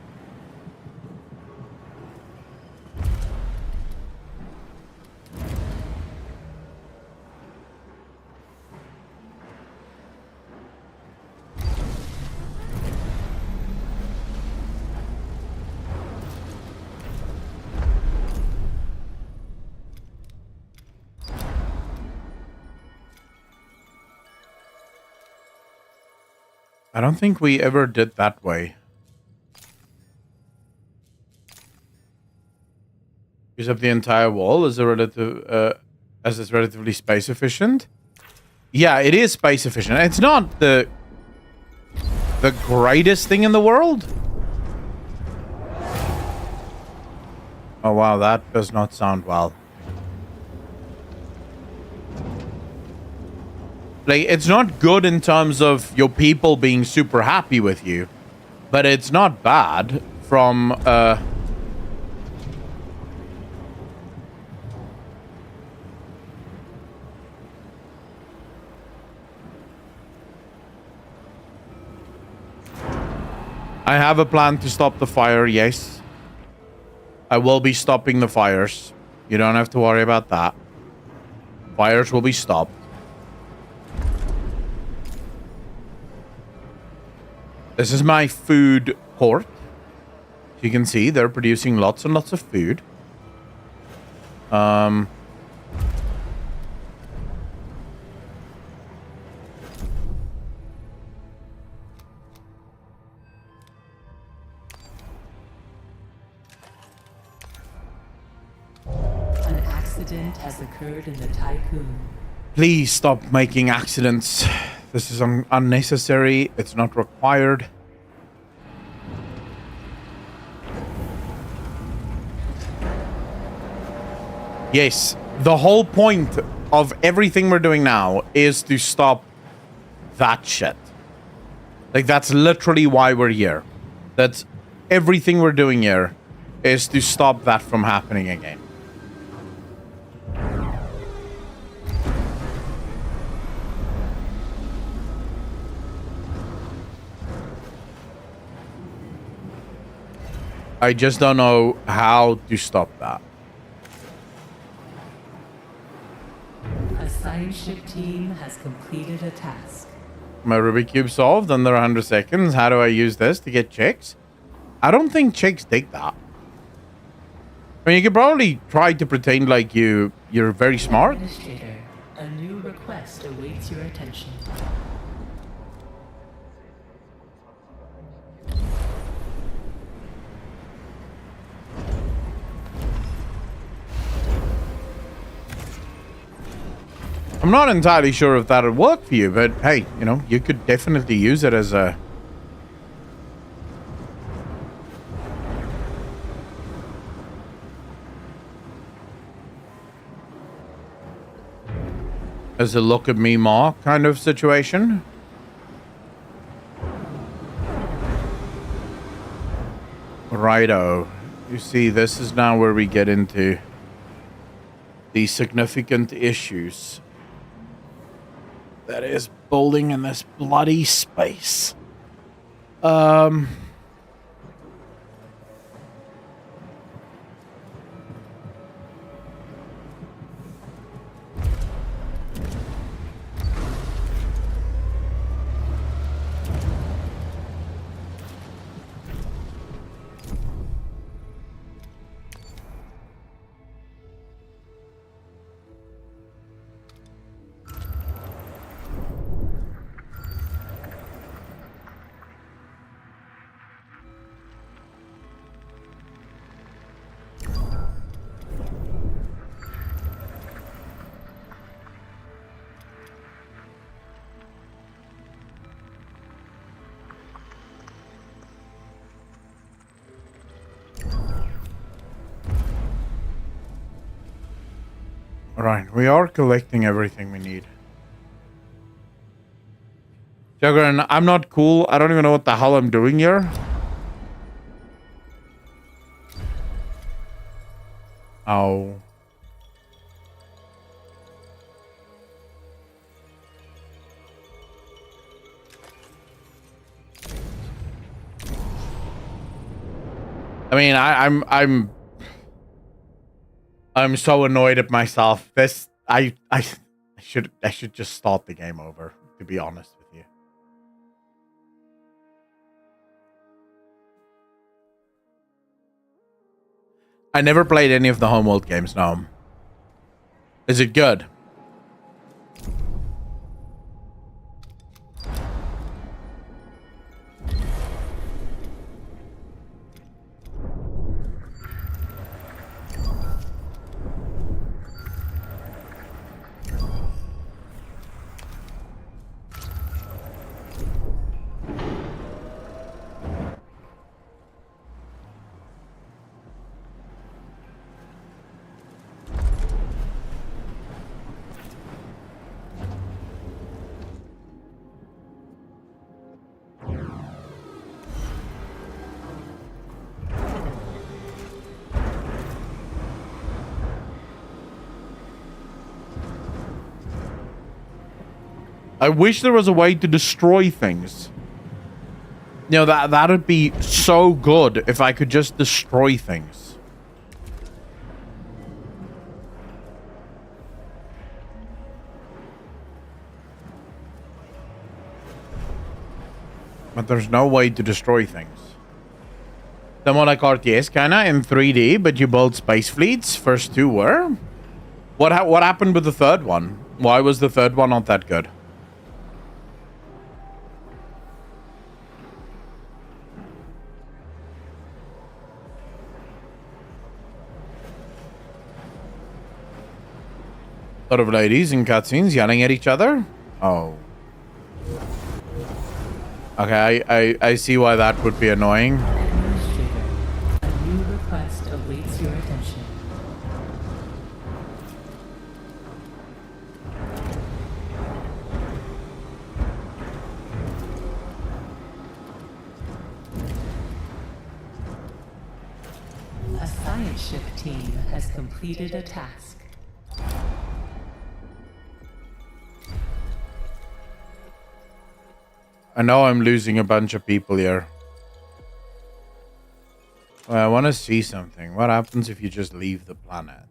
I don't think we ever did that way. Use up the entire wall as it's relatively space efficient. Yeah, it is space efficient. It's not the greatest thing in the world, Oh wow, that does not sound well. Like, it's not good in terms of your people being super happy with you, but it's not bad from I have a plan to stop the fire, yes. I will be stopping the fires. You don't have to worry about that. Fires will be stopped. This is my food port. You can see they're producing lots and lots of food. An accident has occurred in the Tycoon. Please stop making accidents. This is unnecessary. It's not required. Yes, the whole point of everything we're doing now is to stop that shit. Like, that's literally why we're here. That's everything we're doing here is to stop that from happening again. I just don't know how to stop that. A science ship team has completed a task. My Rubik's Cube solved under 100 seconds. How do I use this to get chicks? I don't think chicks take that. I mean, you could probably try to pretend like you're very smart. Administrator, a new request awaits your attention. I'm not entirely sure if that'll work for you, but hey, you know, you could definitely use it as a... as a look at me, Ma kind of situation. Righto. You see, this is now where we get into the significant issues. That is building in this bloody space. Right, we are collecting everything we need. Jugger, and I'm not cool. I don't even know what the hell I'm doing here. Oh. I mean, I'm so annoyed at myself. This I should just start the game over, to be honest with you. I never played any of the Homeworld games, no. Is it good? I wish there was a way to destroy things. You know, that'd be so good if I could just destroy things. But there's no way to destroy things. Somewhat like RTS, kinda, in 3D, but you build space fleets. First two were. What happened with the third one? Why was the third one not that good? A lot of ladies in cutscenes yelling at each other. Oh. Okay, I see why that would be annoying. Administrator, a new request awaits your attention. A science ship team has completed a task. I know I'm losing a bunch of people here. Well, I want to see something. What happens if you just leave the planet?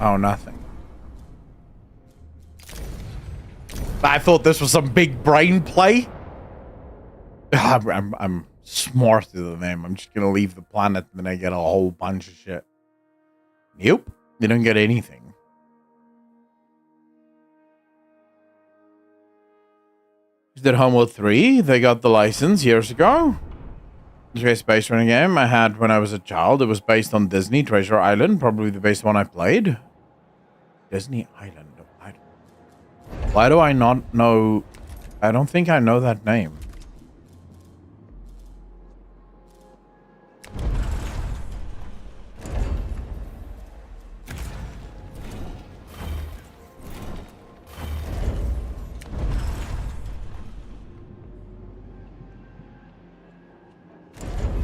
Oh, nothing. I thought this was some big brain play. I'm smarter than them. I'm just gonna leave the planet and then I get a whole bunch of shit. Nope. You don't get anything. Is that Homeworld 3? They got the license years ago. It's a space running game I had when I was a child. It was based on Disney Treasure Island, probably the best one I played. Disney Island. Why do I not know? I don't think I know that name.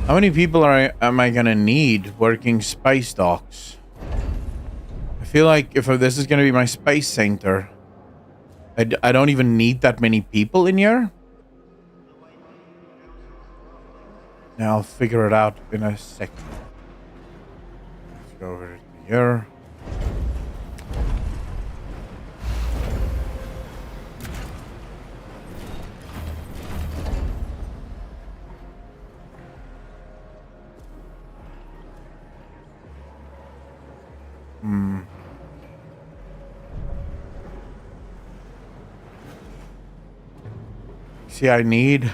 How many people am I gonna need working space docks? I feel like if this is gonna be my space center, I don't even need that many people in here. Now I'll figure it out in a second. Let's go over to here. See, I need...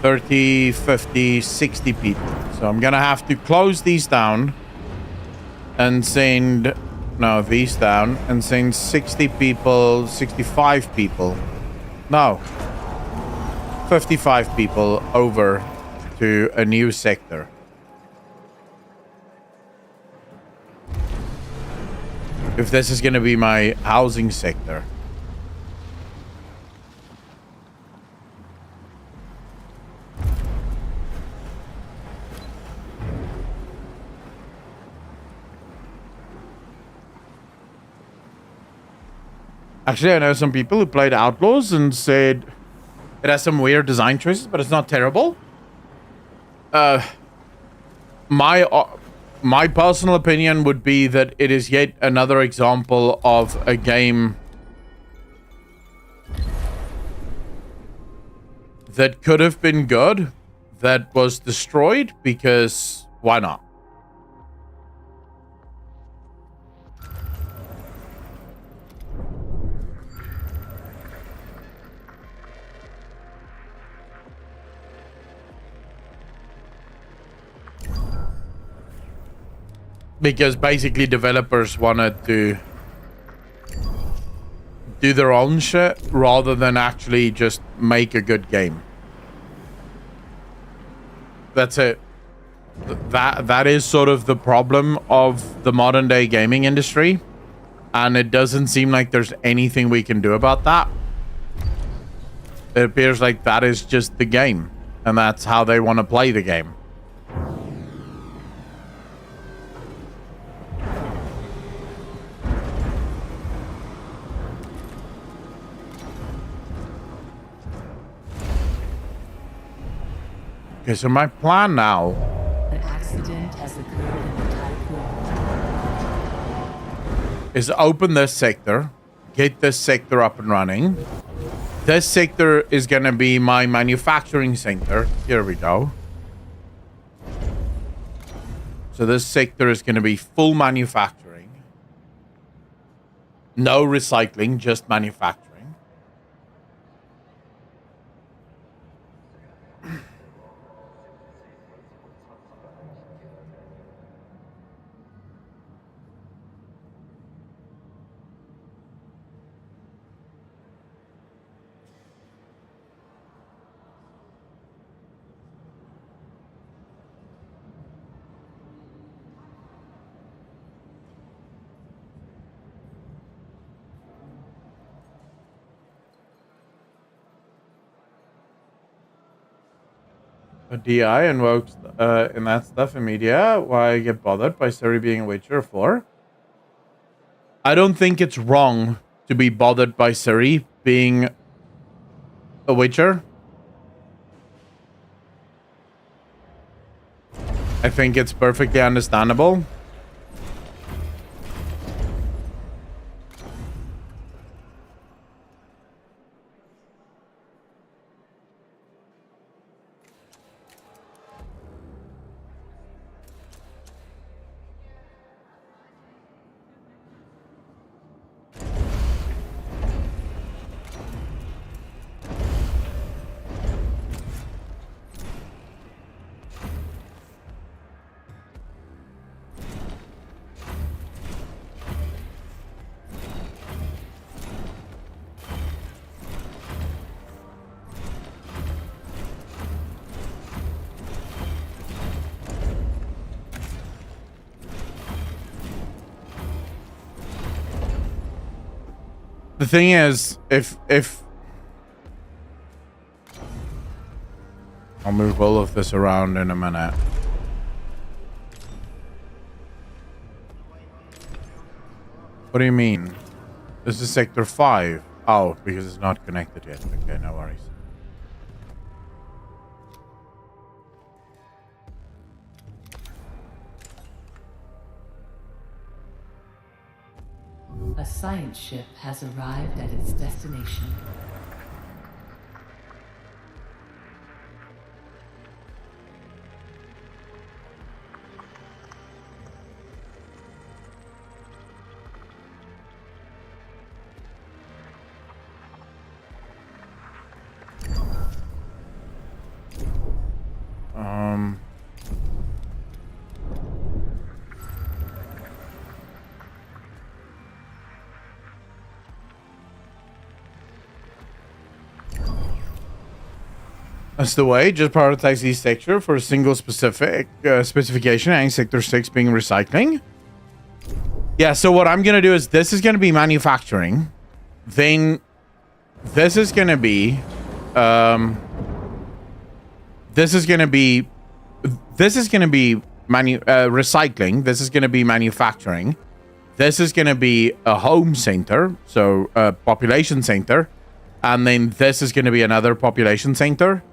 $30, $50, $60 people. So I'm gonna have to close these down and send... No, these down and send 60 people, 65 people. No. 55 people over to a new sector. If this is going to be my housing sector. Actually, I know some people who played Outlaws and said it has some weird design choices, but it's not terrible. My personal opinion would be that it is yet another example of a game that could have been good, that was destroyed because why not? Because basically developers wanted to do their own shit rather than actually just make a good game. That's it. That is sort of the problem of the modern day gaming industry, and it doesn't seem like there's anything we can do about that. It appears like that is just the game, and that's how they want to play the game. Okay, so my plan now... An accident has occurred in the typhoon. ...is open this sector, get this sector up and running. This sector is going to be my manufacturing center. Here we go. So this sector is going to be full manufacturing. No recycling, just manufacturing. A DI invokes in that stuff in media. Why get bothered by Siri being a Witcher 4? I don't think it's wrong to be bothered by Siri being a Witcher. I think it's perfectly understandable. The thing is, if I'll move all of this around in a minute. What do you mean? This is sector 5. Oh, because it's not connected yet. Okay, no worries. A science ship has arrived at its destination. That's the way. Just prioritize each sector for a single specific specification, and sector 6 being recycling. Yeah, so what I'm going to do is this is going to be manufacturing. Then this is going to be... this is going to be recycling. This is going to be manufacturing. This is going to be a home center, so a population center. And then this is going to be another population center.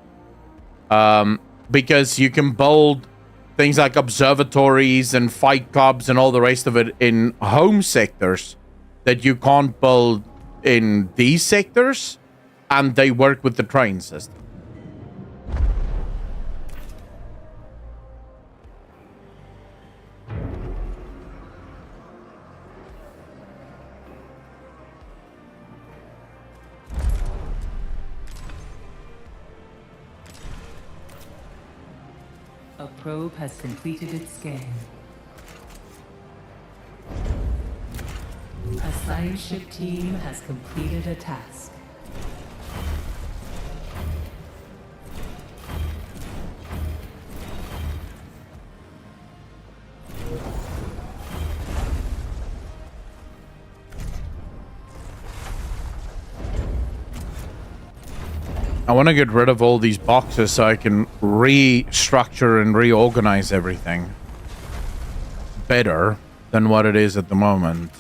Because you can build things like observatories and fight clubs and all the rest of it in home sectors that you can't build in these sectors, and they work with the train system. A probe has completed its scan. A science ship team has completed a task. I want to get rid of all these boxes so I can restructure and reorganize everything better than what it is at the moment.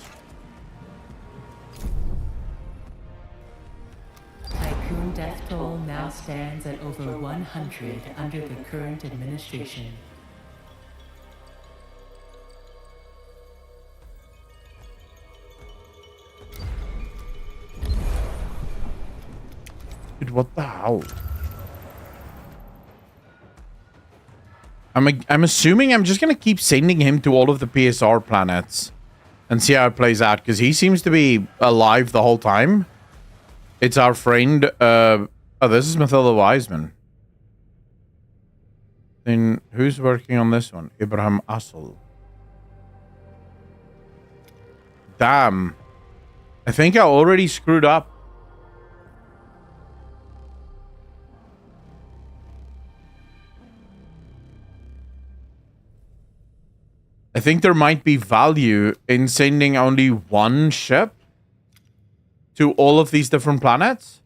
Tycoon death toll now stands at over 100 under the current administration. Dude, what the hell? I'm assuming I'm just gonna keep sending him to all of the PSR planets and see how it plays out, because he seems to be alive the whole time. It's our friend. Oh, this is Mathilda Wiseman. Then who's working on this one? Ibrahim Assel. Damn. I think I already screwed up. I think there might be value in sending only one ship to all of these different planets.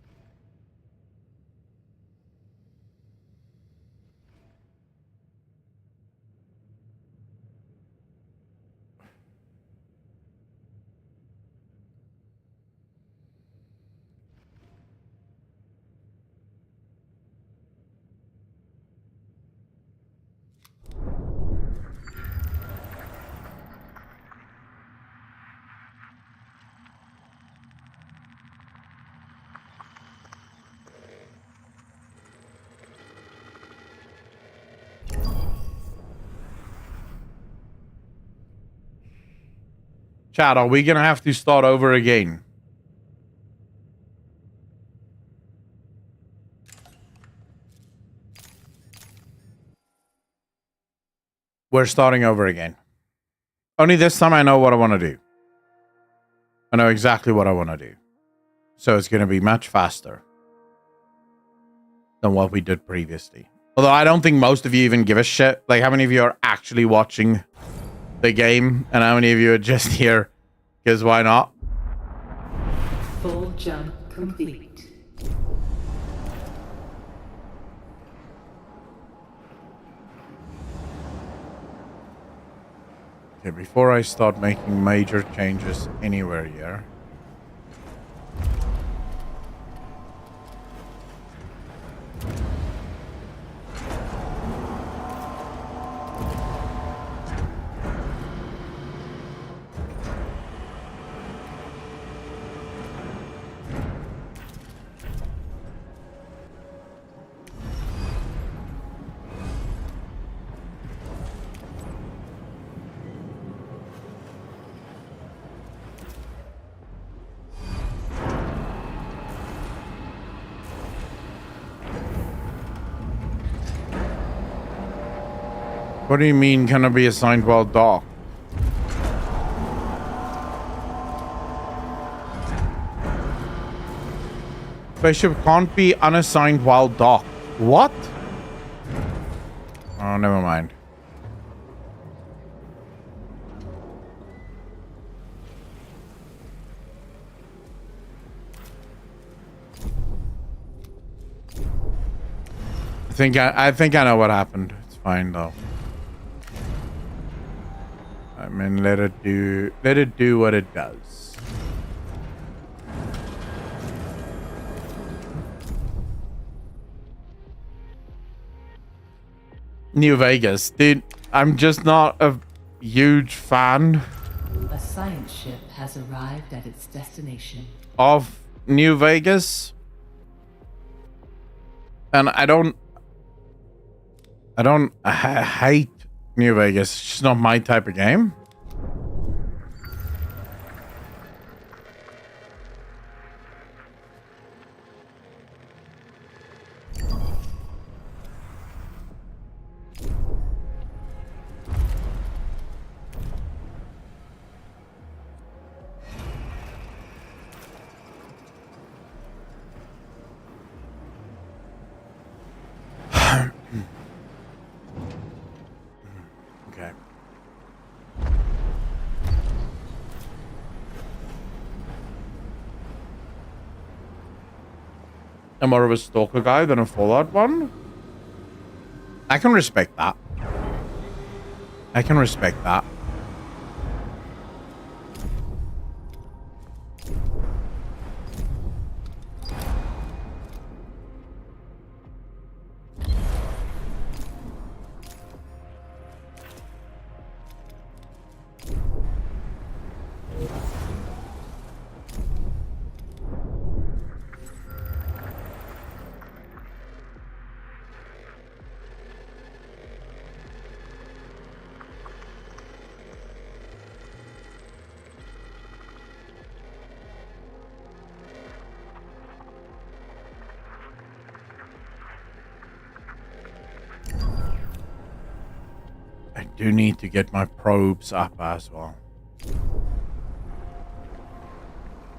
Chat, are we gonna have to start over again? We're starting over again. Only this time I know what I want to do. I know exactly what I want to do. So it's gonna be much faster than what we did previously. Although I don't think most of you even give a shit. Like, how many of you are actually watching the game, and how many of you are just here because why not? Full jump complete. Okay, before I start making major changes anywhere here, what do you mean, can I be assigned while docked? Spaceship can't be unassigned while docked. What? Oh, never mind. I think I know what happened. It's fine though. I mean, let it do what it does. New Vegas, dude. I'm just not a huge fan A science ship has arrived at its destination. of New Vegas, and I hate New Vegas. It's just not my type of game. Okay. I'm more of a stalker guy than a Fallout one. I can respect that. I can respect that. I do need to get my probes up as well.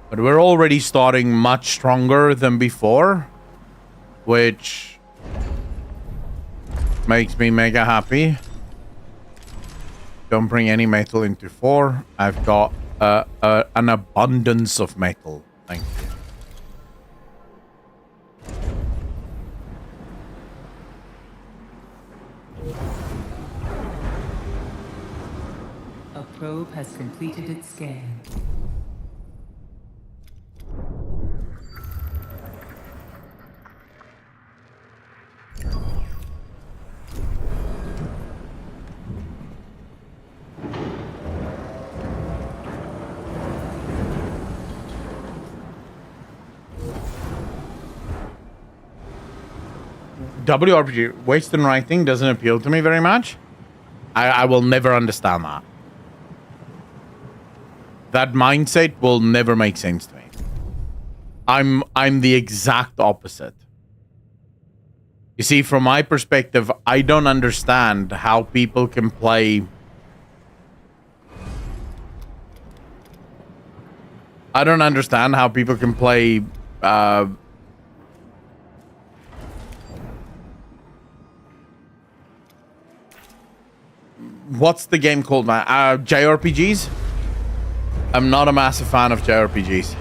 But we're already starting much stronger than before, which makes me mega happy. Don't bring any metal into 4. I've got an abundance of metal. Thank you. A probe has completed its scan. WRPG, Western writing doesn't appeal to me very much. I will never understand that. That mindset will never make sense to me. I'm the exact opposite. You see, from my perspective, I don't understand how people can play. I don't understand how people can play. What's the game called, man? JRPGs? I'm not a massive fan of JRPGs.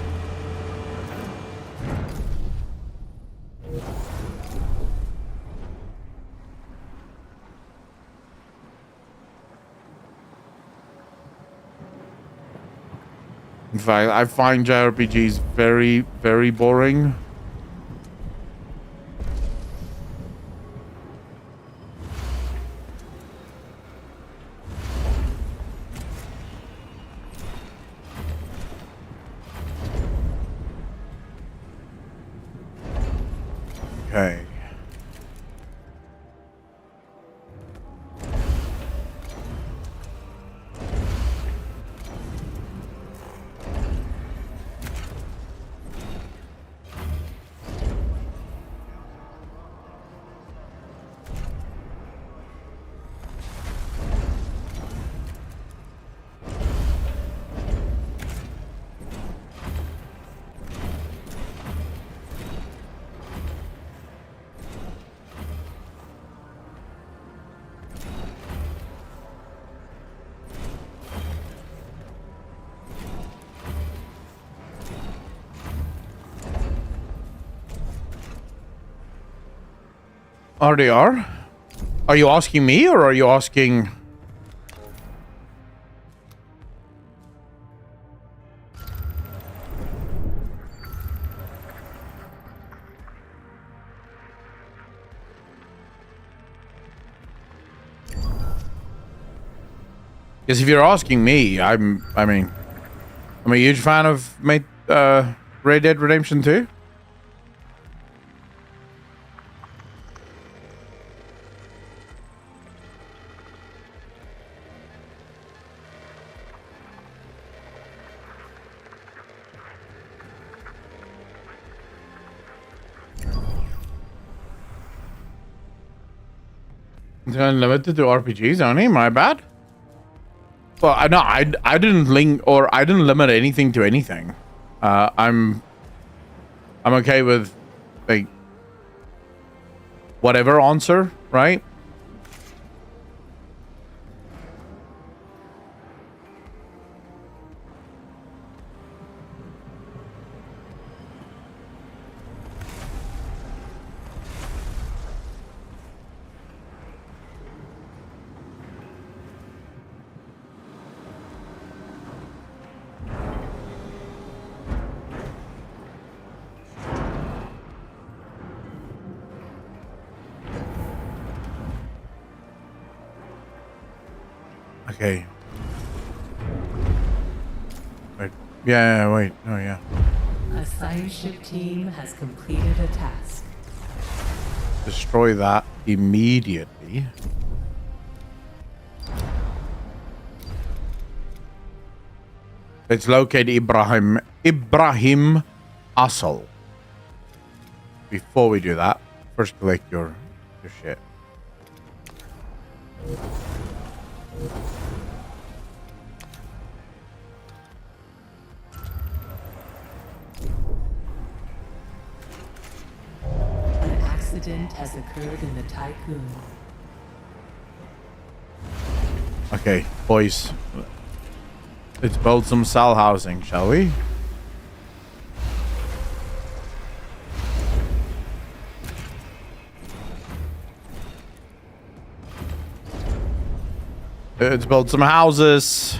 In fact, I find JRPGs very, very boring. Okay. RDR? Are you asking me or are you asking... Because if you're asking me, I'm a huge fan of Red Dead Redemption 2. It's unlimited to RPGs only. My bad. Well, I didn't I didn't limit anything to anything. I'm okay with like whatever answer. right? Okay. Wait. Yeah, wait. Oh, yeah. A science ship team has completed a task. Destroy that immediately. Let's locate Ibrahim Asal. Before we do that, first collect your shit. An accident has occurred in the Tycoon. Okay, boys. Let's build some cell housing, shall we? Let's build some houses.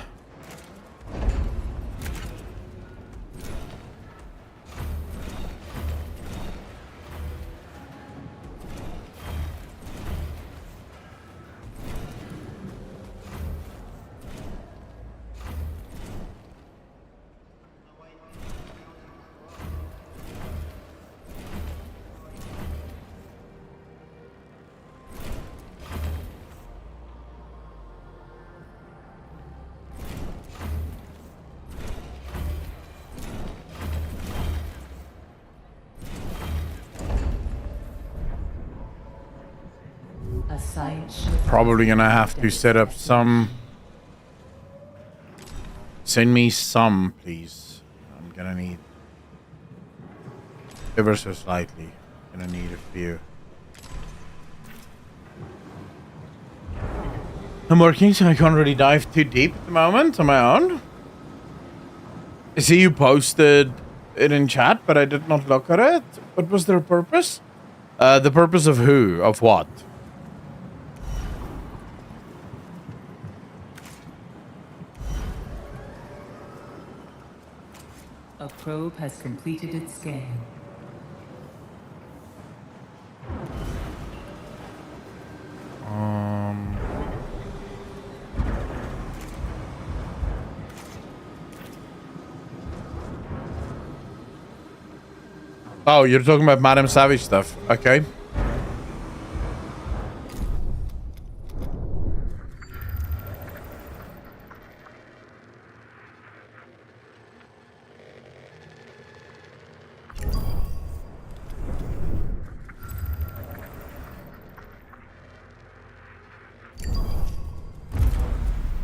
A science ship. Probably gonna have to set up some. Send me some, please. I'm gonna need ever so slightly. Gonna need a few. I'm working, so I can't really dive too deep at the moment on my own. I see you posted it in chat, but I did not look at it. What was their purpose? The purpose of who? Of what? A probe has completed its scan. Oh, you're talking about Madame Savage stuff. Okay.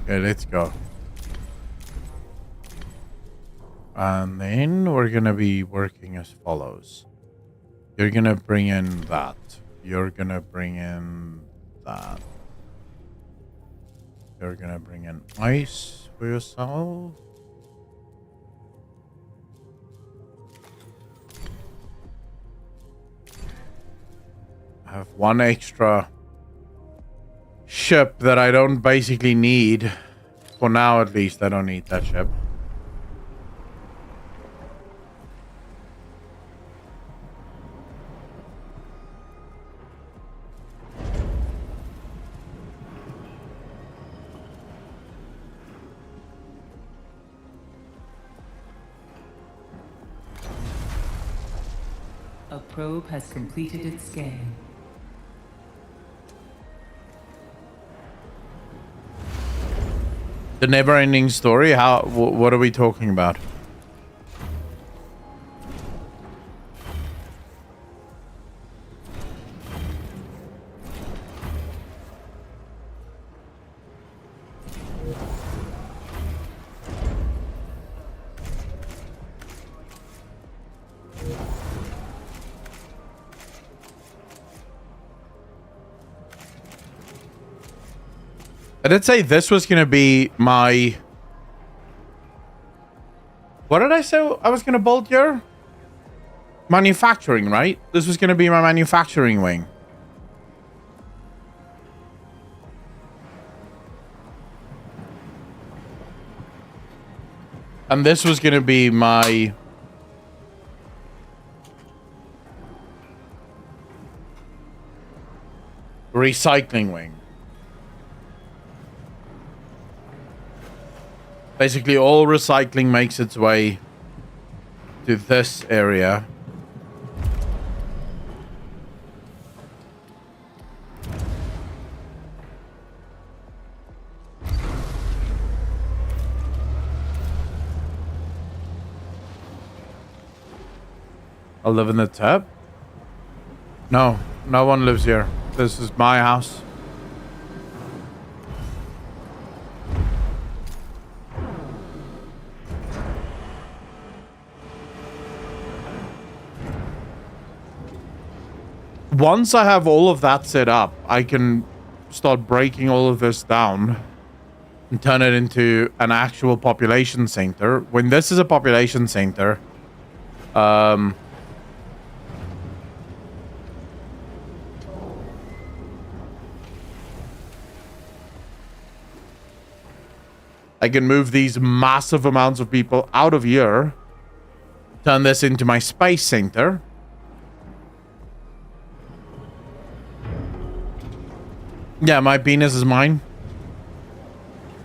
Okay, let's go. And then we're gonna be working as follows. You're gonna bring in that. You're gonna bring in that. You're gonna bring in ice for yourself. I have one extra ship that I don't basically need. For now, at least, I don't need that ship. A probe has completed its scan. The never-ending story? How? What are we talking about? I did say this was going to be my... What did I say I was going to build here? Manufacturing, right? This was going to be my manufacturing wing. And this was going to be my... recycling wing. Basically, all recycling makes its way to this area. I live in the tub? No, no one lives here. This is my house. Once I have all of that set up, I can start breaking all of this down and turn it into an actual population center. When this is a population center, I can move these massive amounts of people out of here, turn this into my space center. Yeah, my penis is mine.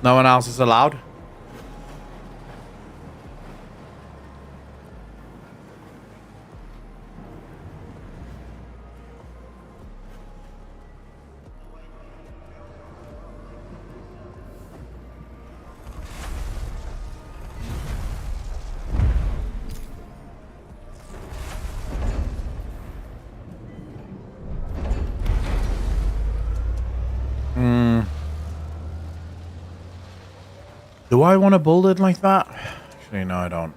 No one else is allowed. Do I want to build it like that? Actually, no, I don't.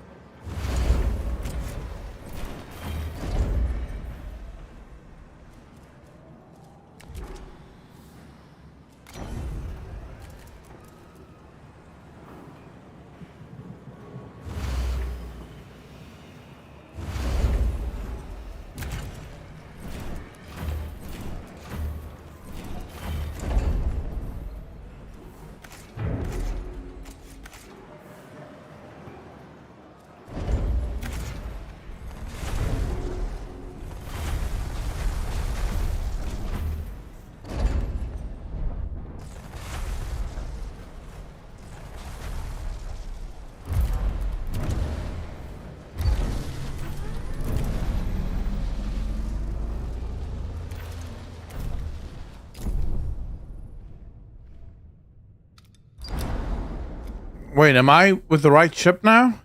Wait, am I with the right ship now?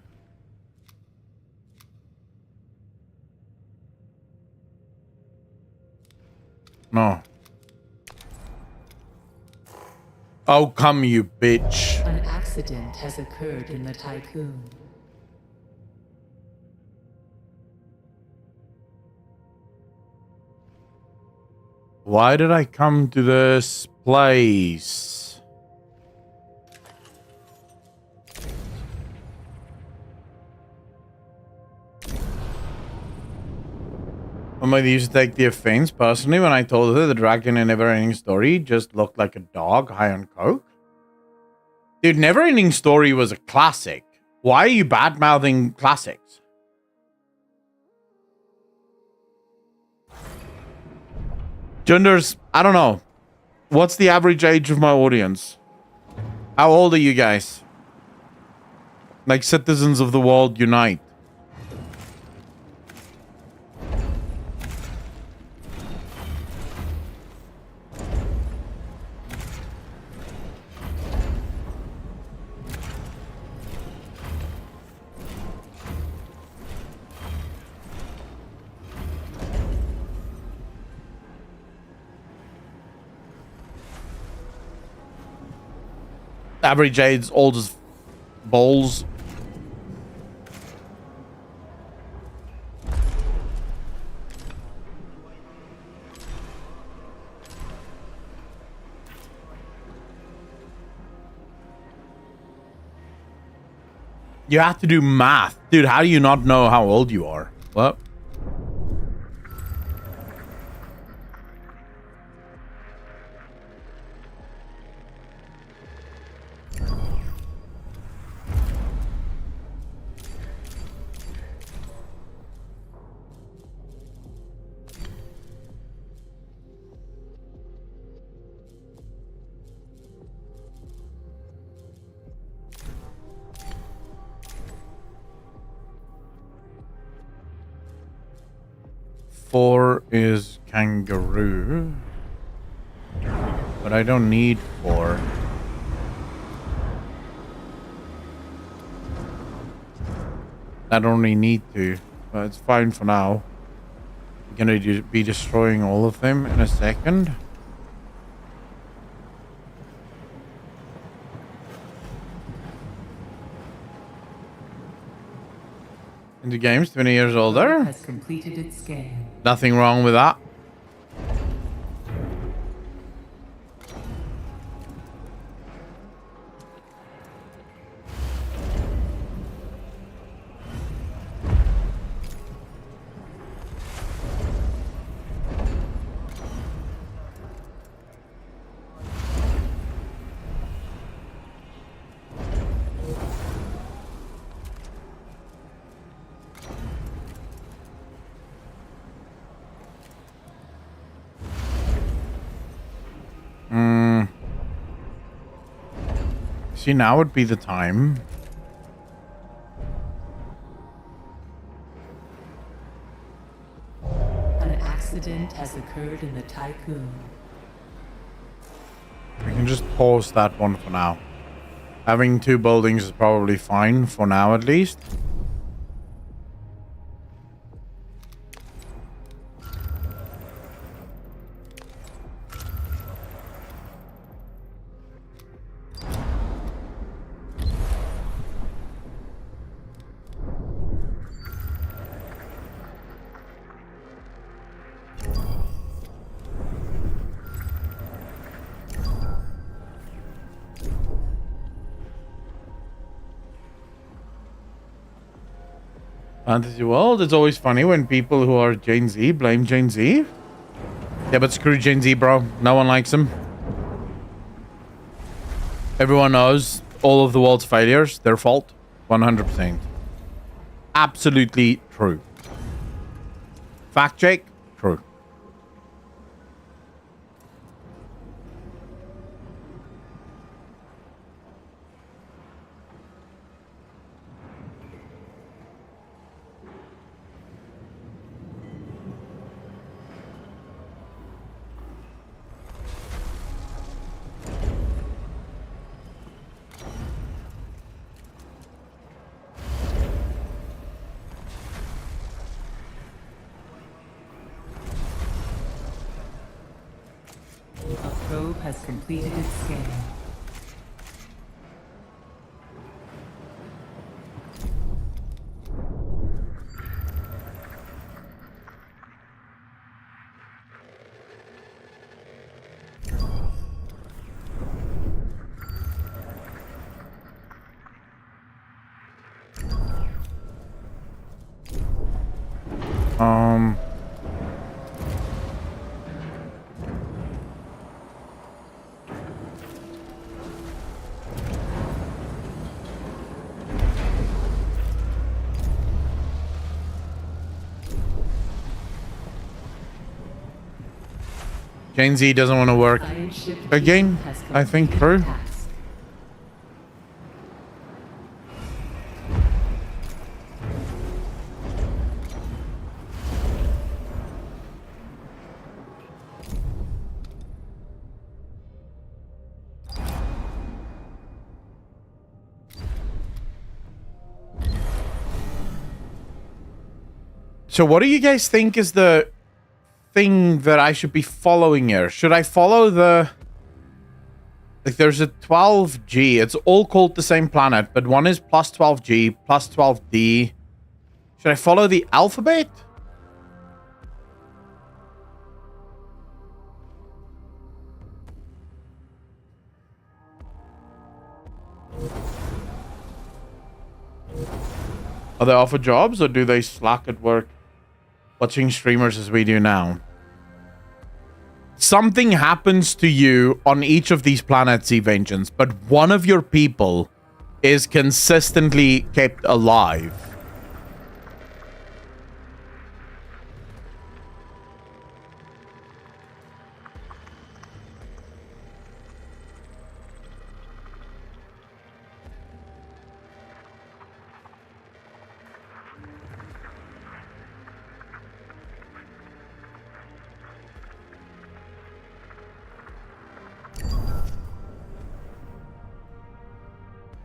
No. Oh, come you bitch. An accident has occurred in the Tycoon. Why did I come to this place? Somebody used to take the offense personally when I told her the dragon in Neverending Story just looked like a dog high on coke. Dude, Neverending Story was a classic. Why are you bad-mouthing classics? Genders, I don't know. What's the average age of my audience? How old are you guys? Like citizens of the world unite. Average age old as balls. You have to do math. Dude, how do you not know how old you are? What? Four is kangaroo. But I don't need four. I don't really need to. But it's fine for now. I'm gonna be destroying all of them in a second. And the game's 20 years older. Has completed its scan. Nothing wrong with that. See, now would be the time. An accident has occurred in the Tycoon. We can just pause that one for now. Having two buildings is probably fine for now, at least. Fantasy World, it's always funny when people who are Gen Z blame Gen Z. Yeah, but screw Gen Z, bro. No one likes them. Everyone knows all of the world's failures, their fault. 100%. Absolutely true. Fact check, true. A probe has completed its scan. Gen Z doesn't want to work again, I think, true. So what do you guys think is the thing that I should be following here? Should I follow the... Like, there's a 12G. It's all called the same planet, but one is plus 12G, plus 12D. Should I follow the alphabet? Are they offer jobs or do they slack at work watching streamers as we do now? Something happens to you on each of these planets, Vengeance, but one of your people is consistently kept alive.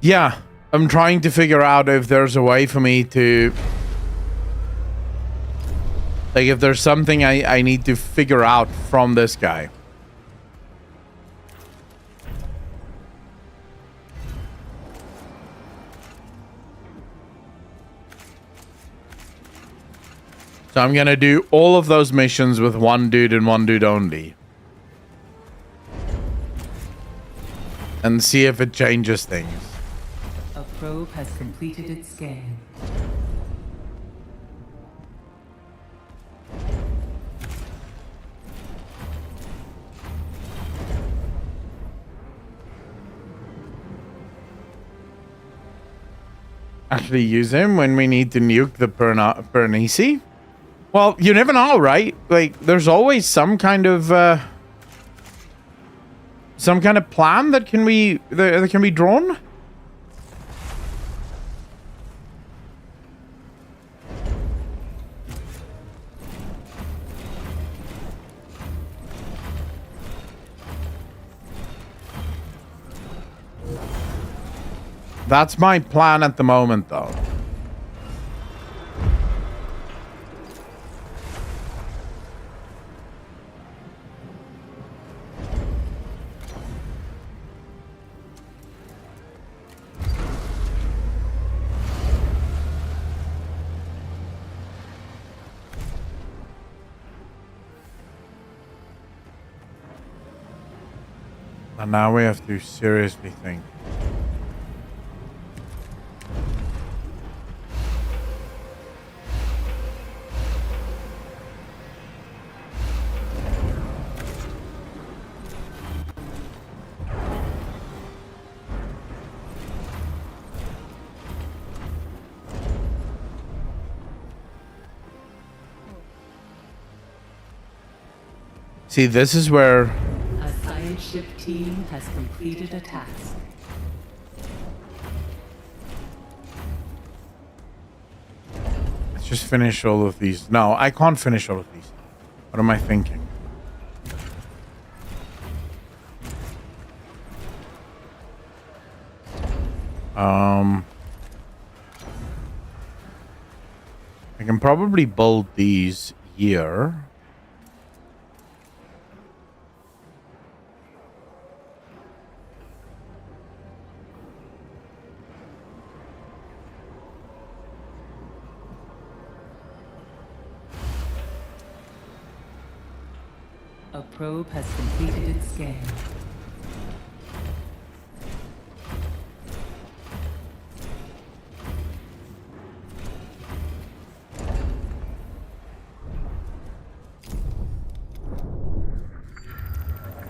Yeah, I'm trying to figure out if there's a way for me to... Like, if there's something I need to figure out from this guy. So I'm gonna do all of those missions with one dude and one dude only. And see if it changes things. A probe has completed its scan. Actually use him when we need to nuke the Bernese? Well, you never know, right? Like, there's always some kind of plan that can be drawn. That's my plan at the moment, though. And now we have to seriously think. See, this is where... A science ship team has completed a task. Let's just finish all of these. No, I can't finish all of these. What am I thinking? I can probably build these here. A probe has completed its scan.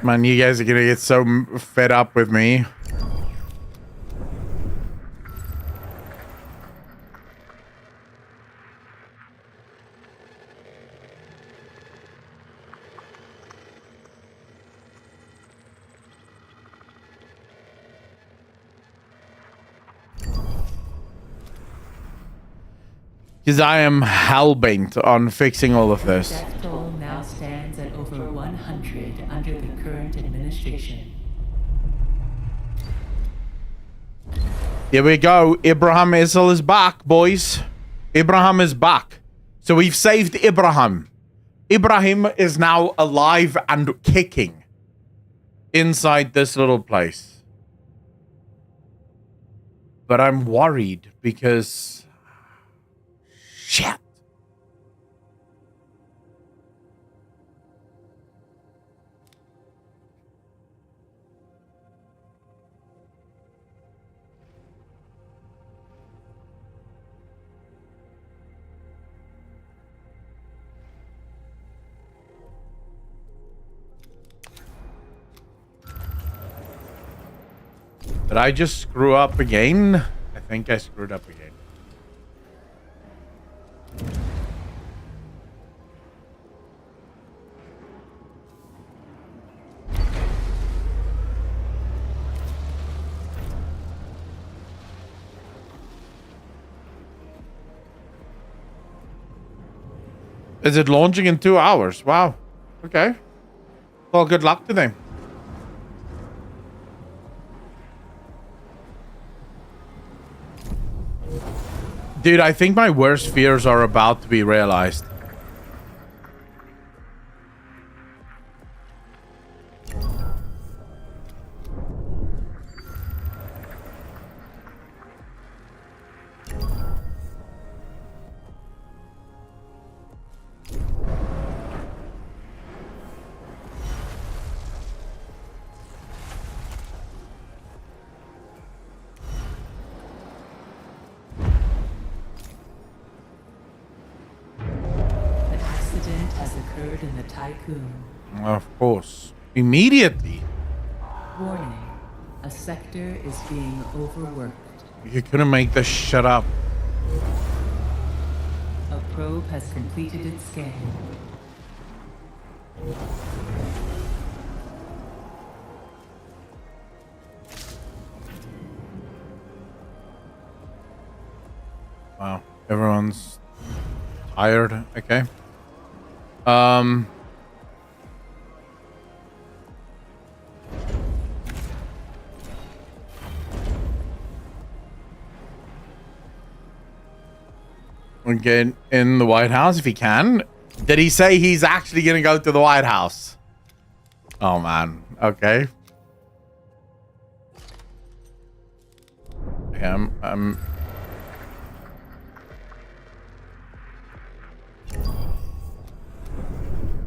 Man, you guys are gonna get so fed up with me. Because I am hellbent on fixing all of this. Death toll now stands at over 100 under the current administration. Here we go. Ibrahim Isel is back, boys. Ibrahim is back. So we've saved Ibrahim. Ibrahim is now alive and kicking inside this little place. But I'm worried because... Shit. Did I just screw up again? I think I screwed up again. Is it launching in 2 hours? Wow. Okay. Well, good luck to them. Dude, I think my worst fears are about to be realized. In the tycoon. Of course. Immediately. Warning. A sector is being overworked. You couldn't make this shut up. A probe has completed its scan. Wow. Everyone's tired. Okay. We'll get in the White House if he can. Did he say he's actually gonna go to the White House? Oh man. Okay. Yeah,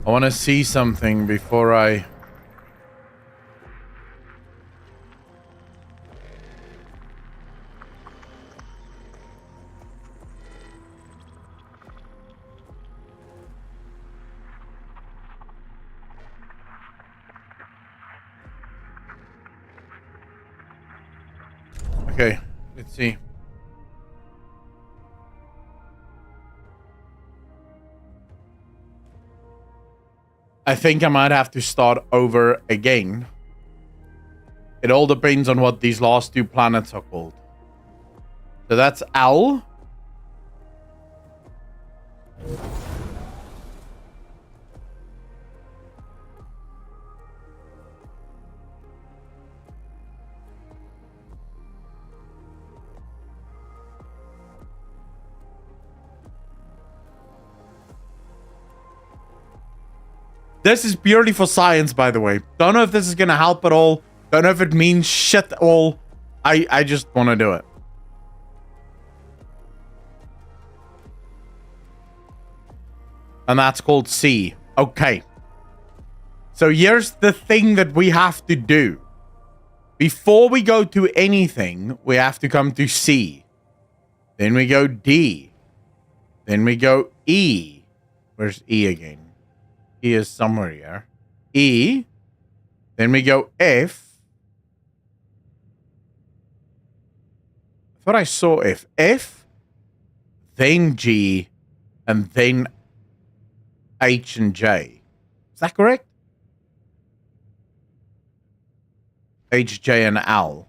I want to see something before I... Okay, let's see. I think I might have to start over again. It all depends on what these last 2 planets are called. So that's L. This is purely for science, by the way. Don't know if this is going to help at all. Don't know if it means shit at all. I just want to do it. And that's called C. Okay. So here's the thing that we have to do. Before we go to anything, we have to come to C. Then we go D. Then we go E. Where's E again? E is somewhere here. E. Then we go F. I thought I saw F. F. Then G. And then H and J. Is that correct? H, J, and L.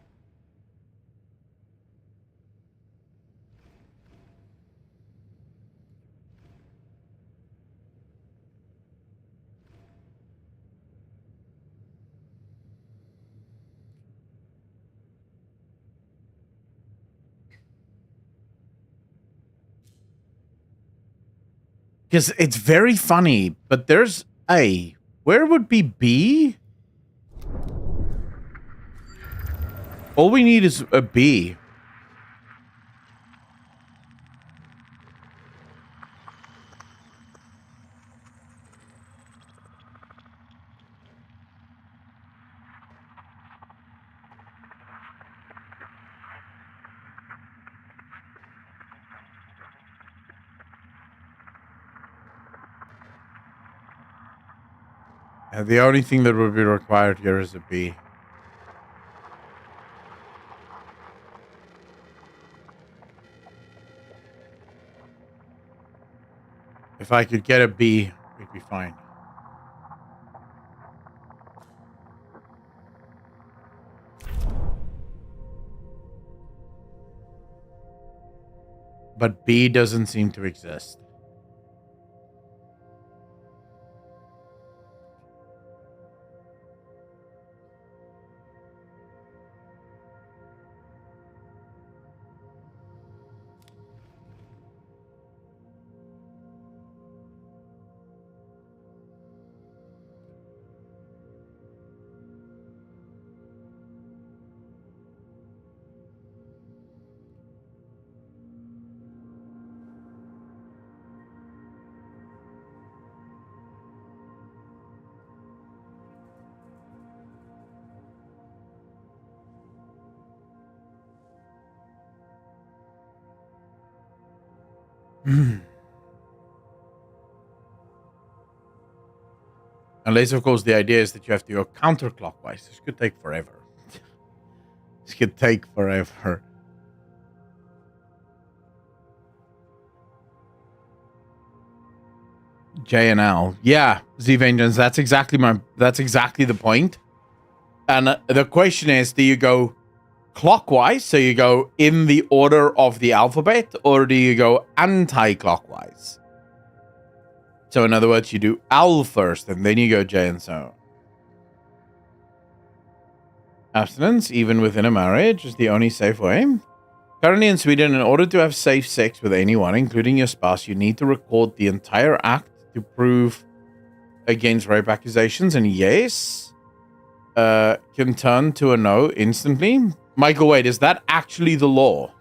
Because it's very funny, but there's A. Where would be B? All we need is a B. The only thing that would be required here is a B. If I could get a B, we'd be fine. But B doesn't seem to exist. Unless, of course, the idea is that you have to go counterclockwise. This could take forever. This could take forever. J and L. Yeah, Z Vengeance. That's exactly the point. And the question is, do you go clockwise, so you go in the order of the alphabet, or do you go anti-clockwise? So in other words, you do L first, and then you go J and so on. Abstinence, even within a marriage, is the only safe way. Currently in Sweden, in order to have safe sex with anyone, including your spouse, you need to record the entire act to prove against rape accusations. And yes, can turn to a no instantly. Michael, wait, is that actually the law?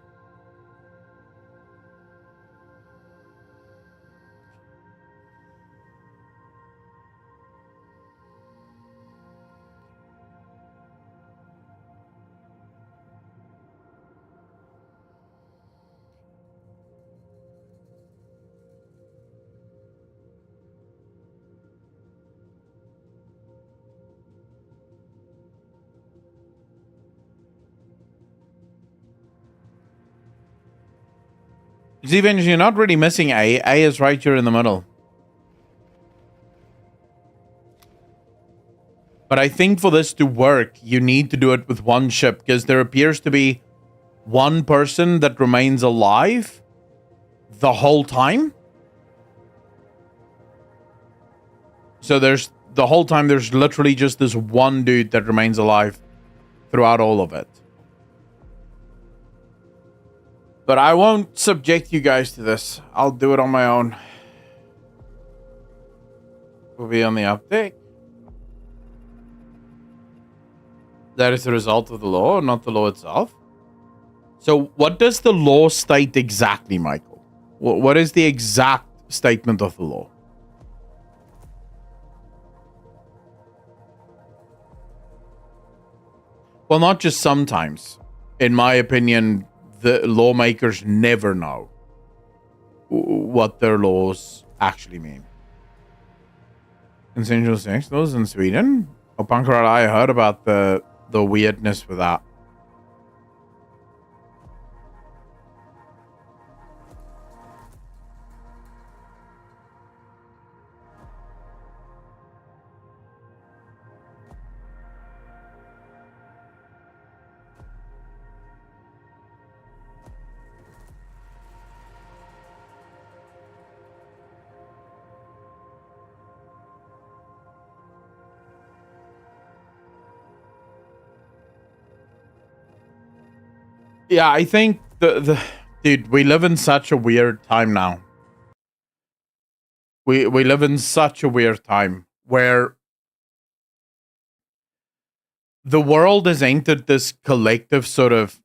Steven, you're not really missing A. A is right here in the middle. But I think for this to work, you need to do it with one ship, because there appears to be one person that remains alive the whole time. So there's the whole time there's literally just this one dude that remains alive throughout all of it. But I won't subject you guys to this. I'll do it on my own. We'll be on the update. That is the result of the law, not the law itself. So what does the law state exactly, Michael? What is the exact statement of the law? Well, not just sometimes. In my opinion, the lawmakers never know what their laws actually mean. Consensual sex laws in Sweden? Oh, Pankrat, I heard about the weirdness with that. Yeah, I think dude, we live in such a weird time now. We live in such a weird time where the world has entered this collective sort of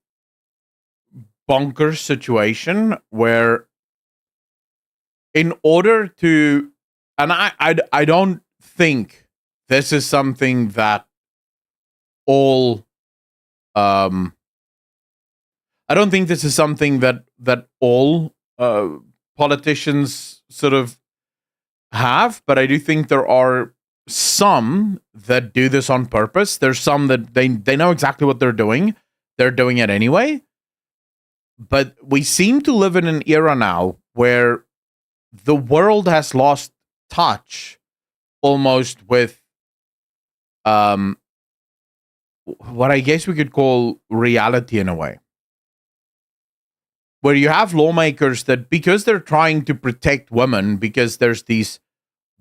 bonkers situation where in order to, and I don't think this is something that all I don't think this is something that all politicians sort of have, but I do think there are some that do this on purpose. There's some that they know exactly what they're doing. They're doing it anyway. But we seem to live in an era now where the world has lost touch almost with what I guess we could call reality in a way. Where you have lawmakers that, because they're trying to protect women, because there's these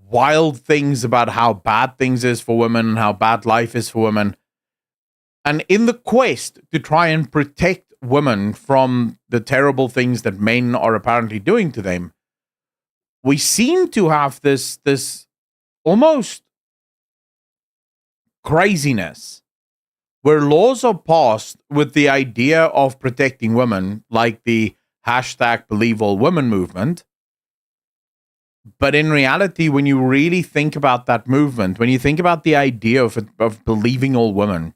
wild things about how bad things is for women, how bad life is for women. And in the quest to try and protect women from the terrible things that men are apparently doing to them, we seem to have this almost craziness where laws are passed with the idea of protecting women, like the #BelieveAllWomen movement. But in reality, when you really think about that movement, when you think about the idea of believing all women,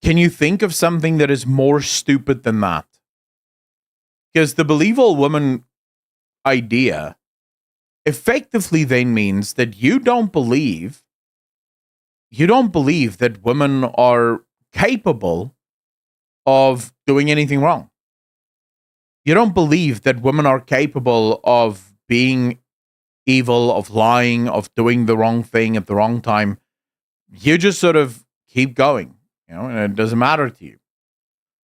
can you think of something that is more stupid than that? Because the believe all women idea effectively then means that you don't believe that women are capable of doing anything wrong. You don't believe that women are capable of being evil, of lying, of doing the wrong thing at the wrong time. You just sort of keep going, and it doesn't matter to you.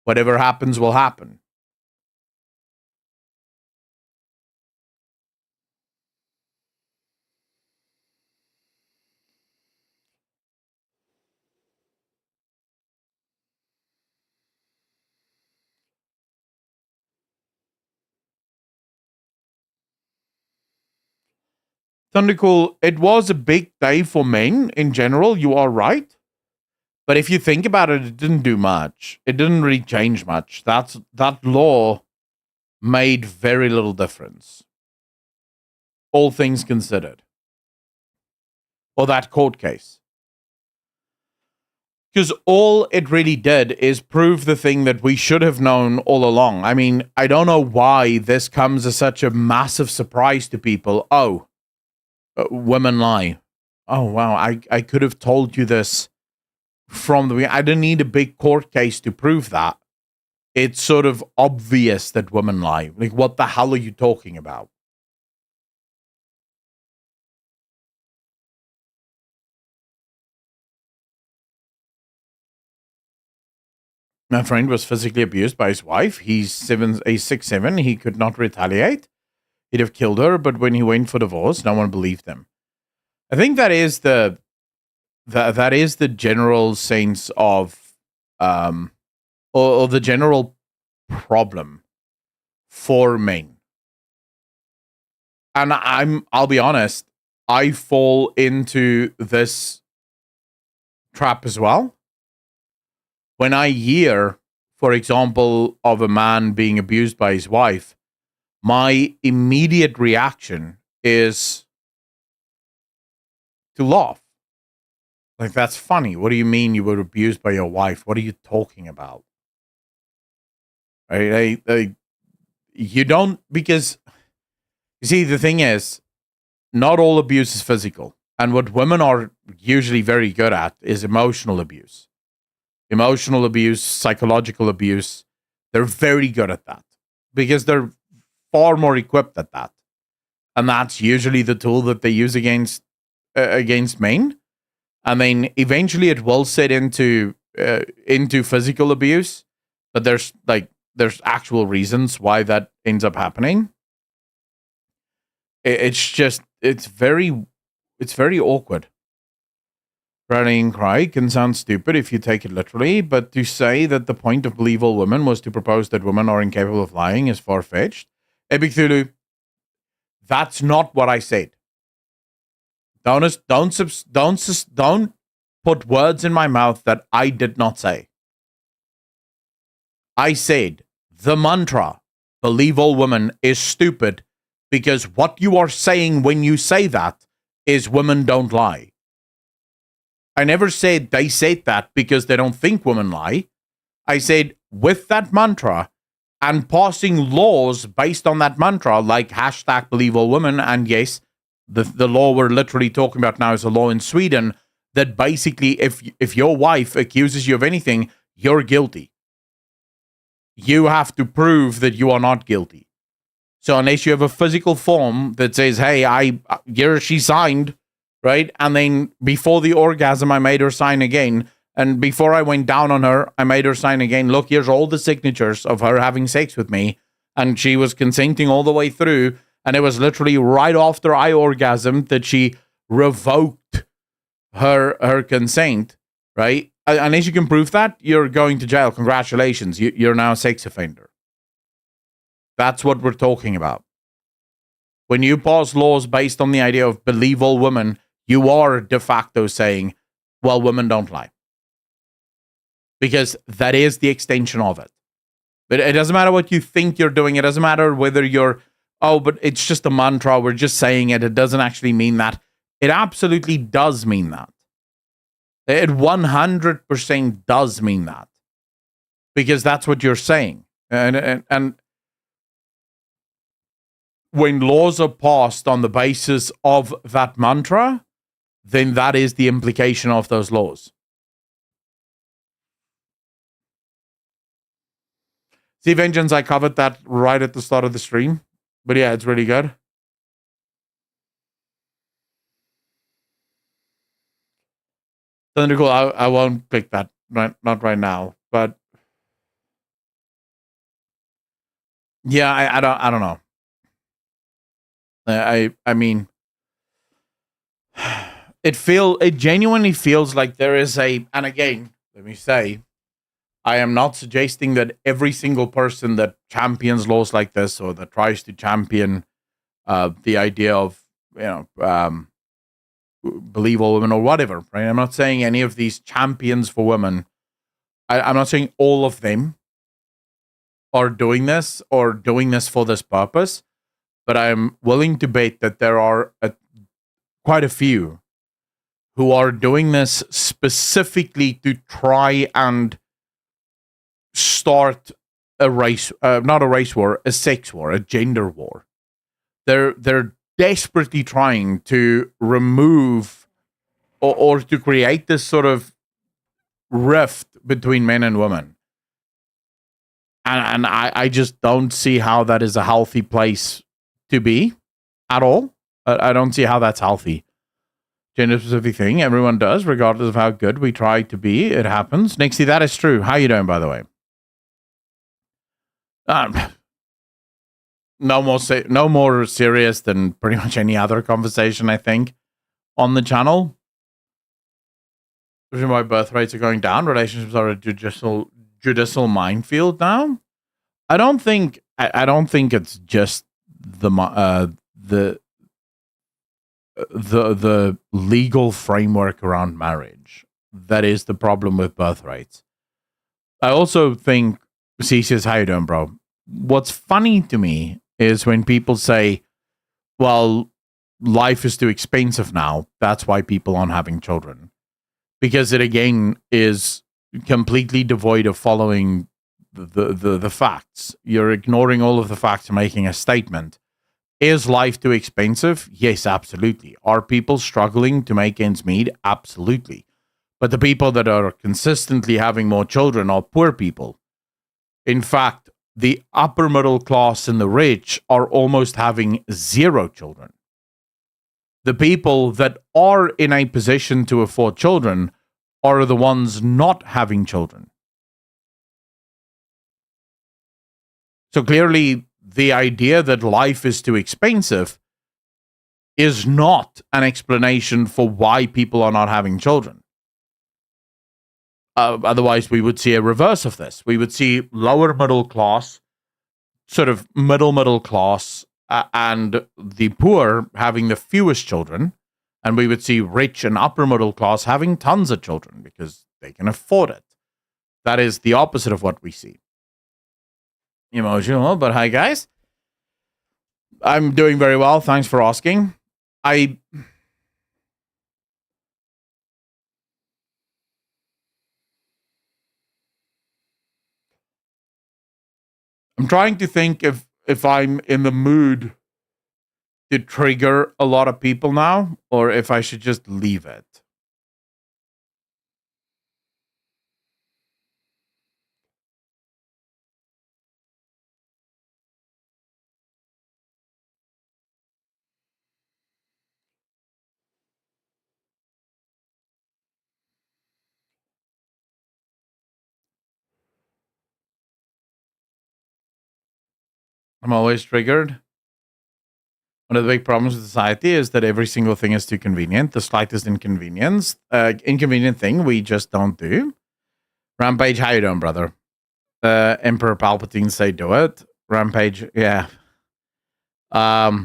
Whatever happens will happen. Thundercool, it was a big day for men in general. You are right. But if you think about it, it didn't do much. It didn't really change much. That law made very little difference, all things considered. Or that court case. Because all it really did is prove the thing that we should have known all along. I mean, I don't know why this comes as such a massive surprise to people. Oh, women lie. Oh, wow. I could have told you this from the beginning. I didn't need a big court case to prove that. It's sort of obvious that women lie. Like, what the hell are you talking about? My friend was physically abused by his wife. He's 6'7". He could not retaliate. He'd have killed her, but when he went for divorce, no one believed him. I think that is the general sense of or the general problem for men. And I'll be honest, I fall into this trap as well. When I hear, for example, of a man being abused by his wife, my immediate reaction is to laugh. Like, that's funny. What do you mean you were abused by your wife? What are you talking about? You don't, because, you see, the thing is, not all abuse is physical. And what women are usually very good at is emotional abuse. Emotional abuse, psychological abuse. They're very good at that because they're far more equipped at that. And that's usually the tool that they use against men. I mean, eventually it will set into physical abuse, but there's actual reasons why that ends up happening. It's very awkward. Rallying cry can sound stupid if you take it literally, but to say that the point of believe all women was to propose that women are incapable of lying is far-fetched. Epic Thulu, that's not what I said. Don't put words in my mouth that I did not say. I said the mantra, believe all women, is stupid because what you are saying when you say that is women don't lie. I never said they said that because they don't think women lie. I said with that mantra and passing laws based on that mantra, like #BelieveAllWomen, and yes, the law we're literally talking about now is a law in Sweden that basically if your wife accuses you of anything, you're guilty. You have to prove that you are not guilty. So unless you have a physical form that says, hey, she signed, right? And then before the orgasm, I made her sign again. And before I went down on her, I made her sign again. Look, here's all the signatures of her having sex with me. And she was consenting all the way through. And it was literally right after I orgasmed that she revoked her consent, right? Unless you can prove that, you're going to jail. Congratulations. You're now a sex offender. That's what we're talking about. When you pass laws based on the idea of believe all women, you are de facto saying, well, women don't lie. Because that is the extension of it. But it doesn't matter what you think you're doing. It doesn't matter whether you're, but it's just a mantra. We're just saying it. It doesn't actually mean that. It absolutely does mean that. It 100% does mean that. Because that's what you're saying. And when laws are passed on the basis of that mantra, then that is the implication of those laws. See, Vengeance, I covered that right at the start of the stream. But yeah, it's really good. Thundercool, I won't pick that, not right now. But yeah, I don't know. I mean, it genuinely feels like there is and again, let me say, I am not suggesting that every single person that champions laws like this or that tries to champion the idea of, believe all women or whatever, right? I'm not saying any of these champions for women. I'm not saying all of them are doing this or doing this for this purpose, but I'm willing to bet that there are quite a few who are doing this specifically to try and start a race, not a race war, a sex war, a gender war. They're desperately trying to remove or to create this sort of rift between men and women. And I just don't see how that is a healthy place to be at all. I don't see how that's healthy. Gender specific thing, everyone does, regardless of how good we try to be. It happens. Nixie, that is true. How you doing, by the way? No more serious than pretty much any other conversation, I think, on the channel. Why birth rates are going down. Relationships are a judicial minefield now. I don't think it's just the legal framework around marriage that is the problem with birth rates. I also think, C says, how you doing, bro? What's funny to me is when people say, well, life is too expensive now. That's why people aren't having children. Because it, again, is completely devoid of following the facts. You're ignoring all of the facts and making a statement. Is life too expensive? Yes, absolutely. Are people struggling to make ends meet? Absolutely. But the people that are consistently having more children are poor people. In fact, the upper middle class and the rich are almost having zero children. The people that are in a position to afford children are the ones not having children. So clearly, the idea that life is too expensive is not an explanation for why people are not having children. Otherwise, we would see a reverse of this. We would see lower middle class, sort of middle class, and the poor having the fewest children. And we would see rich and upper middle class having tons of children because they can afford it. That is the opposite of what we see. Emotional, but hi, guys. I'm doing very well. Thanks for asking. I'm trying to think if I'm in the mood to trigger a lot of people now, or if I should just leave it. I'm always triggered. One of the big problems with society is that every single thing is too convenient. The slightest inconvenient thing, we just don't do. Rampage, how you doing, brother? Emperor Palpatine say do it. Rampage, yeah. Okay.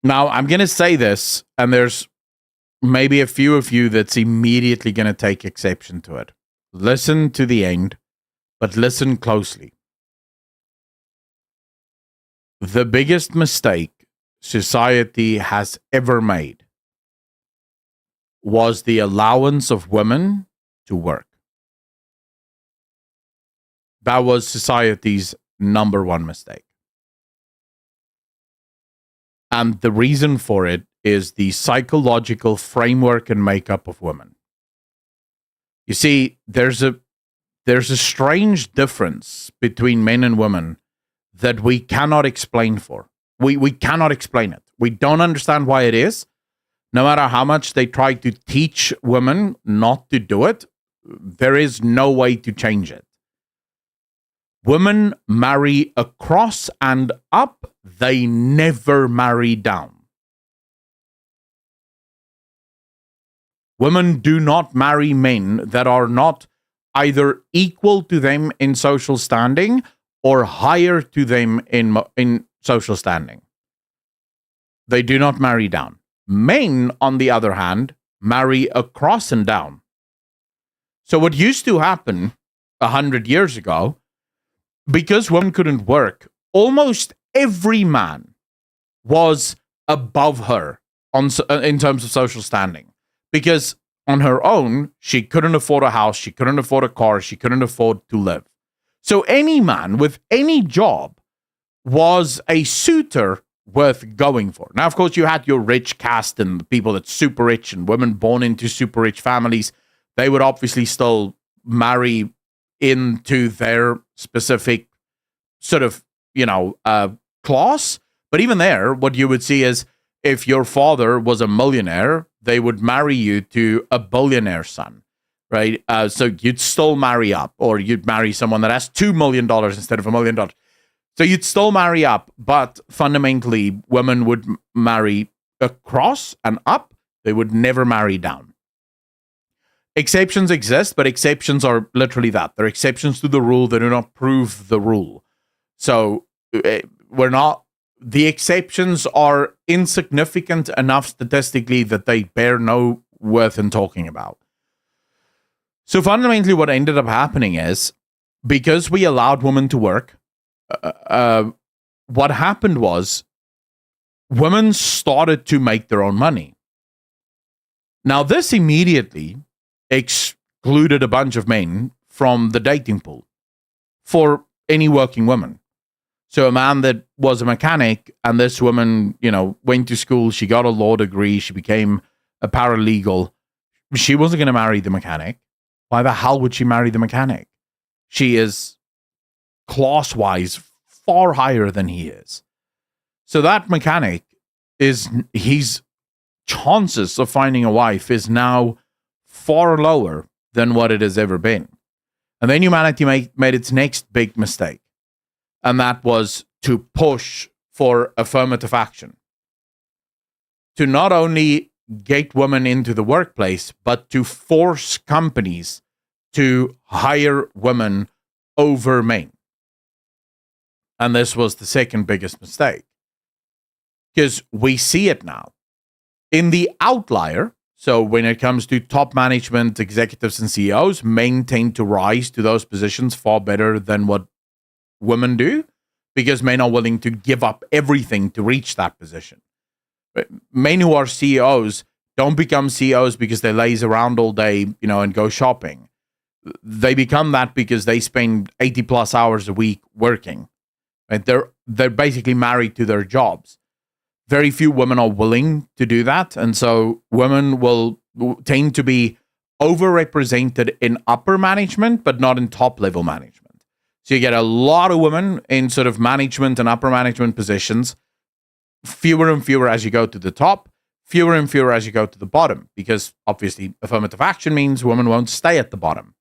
Now, I'm going to say this, and there's maybe a few of you that's immediately going to take exception to it. Listen to the end, but listen closely. The biggest mistake society has ever made was the allowance of women to work. That was society's number one mistake. And the reason for it is the psychological framework and makeup of women. You see, there's a strange difference between men and women that we cannot explain for. We cannot explain it. We don't understand why it is. No matter how much they try to teach women not to do it, there is no way to change it. Women marry across and up. They never marry down. Women do not marry men that are not either equal to them in social standing or higher to them in social standing. They do not marry down. Men, on the other hand, marry across and down. So what used to happen 100 years ago, because women couldn't work, almost every man was above her in terms of social standing. Because on her own, she couldn't afford a house, she couldn't afford a car, she couldn't afford to live. So any man with any job was a suitor worth going for. Now, of course, you had your rich caste and the people that's super rich and women born into super rich families. They would obviously still marry into their specific sort of, class. But even there, what you would see is if your father was a millionaire, they would marry you to a billionaire son, right? So you'd still marry up, or you'd marry someone that has $2 million instead of $1 million. So you'd still marry up, but fundamentally, women would marry across and up. They would never marry down. Exceptions exist, but exceptions are literally that. They're exceptions to the rule. They do not prove the rule. So the exceptions are insignificant enough statistically that they bear no worth in talking about. So fundamentally, what ended up happening is, because we allowed women to work, what happened was women started to make their own money. Now, this immediately excluded a bunch of men from the dating pool for any working woman. So a man that was a mechanic, and this woman, went to school, she got a law degree, she became a paralegal. She wasn't going to marry the mechanic. Why the hell would she marry the mechanic? She is class-wise far higher than he is. So that mechanic his chances of finding a wife is now far lower than what it has ever been. And then humanity made its next big mistake. And that was to push for affirmative action. To not only get women into the workplace, but to force companies to hire women over men. And this was the second biggest mistake. Because we see it now. In the outlier, so when it comes to top management, executives, and CEOs, men tend to rise to those positions far better than what women do, because men are willing to give up everything to reach that position. Men who are CEOs don't become CEOs because they laze around all day, and go shopping. They become that because they spend 80 plus hours a week working. Right? They're basically married to their jobs. Very few women are willing to do that, and so women will tend to be overrepresented in upper management, but not in top level management. So you get a lot of women in sort of management and upper management positions, fewer and fewer as you go to the top, fewer and fewer as you go to the bottom, because obviously affirmative action means women won't stay at the bottom.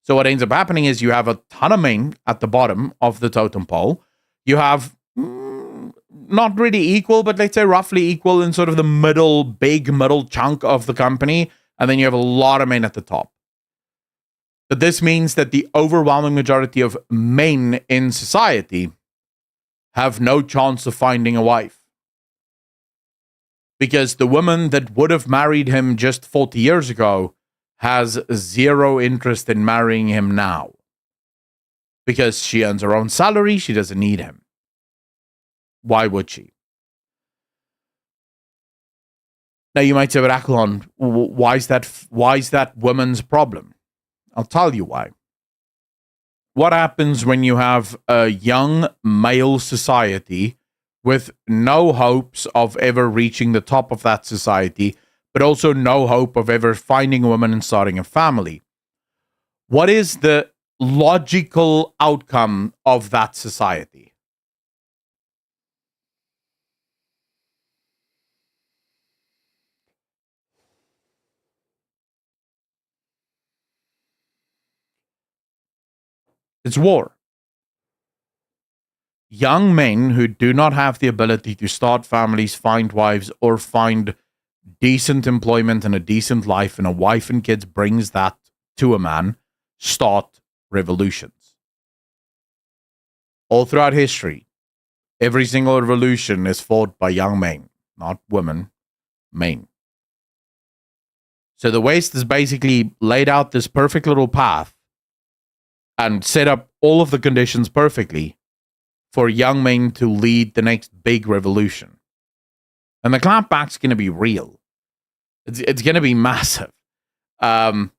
So what ends up happening is you have a ton of men at the bottom of the totem pole. You have not really equal, but let's say roughly equal in sort of the big middle chunk of the company. And then you have a lot of men at the top. But this means that the overwhelming majority of men in society have no chance of finding a wife. Because the woman that would have married him just 40 years ago has zero interest in marrying him now. Because she earns her own salary, she doesn't need him. Why would she? Now you might say, but Aklon, why is that woman's problem? I'll tell you why. What happens when you have a young male society with no hopes of ever reaching the top of that society, but also no hope of ever finding a woman and starting a family? What is the logical outcome of that society? It's war. Young men who do not have the ability to start families, find wives, or find decent employment and a decent life, and a wife and kids brings that to a man, start revolutions. All throughout history, every single revolution is fought by young men, not women, men. So the West has basically laid out this perfect little path and set up all of the conditions perfectly for young men to lead the next big revolution. And the clampback's going to be real. It's going to be massive. And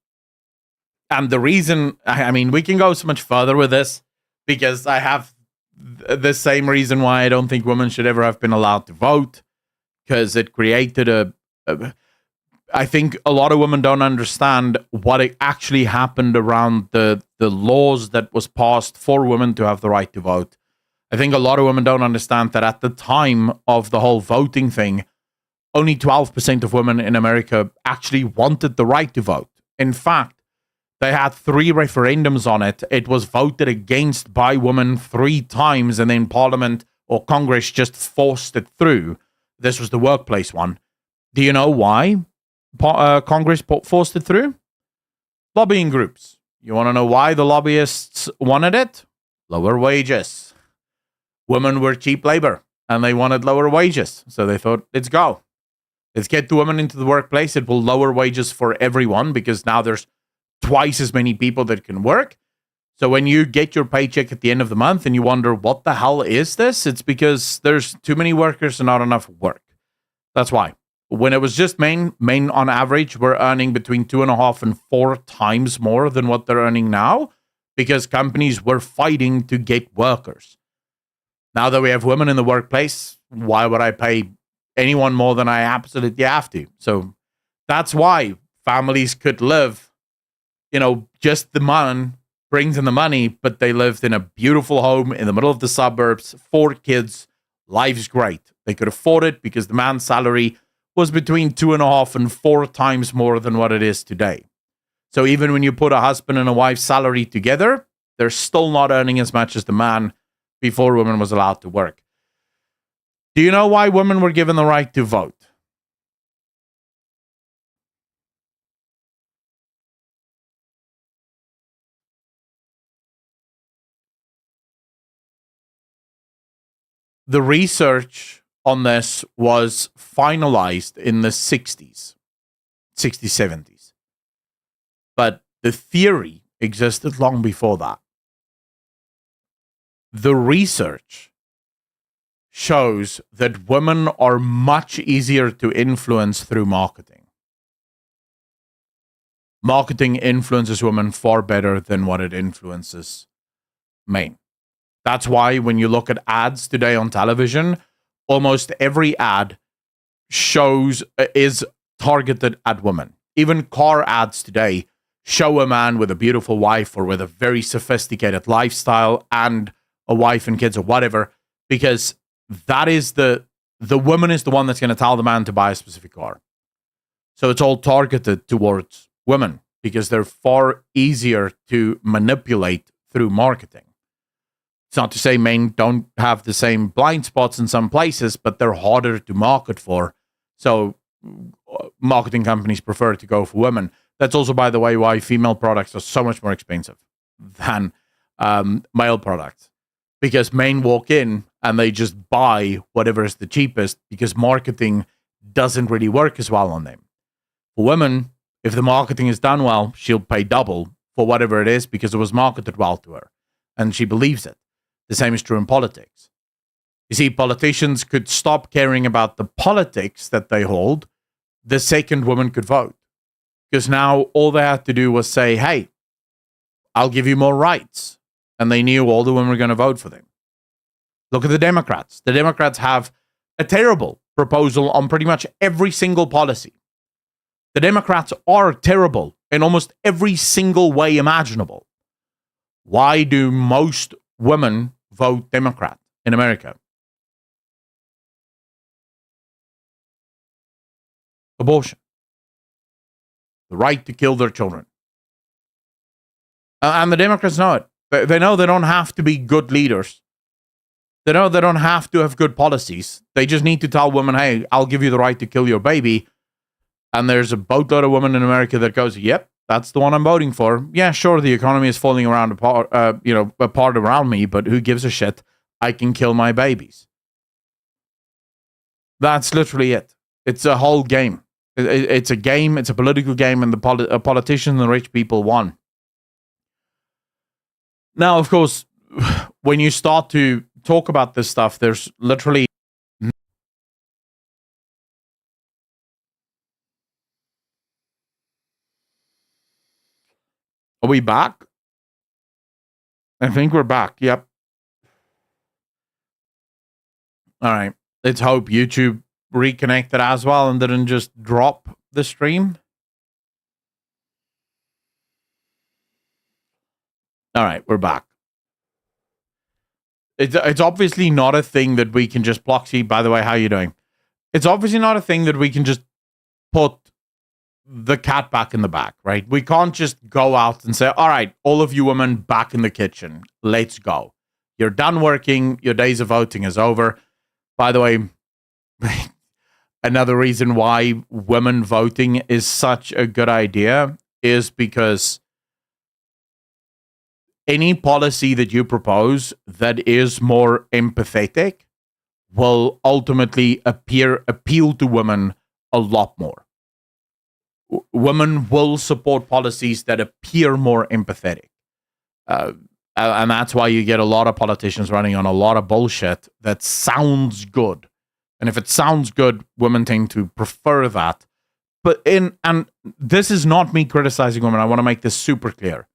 the reason, I mean, we can go so much further with this, because I have the same reason why I don't think women should ever have been allowed to vote, because it created I think a lot of women don't understand what actually happened around the laws that was passed for women to have the right to vote. I think a lot of women don't understand that at the time of the whole voting thing, only 12% of women in America actually wanted the right to vote. In fact, they had 3 referendums on it. It was voted against by women 3 times, and then Parliament or Congress just forced it through. This was the workplace one. Do you know why Congress forced it through? Lobbying groups. You want to know why the lobbyists wanted it? Lower wages. Women were cheap labor, and they wanted lower wages. So they thought, let's go. Let's get the women into the workplace. It will lower wages for everyone, because now there's twice as many people that can work. So when you get your paycheck at the end of the month and you wonder, what the hell is this? It's because there's too many workers and not enough work. That's why. When it was just men on average were earning between 2.5 and 4 times more than what they're earning now, because companies were fighting to get workers. Now that we have women in the workplace, why would I pay anyone more than I absolutely have to? So that's why families could live, just the man brings in the money, but they lived in a beautiful home in the middle of the suburbs, 4 kids, life's great. They could afford it because the man's salary was between 2.5 and 4 times more than what it is today. So even when you put a husband and a wife's salary together, they're still not earning as much as the man before women was allowed to work. Do you know why women were given the right to vote? The research on this was finalized in the 60s, 70s. But the theory existed long before that. The research shows that women are much easier to influence through marketing. Marketing influences women far better than what it influences men. That's why when you look at ads today on television, almost every ad is targeted at women. Even car ads today show a man with a beautiful wife or with a very sophisticated lifestyle and a wife and kids or whatever, because that is the the woman is the one that's going to tell the man to buy a specific car. So it's all targeted towards women because they're far easier to manipulate through marketing. It's not to say men don't have the same blind spots in some places, but they're harder to market for. So marketing companies prefer to go for women. That's also, by the way, why female products are so much more expensive than male products. Because men walk in and they just buy whatever is the cheapest because marketing doesn't really work as well on them. For women, if the marketing is done well, she'll pay double for whatever it is because it was marketed well to her. And she believes it. The same is true in politics. You see, politicians could stop caring about the politics that they hold the second women could vote. Because now all they had to do was say, hey, I'll give you more rights. And they knew all the women were going to vote for them. Look at the Democrats. The Democrats have a terrible proposal on pretty much every single policy. The Democrats are terrible in almost every single way imaginable. Why do most women vote Democrat in America? Abortion. The right to kill their children. And the Democrats know it. They know they don't have to be good leaders. They know they don't have to have good policies. They just need to tell women, hey, I'll give you the right to kill your baby. And there's a boatload of women in America that goes, yep, that's the one I'm voting for. Yeah, sure, the economy is falling around apart around me, but who gives a shit? I can kill my babies. That's literally it. It's a whole game. It's a game. It's a political game, and the politicians and the rich people won. Now, of course, when you start to talk about this stuff, there's literally... Are we back? I think we're back. Yep. All right. Let's hope YouTube reconnected as well and didn't just drop the stream. All right, we're back. It's obviously not a thing that we can just Bloxy, by the way, how are you doing? It's obviously not a thing that we can just put the cat back in the bag, right? We can't just go out and say, all right, all of you women back in the kitchen. Let's go. You're done working. Your days of voting is over. By the way, another reason why women voting is such a good idea is because any policy that you propose that is more empathetic will ultimately appeal to women a lot more. Women will support policies that appear more empathetic. And that's why you get a lot of politicians running on a lot of bullshit that sounds good. And if it sounds good, women tend to prefer that. And this is not me criticizing women. I want to make this super clear.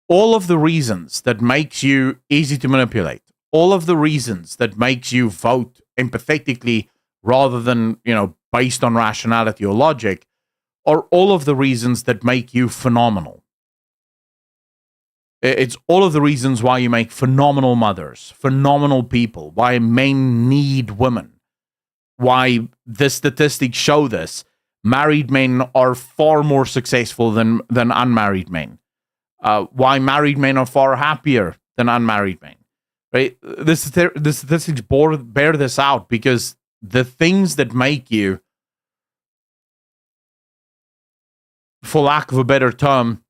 All of the reasons that makes you easy to manipulate, all of the reasons that makes you vote empathetically rather than, based on rationality or logic, are all of the reasons that make you phenomenal. It's all of the reasons why you make phenomenal mothers, phenomenal people, why men need women, why the statistics show this. Married men are far more successful than unmarried men. Why married men are far happier than unmarried men. Right? The statistics bear this out because the things that make you, for lack of a better term,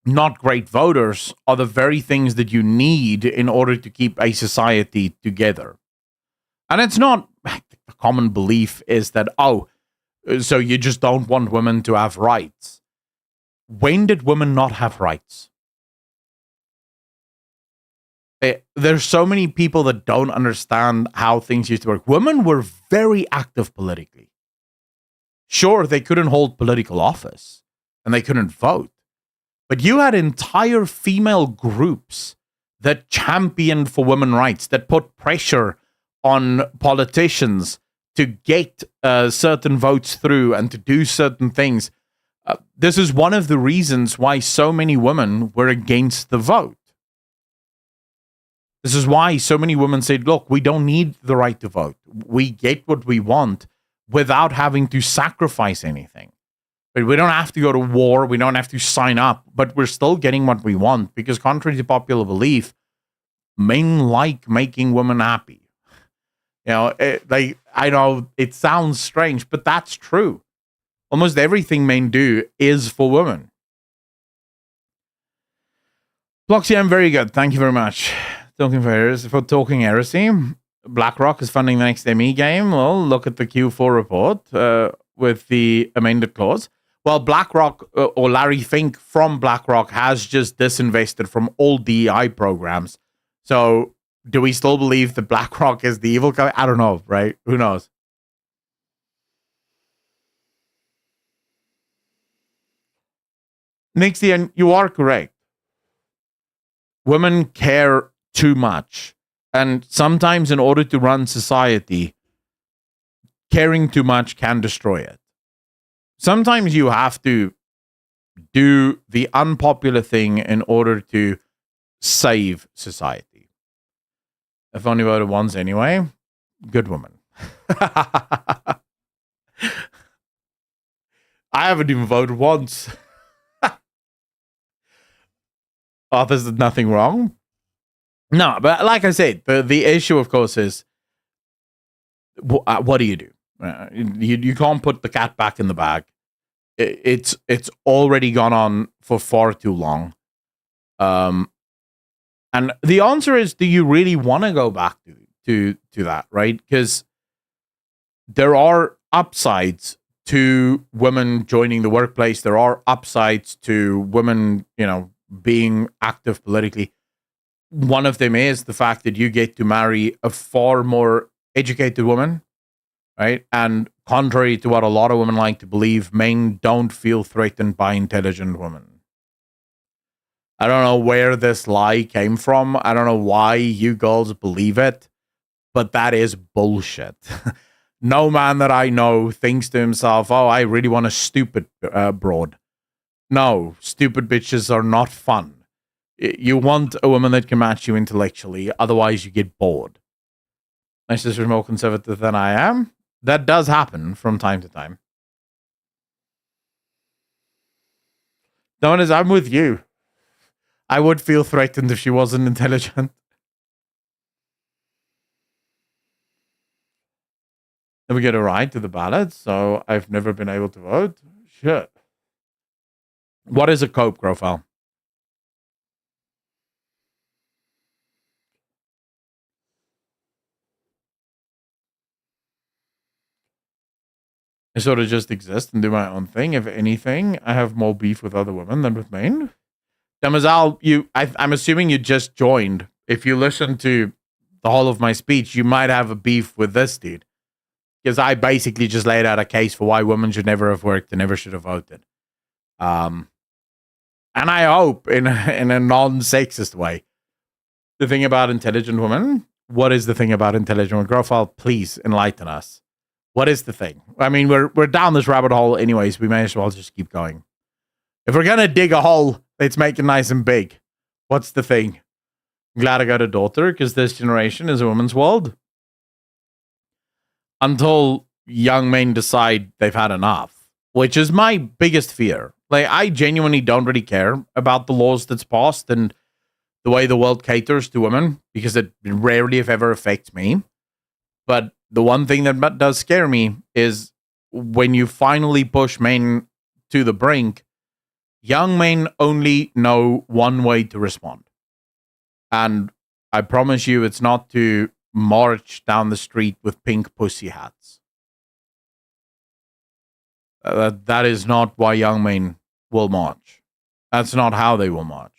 not great voters are the very things that you need in order to keep a society together. And it's not, the common belief is that, so you just don't want women to have rights. When did women not have rights? There's so many people that don't understand how things used to work. Women were very active politically. Sure, they couldn't hold political office and they couldn't vote. But you had entire female groups that championed for women's rights, that put pressure on politicians to get certain votes through and to do certain things. This is one of the reasons why so many women were against the vote. This is why so many women said, look, we don't need the right to vote. We get what we want without having to sacrifice anything. But we don't have to go to war. We don't have to sign up, but we're still getting what we want because contrary to popular belief, men like making women happy. I know it sounds strange, but that's true. Almost everything men do is for women. Bloxy, I'm very good. Thank you very much. Talking heresy. BlackRock is funding the next ME game. Well, look at the Q4 report with the amended clause. Well, BlackRock or Larry Fink from BlackRock has just disinvested from all DEI programs. So do we still believe that BlackRock is the evil guy? I don't know, right? Who knows? Nixian, you are correct. Women care too much. And sometimes in order to run society, caring too much can destroy it. Sometimes you have to do the unpopular thing in order to save society. I've only voted once anyway. Good woman. I haven't even voted once. Oh, there's nothing wrong. No, but like I said, the issue, of course, is what do you do? You can't put the cat back in the bag. It's already gone on for far too long. And the answer is, do you really want to go back to that, right? Because there are upsides to women joining the workplace. There are upsides to women, being active politically. One of them is the fact that you get to marry a far more educated woman, right? And contrary to what a lot of women like to believe, men don't feel threatened by intelligent women. I don't know where this lie came from. I don't know why you girls believe it, but that is bullshit. No man that I know thinks to himself, oh, I really want a stupid broad. No, stupid bitches are not fun. You want a woman that can match you intellectually, otherwise you get bored. My sister's more conservative than I am. That does happen from time to time. Dominus, I'm with you. I would feel threatened if she wasn't intelligent. Then we get a ride to the ballot, so I've never been able to vote. Shit. What is a cope, Grofel? I sort of just exist and do my own thing. If anything, I have more beef with other women than with men. Damazal, I'm assuming you just joined. If you listen to the whole of my speech, you might have a beef with this dude. Because I basically just laid out a case for why women should never have worked and never should have voted. And I hope in a non-sexist way. The thing about intelligent women, what is the thing about intelligent women? Grofal, please enlighten us. What is the thing? I mean, we're down this rabbit hole anyways. We may as well just keep going. If we're going to dig a hole, let's make it nice and big. What's the thing? I'm glad I got a daughter because this generation is a woman's world. Until young men decide they've had enough, which is my biggest fear. Like, I genuinely don't really care about the laws that's passed and the way the world caters to women because it rarely, if ever, affects me. But the one thing that does scare me is when you finally push men to the brink, young men only know one way to respond. And I promise you it's not to march down the street with pink pussy hats. That is not why young men will march. That's not how they will march.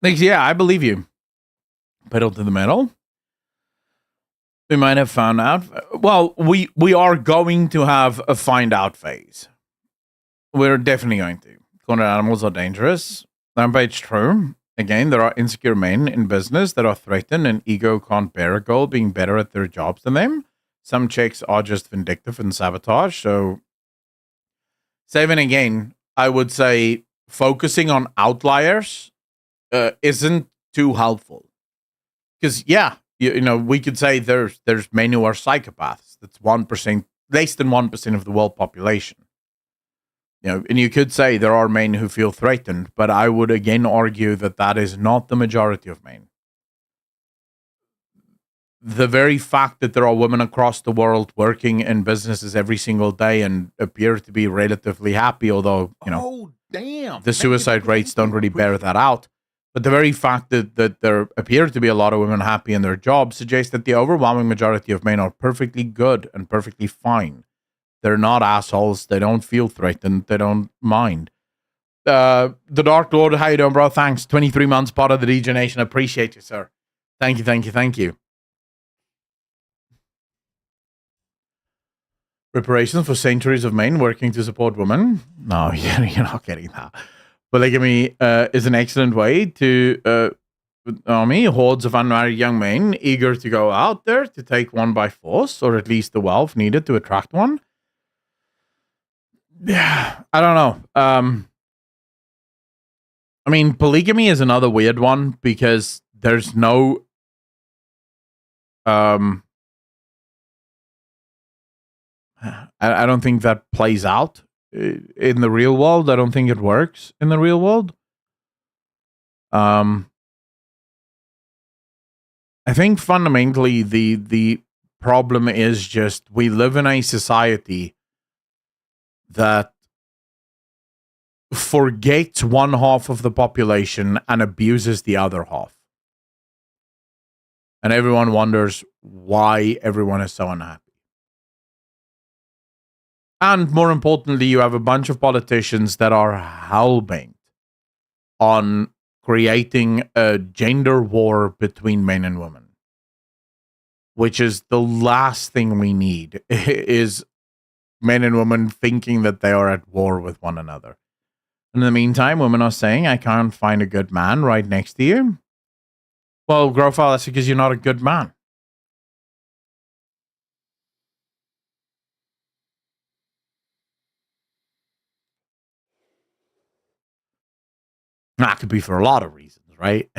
Thanks, yeah, I believe you. Pedal to the metal. We might have found out. Well, we are going to have a find out phase. We're definitely going to. Cornered animals are dangerous. Rampage true. Again, there are insecure men in business that are threatened and ego can't bear a girl being better at their jobs than them. Some chicks are just vindictive and sabotage. So, saving again, I would say focusing on outliers isn't too helpful. Because you know, we could say there's men who are psychopaths. That's 1%, less than 1% of the world population. You know, and you could say there are men who feel threatened, but I would again argue that that is not the majority of men. The very fact that there are women across the world working in businesses every single day and appear to be relatively happy, although, you know, the suicide rates don't really bear that out. But the very fact that there appear to be a lot of women happy in their jobs suggests that the overwhelming majority of men are perfectly good and perfectly fine. They're not assholes. They don't feel threatened. They don't mind. The Dark Lord, how you doing, bro? Thanks. 23 months, part of the DJ Nation. Appreciate you, sir. Thank you. Reparations for centuries of men working to support women. No, you're not getting that. Polygamy is an excellent way to army hordes of unmarried young men eager to go out there to take one by force, or at least the wealth needed to attract one. Yeah, I don't know. I mean, polygamy is another weird one because there's no I don't think that plays out in the real world. I don't think it works in the real world. I think fundamentally the problem is just we live in a society that forgets one half of the population and abuses the other half. And everyone wonders why everyone is so unhappy. And more importantly, you have a bunch of politicians that are hell-bent on creating a gender war between men and women, which is the last thing we need, is men and women thinking that they are at war with one another. In the meantime, women are saying, I can't find a good man right next to you. Well, Grofile, that's because you're not a good man. That could be for a lot of reasons, right?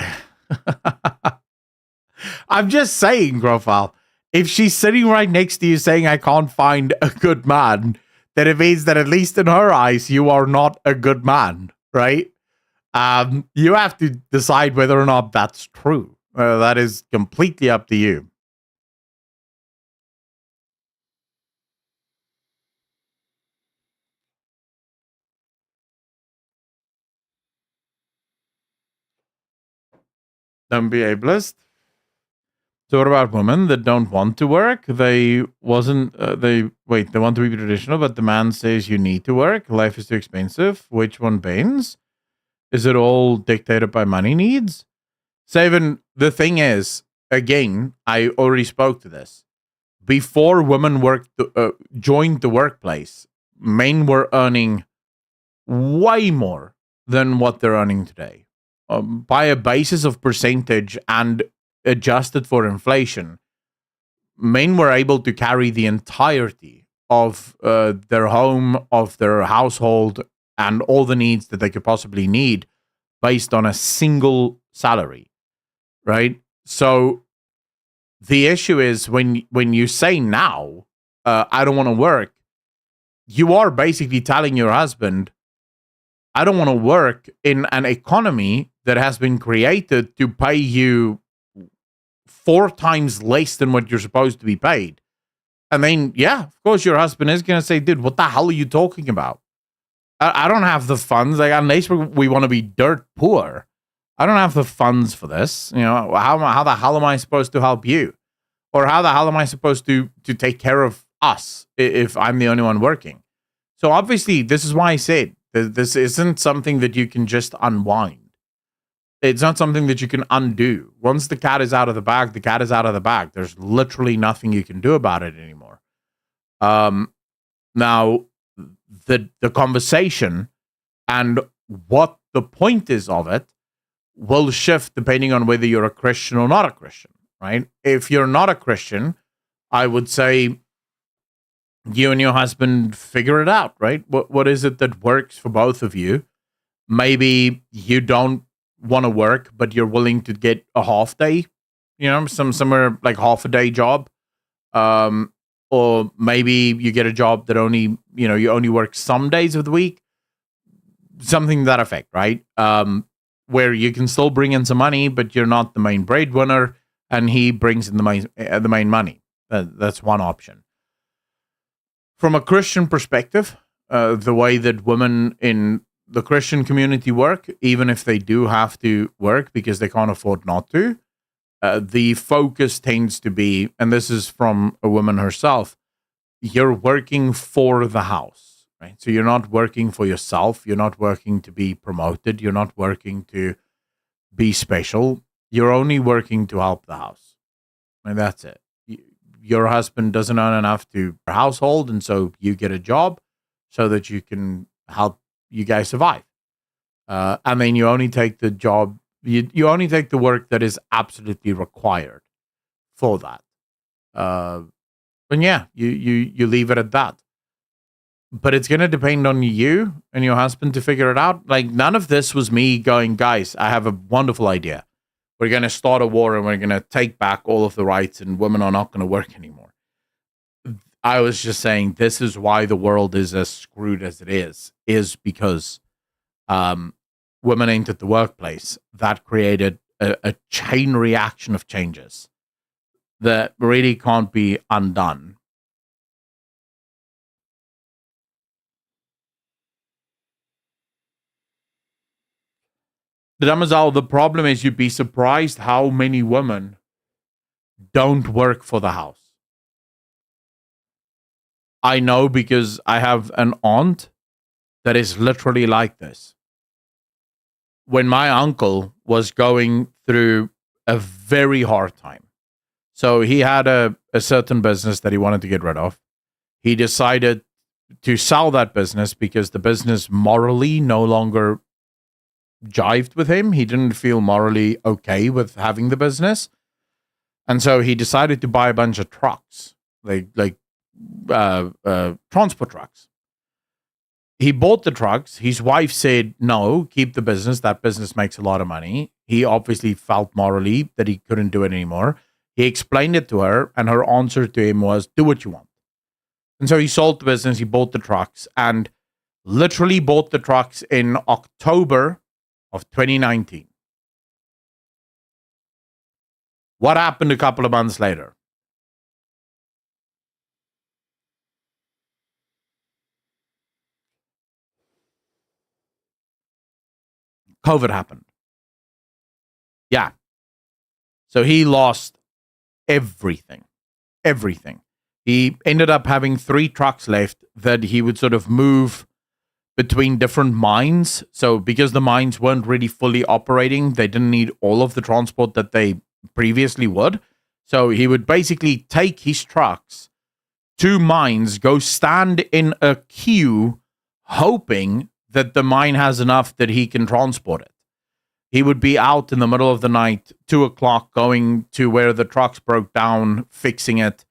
I'm just saying, Grofile, if she's sitting right next to you saying, I can't find a good man, then it means that at least in her eyes, you are not a good man, right? You have to decide whether or not that's true. That is completely up to you. Don't be ableist. So what about women that don't want to work? They want to be traditional, but the man says you need to work. Life is too expensive. Which one bends? Is it all dictated by money needs? Savin, the thing is, again, I already spoke to this. Before women joined the workplace, men were earning way more than what they're earning today. By a basis of percentage and adjusted for inflation, men were able to carry the entirety of their home, of their household, and all the needs that they could possibly need based on a single salary, right? So the issue is when you say now, I don't want to work, you are basically telling your husband, I don't want to work in an economy that has been created to pay you 4 times less than what you're supposed to be paid. And then, yeah, of course, your husband is going to say, dude, what the hell are you talking about? I don't have the funds. Like, unless we want to be dirt poor, I don't have the funds for this. You know, how the hell am I supposed to help you? Or how the hell am I supposed to take care of us if I'm the only one working? So obviously, this is why I said this isn't something that you can just unwind. It's not something that you can undo. Once the cat is out of the bag, the cat is out of the bag. There's literally nothing you can do about it anymore. Now, the conversation and what the point is of it will shift depending on whether you're a Christian or not a Christian, right? If you're not a Christian, I would say you and your husband figure it out, right? What is it that works for both of you? Maybe you don't want to work, but you're willing to get a half day, somewhere like half a day job. Um, or maybe you get a job that only, you only work some days of the week, something to that effect, right? Where you can still bring in some money, but you're not the main breadwinner, and he brings in the main money. That's one option. From a Christian perspective, the way that women in the Christian community work, even if they do have to work because they can't afford not to, the focus tends to be, and this is from a woman herself, you're working for the house, right? So you're not working for yourself. You're not working to be promoted. You're not working to be special. You're only working to help the house. And that's it. Your husband doesn't earn enough to your household, and so you get a job so that you can help you guys survive. And then you only take the job, you only take the work that is absolutely required for that. And yeah, you leave it at that. But it's gonna depend on you and your husband to figure it out. Like, none of this was me going, guys, I have a wonderful idea. We're gonna start a war and we're gonna take back all of the rights and women are not gonna work anymore. I was just saying this is why the world is as screwed as it is because women entered the workplace. That created a chain reaction of changes that really can't be undone. The problem is you'd be surprised how many women don't work for the house. I know because I have an aunt that is literally like this. When my uncle was going through a very hard time, so he had a certain business that he wanted to get rid of. He decided to sell that business because the business morally no longer jived with him. He didn't feel morally okay with having the business. And so he decided to buy a bunch of trucks, like transport trucks. He bought the trucks. His wife said, no, keep the business. That business makes a lot of money. He obviously felt morally that he couldn't do it anymore. He explained it to her, and her answer to him was, do what you want. And so he sold the business. He bought the trucks and literally bought the trucks in October of 2019. What happened a couple of months later? COVID happened. Yeah. So he lost everything. Everything. He ended up having 3 trucks left that he would sort of move between different mines. So because the mines weren't really fully operating, they didn't need all of the transport that they previously would. So he would basically take his trucks to mines, go stand in a queue, hoping that the mine has enough that he can transport it. He would be out in the middle of the night, 2:00, going to where the trucks broke down, fixing it,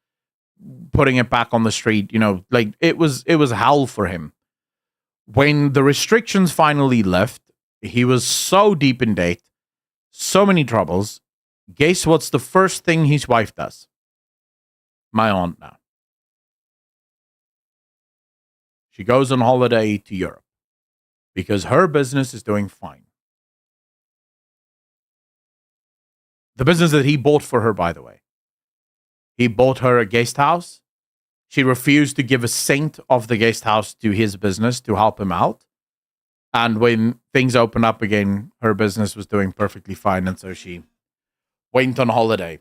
putting it back on the street. Like it was hell for him. When the restrictions finally left, he was so deep in debt, so many troubles. Guess what's the first thing his wife does? My aunt now. She goes on holiday to Europe because her business is doing fine. The business that he bought for her, by the way. He bought her a guest house. She refused to give a cent of the guest house to his business to help him out. And when things opened up again, her business was doing perfectly fine. And so she went on holiday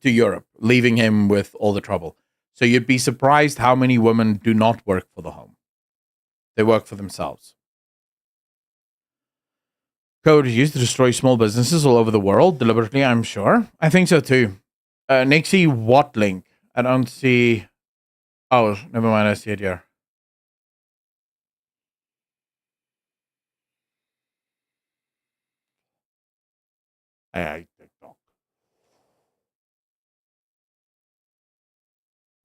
to Europe, leaving him with all the trouble. So you'd be surprised how many women do not work for the home. They work for themselves. Code is used to destroy small businesses all over the world, deliberately, I'm sure. I think so too. Nixie, what link? I don't see. Oh, never mind. I see it here. I TikTok.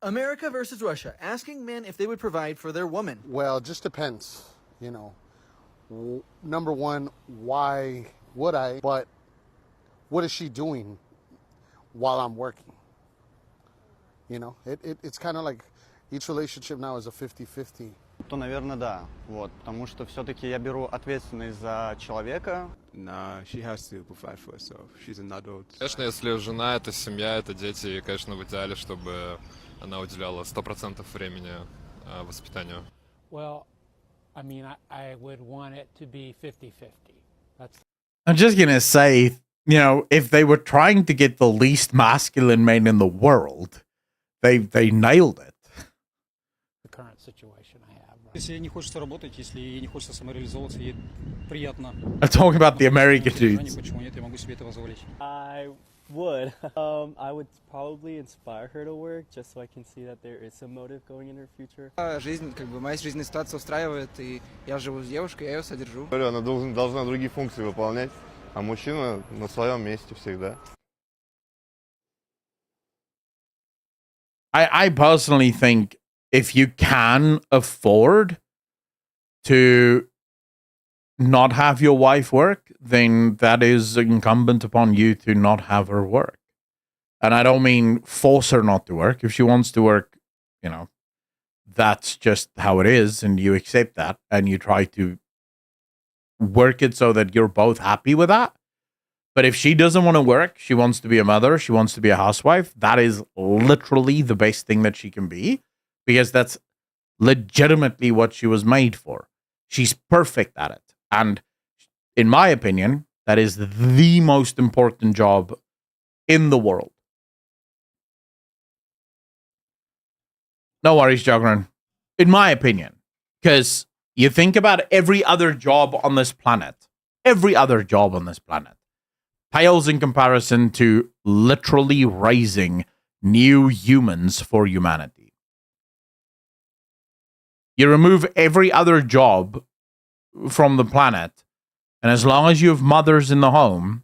America versus Russia, asking men if they would provide for their woman. Well, it just depends, you know. Number one, why would I? But what is she doing while I'm working? You know, it's kind of like each relationship now is a 50-50. То, наверное, да. Вот, потому что все-таки я беру ответственность за человека. Nah, she has to provide for herself. She's an adult. Конечно, если жена, это семья, это дети, и, конечно, в идеале, чтобы она уделяла 100% времени воспитанию. Well, I mean, I would want it to be 50-50. I'm just going to say, you know, if they were trying to get the least masculine men in the world, they nailed it. The current situation I have. Right? Если ей не хочется работать, если ей не хочется самореализовываться, ей приятно. I'm talking about the American dudes. Почему нет? Я могу себе это позволить. I would. I would probably inspire her to work, just so I can see that there is some motive going in her future. Жизнь, как бы, моя жизненная ситуация устраивает, и я живу с девушкой, я ее содержу. Она должна другие функции выполнять, а мужчина на своем месте всегда. I personally think if you can afford to not have your wife work, then that is incumbent upon you to not have her work. And I don't mean force her not to work. If she wants to work, you know, that's just how it is, and you accept that, and you try to work it so that you're both happy with that. But if she doesn't want to work, she wants to be a mother, she wants to be a housewife, that is literally the best thing that she can be, because that's legitimately what she was made for. She's perfect at it. And in my opinion, that is the most important job in the world. No worries, Jogran. In my opinion, because you think about every other job on this planet, pales in comparison to literally raising new humans for humanity. You remove every other job from the planet, and as long as you have mothers in the home,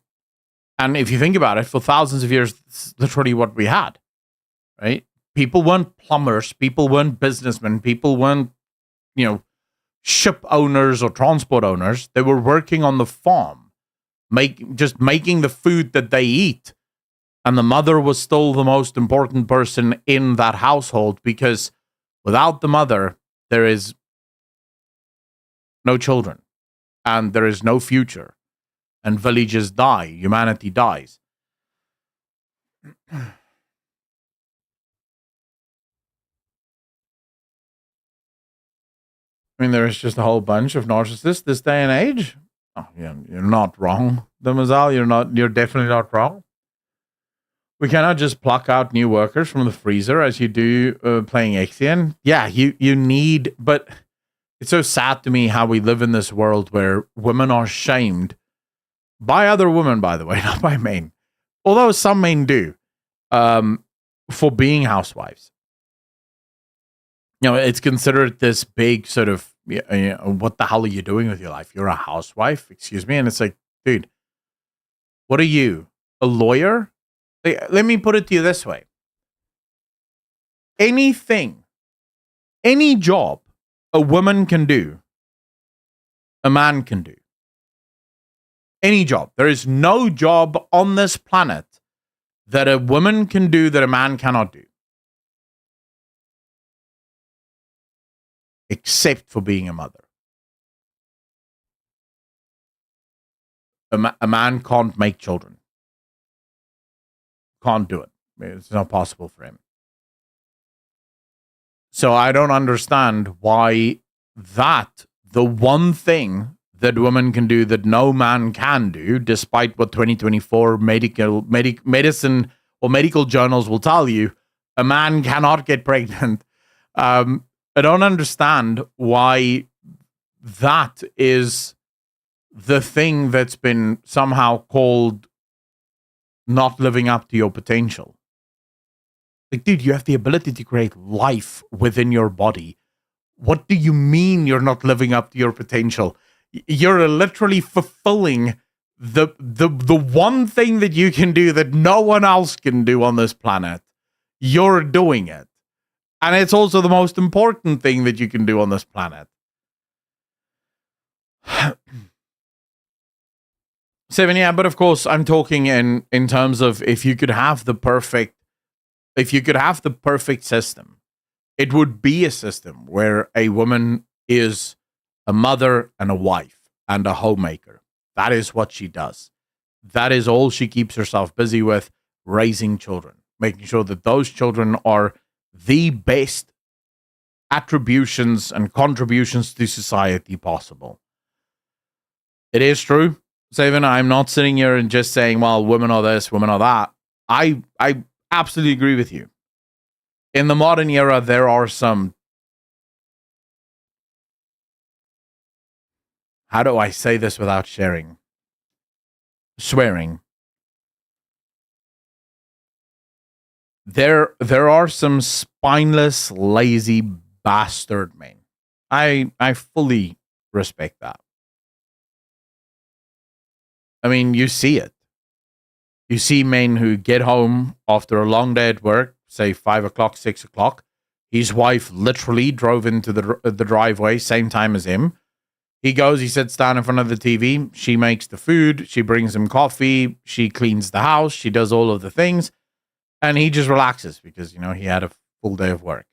and if you think about it, for thousands of years, it's literally what we had, right? People weren't plumbers, people weren't businessmen, people weren't, you know, ship owners or transport owners. They were working on the farm, just making the food that they eat. And the mother was still the most important person in that household, because without the mother, there is no children and there is no future, and villages die, humanity dies. I mean, there is just a whole bunch of narcissists this day and age. Oh, yeah, you're not wrong, Damazal. You're definitely not wrong. We cannot just pluck out new workers from the freezer as you do playing Ixion. Yeah, you need, but it's so sad to me how we live in this world where women are shamed by other women, by the way, not by men. Although some men do, for being housewives. You know, it's considered this big sort of, you know, what the hell are you doing with your life? You're a housewife? Excuse me? And it's like, dude, what are you? A lawyer? Let me put it to you this way. Anything, any job a woman can do, a man can do. Any job. There is no job on this planet that a woman can do that a man cannot do. Except for being a mother. A man can't make children. Can't do it. It's not possible for him. So I don't understand why the one thing that women can do that no man can do, despite what 2024 medicine or medical journals will tell you, a man cannot get pregnant. I don't understand why that is the thing that's been somehow called not living up to your potential. Like, dude, you have the ability to create life within your body. What do you mean you're not living up to your potential? You're literally fulfilling the one thing that you can do that no one else can do on this planet. You're doing it. And it's also the most important thing that you can do on this planet. Seven, yeah, but of course I'm talking in terms of if you could have the perfect system, it would be a system where a woman is a mother and a wife and a homemaker. That is what she does. That is all she keeps herself busy with, raising children, making sure that those children are the best attributions and contributions to society possible. It is true, Savan. I'm not sitting here and just saying, well, women are this, women are that. I absolutely agree with you. In the modern era, there are some, how do I say this without swearing? There are some spineless, lazy bastard men. I fully respect that. I mean, you see it. You see men who get home after a long day at work, say 5 o'clock, 6 o'clock. His wife literally drove into the driveway, same time as him. He goes, he sits down in front of the TV. She makes the food. She brings him coffee. She cleans the house. She does all of the things. And he just relaxes because, he had a full day of work.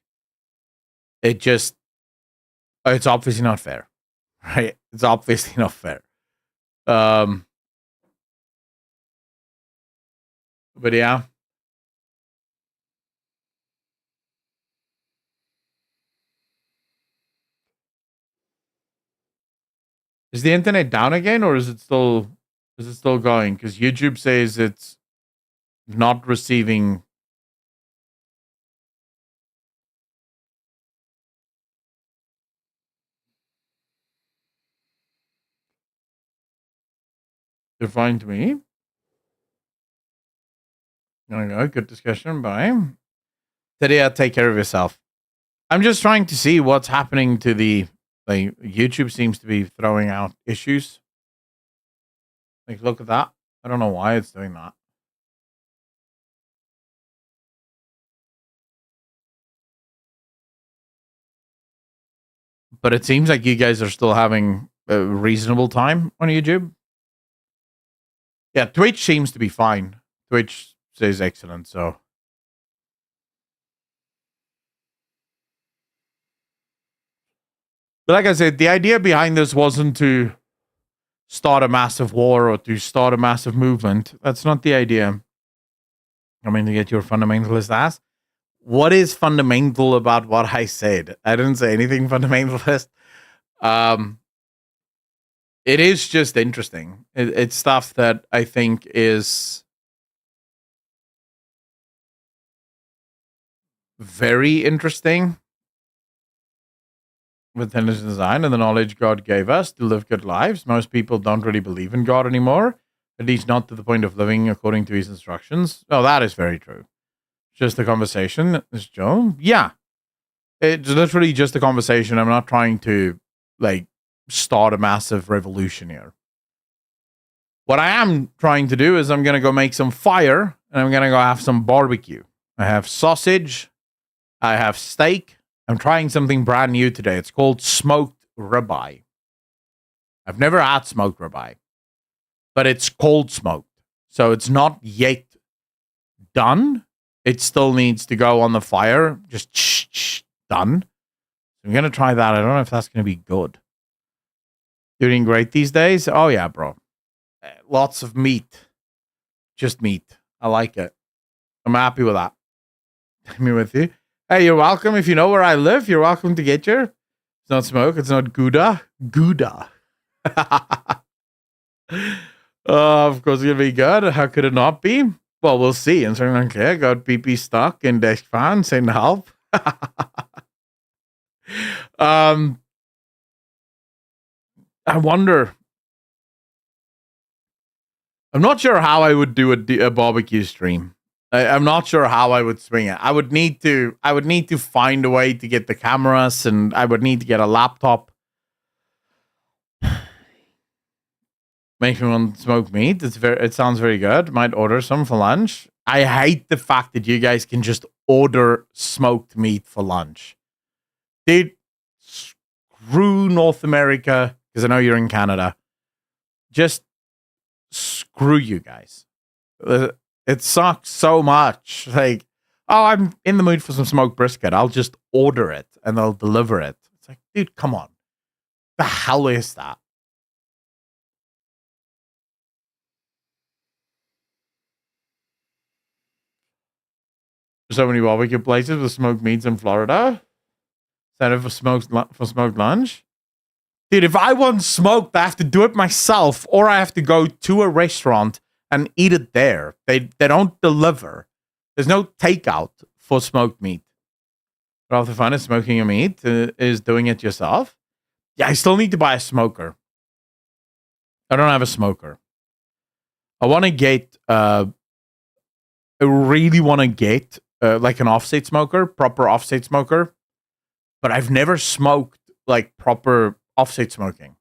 It's obviously not fair, right? It's obviously not fair. But yeah. Is the internet down again, or is it still going? Because YouTube says it's not receiving. Define to me. There we go. Good discussion. Bye. Today, take care of yourself. I'm just trying to see what's happening to the. Like, YouTube seems to be throwing out issues. Like, look at that. I don't know why it's doing that. But it seems like you guys are still having a reasonable time on YouTube. Yeah, Twitch seems to be fine. Twitch says excellent, so. But like I said, the idea behind this wasn't to start a massive war or to start a massive movement. That's not the idea. I mean, to get your fundamentalist ass. What is fundamental about what I said? I didn't say anything fundamentalist. It is just interesting. It's stuff that I think is very interesting. With intelligent design and the knowledge God gave us to live good lives. Most people don't really believe in God anymore, at least not to the point of living according to his instructions. Oh, that is very true. Just a conversation, is Joe? Yeah. It's literally just a conversation. I'm not trying to, start a massive revolution here. What I am trying to do is I'm going to go make some fire, and I'm going to go have some barbecue. I have sausage. I have steak. I'm trying something brand new today. It's called smoked ribeye. I've never had smoked ribeye, but it's cold smoked. So it's not yet done. It still needs to go on the fire. Just done. I'm going to try that. I don't know if that's going to be good. Doing great these days? Oh, yeah, bro. Lots of meat. Just meat. I like it. I'm happy with that. Me with you. Hey, you're welcome. If you know where I live, you're welcome to get here. It's not smoke. It's not Gouda. Gouda. Of course, it's going to be good. How could it not be? Well, we'll see. And so, okay, got PP stuck in desk fan saying help. I wonder. I'm not sure how I would do a barbecue stream. I'm not sure how I would swing it. I would need to find a way to get the cameras, and I would need to get a laptop. Makes me want to smoke meat. It sounds very good. Might order some for lunch. I hate the fact that you guys can just order smoked meat for lunch. Dude, screw North America, because I know you're in Canada. Just screw you guys. It sucks so much. Like, oh, I'm in the mood for some smoked brisket. I'll just order it and they'll deliver it. It's like, dude, come on. The hell is that? So many barbecue places with smoked meats in Florida. Instead of for smoked lunch. Dude, if I want smoked, I have to do it myself, or I have to go to a restaurant and eat it there. They don't deliver. There's no takeout for smoked meat. But half the fun of smoking a meat is doing it yourself. Yeah, I still need to buy a smoker. I don't have a smoker. I want to get. I really want to get like an offset smoker, proper offset smoker. But I've never smoked like proper offset smoking.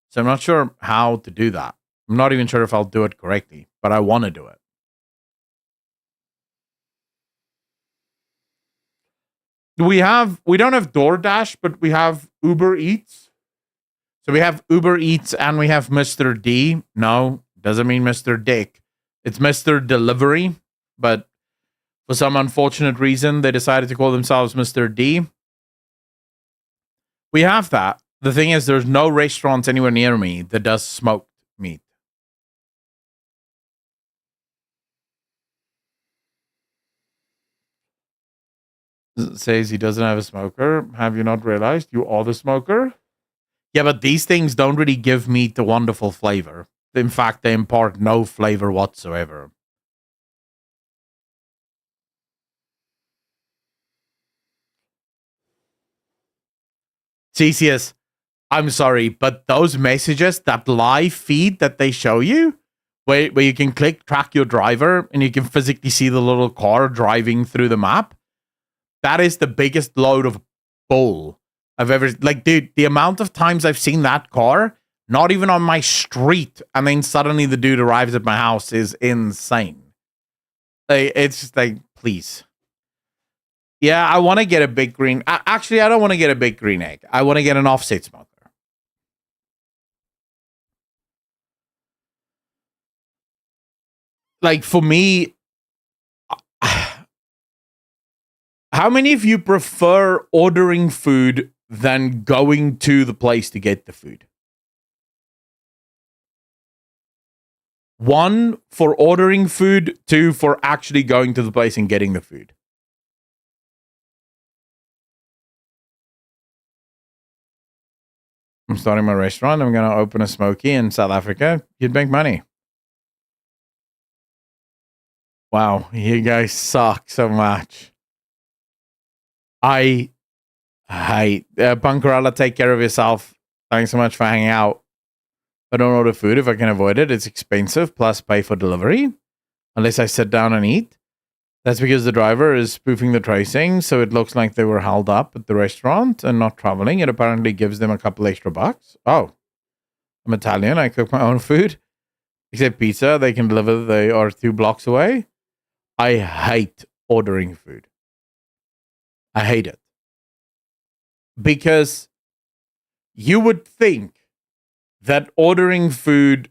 So I'm not sure how to do that. I'm not even sure if I'll do it correctly, but I want to do it. We don't have DoorDash, but we have Uber Eats. So we have Uber Eats and we have Mr. D. No, doesn't mean Mr. Dick. It's Mr. Delivery, but for some unfortunate reason, they decided to call themselves Mr. D. We have that. The thing is, there's no restaurants anywhere near me that does smoked meat. Says he doesn't have a smoker. Have you not realized you are the smoker? Yeah, but these things don't really give meat a wonderful flavor. In fact, they impart no flavor whatsoever. CCS, I'm sorry, but those messages, that live feed that they show you, where you can track your driver and you can physically see the little car driving through the map, that is the biggest load of bull I've ever... Like, dude, the amount of times I've seen that car, not even on my street, and then suddenly the dude arrives at my house is insane. Like, it's just like, please. Yeah, I want to get a big green... Actually, I don't want to get a big green egg. I want to get an offset smoker. Like, for me... How many of you prefer ordering food than going to the place to get the food? 1, for ordering food. 2, for actually going to the place and getting the food. I'm starting my restaurant. I'm going to open a smoky in South Africa. You'd make money. Wow, you guys suck so much. I hate Bunkerella. Take care of yourself. Thanks so much for hanging out. I don't order food if I can avoid it. It's expensive, plus pay for delivery. Unless I sit down and eat. That's because the driver is spoofing the tracing, so it looks like they were held up at the restaurant and not traveling. It apparently gives them a couple extra bucks. Oh, I'm Italian. I cook my own food. Except pizza, they can deliver. They are 2 blocks away. I hate ordering food. I hate it. Because you would think that ordering food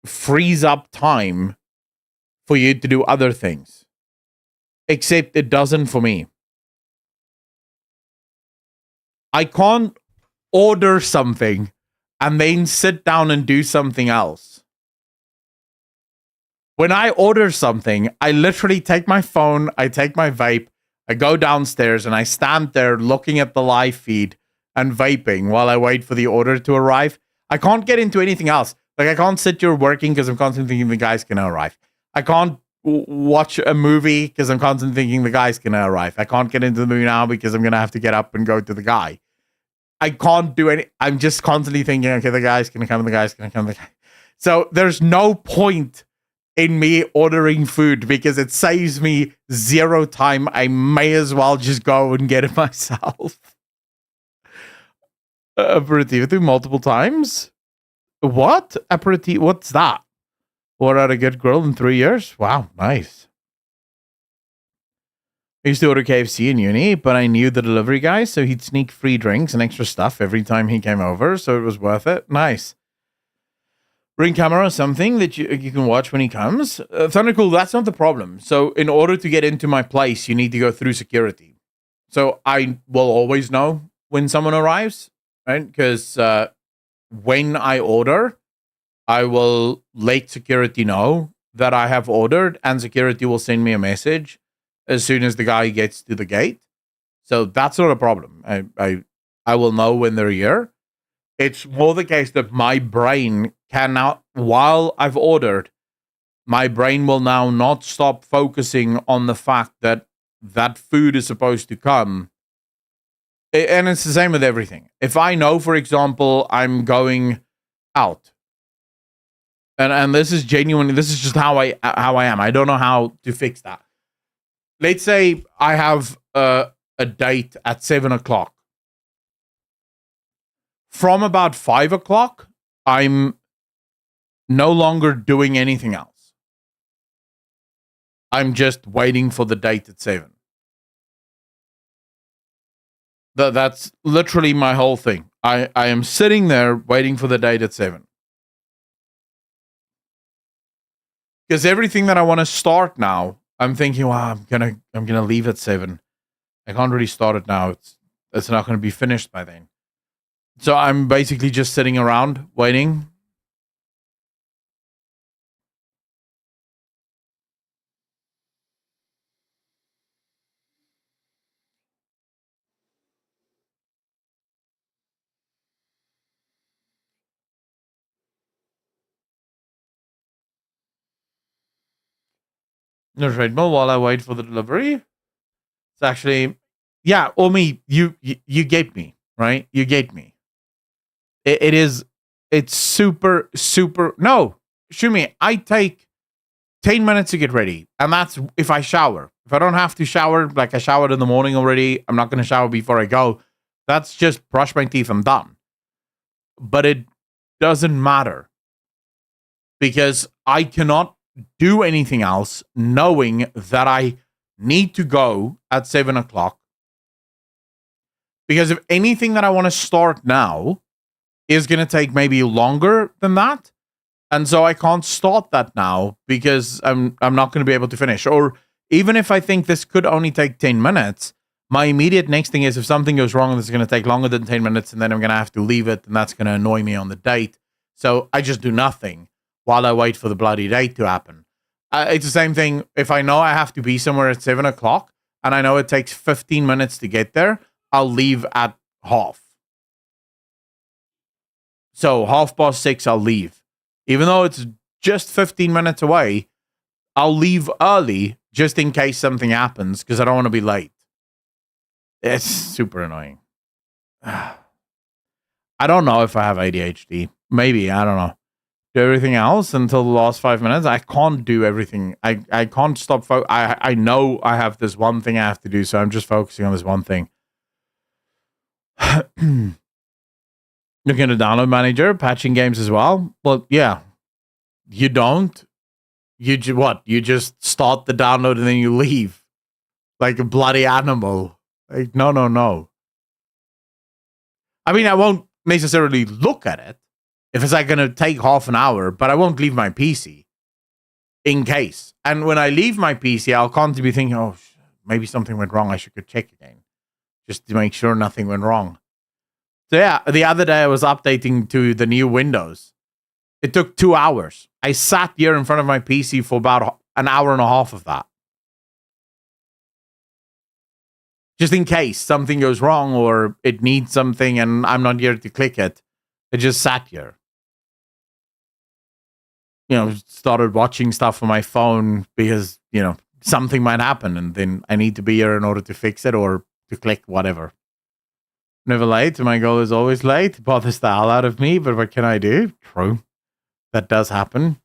frees up time for you to do other things. Except it doesn't for me. I can't order something and then sit down and do something else. When I order something, I literally take my phone, I take my vape, I go downstairs and I stand there looking at the live feed and vaping while I wait for the order to arrive. I can't get into anything else. Like, I can't sit here working because I'm constantly thinking the guy's going to arrive. I can't watch a movie because I'm constantly thinking the guy's going to arrive. I can't get into the movie now because I'm going to have to get up and go to the guy. I can't do any... I'm just constantly thinking, okay, the guy's going to come, the guy's going to come. So there's no point in me ordering food because it saves me 0 time. I may as well just go and get it myself. Aperitivo multiple times? What? Aperitivo? What's that? Or at a good grill in 3 years? Wow, nice. I used to order KFC in uni, but I knew the delivery guy, so he'd sneak free drinks and extra stuff every time he came over, so it was worth it. Nice. Ring camera or something that you can watch when he comes. Thundercool, that's not the problem. So in order to get into my place, you need to go through security. So I will always know when someone arrives, right? Because when I order, I will let security know that I have ordered, and security will send me a message as soon as the guy gets to the gate. So that's not a problem. I will know when they're here. It's more the case that my brain cannot, while I've ordered, my brain will now not stop focusing on the fact that that food is supposed to come. And it's the same with everything. If I know, for example, I'm going out, and this is genuine, this is just how I am. I don't know how to fix that. Let's say I have a date at 7:00. From about 5:00, I'm no longer doing anything else. I'm just waiting for the date at 7. That's literally my whole thing. I am sitting there waiting for the date at 7. Because everything that I want to start now, I'm thinking, well, I'm gonna leave at 7. I can't really start it now. It's not gonna be finished by then. So I'm basically just sitting around waiting. No treadmill while I wait for the delivery. It's actually, yeah, Omi, you get me, right? You get me. It's super, super. No, Shumi, I take 10 minutes to get ready. And that's if I shower. If I don't have to shower, like I showered in the morning already, I'm not going to shower before I go. That's just brush my teeth, I'm done. But it doesn't matter because I cannot do anything else knowing that I need to go at 7:00. Because if anything that I want to start now is going to take maybe longer than that, and so I can't start that now because I'm not going to be able to finish. Or even if I think this could only take 10 minutes, my immediate next thing is if something goes wrong, this is going to take longer than 10 minutes, and then I'm going to have to leave it, and that's going to annoy me on the date. So I just do nothing while I wait for the bloody date to happen. It's the same thing. If I know I have to be somewhere at 7:00 and I know it takes 15 minutes to get there, I'll leave at half. So 6:30, I'll leave. Even though it's just 15 minutes away, I'll leave early just in case something happens because I don't want to be late. It's super annoying. I don't know if I have ADHD. Maybe, I don't know. Do everything else until the last 5 minutes. I can't do everything. I can't stop. I know I have this one thing I have to do, so I'm just focusing on this one thing. Looking at a download manager, patching games as well. Well, yeah. You don't. You just start the download and then you leave. Like a bloody animal. Like, no. I mean, I won't necessarily look at it if it's like going to take half an hour, but I won't leave my PC in case. And when I leave my PC, I'll constantly be thinking, oh, maybe something went wrong. I should go check again just to make sure nothing went wrong. So yeah, the other day I was updating to the new Windows. It took 2 hours. I sat here in front of my PC for about an hour and a half of that. Just in case something goes wrong or it needs something and I'm not here to click it. I just sat here. Started watching stuff on my phone because, something might happen and then I need to be here in order to fix it or to click whatever. Never late. My goal is always late. It bothers the hell out of me, but what can I do? True. That does happen.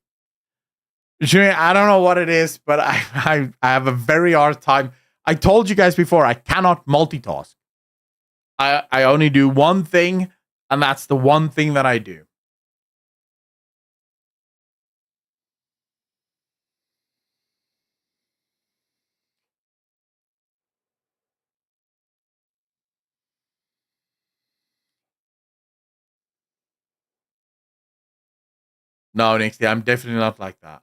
I don't know what it is, but I have a very hard time. I told you guys before, I cannot multitask. I only do one thing, and that's the one thing that I do. No, Nixie, I'm definitely not like that.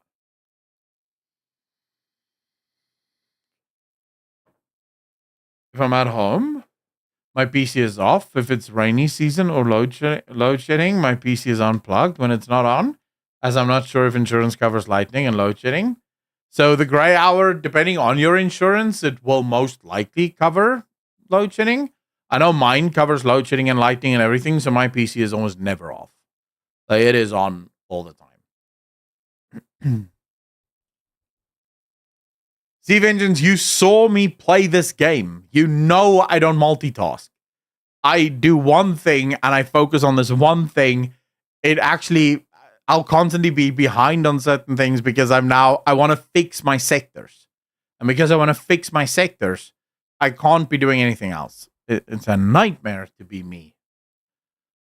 If I'm at home, my PC is off. If it's rainy season or load shedding, my PC is unplugged when it's not on, as I'm not sure if insurance covers lightning and load shedding. So the gray hour, depending on your insurance, it will most likely cover load shedding. I know mine covers load shedding and lightning and everything, so my PC is almost never off. Like, it is on all the time. See, Vengeance, you saw me play this game. You know I don't multitask. I do one thing and I focus on this one thing. It actually, I'll constantly be behind on certain things because I want to fix my sectors. And because I want to fix my sectors, I can't be doing anything else. It's a nightmare to be me.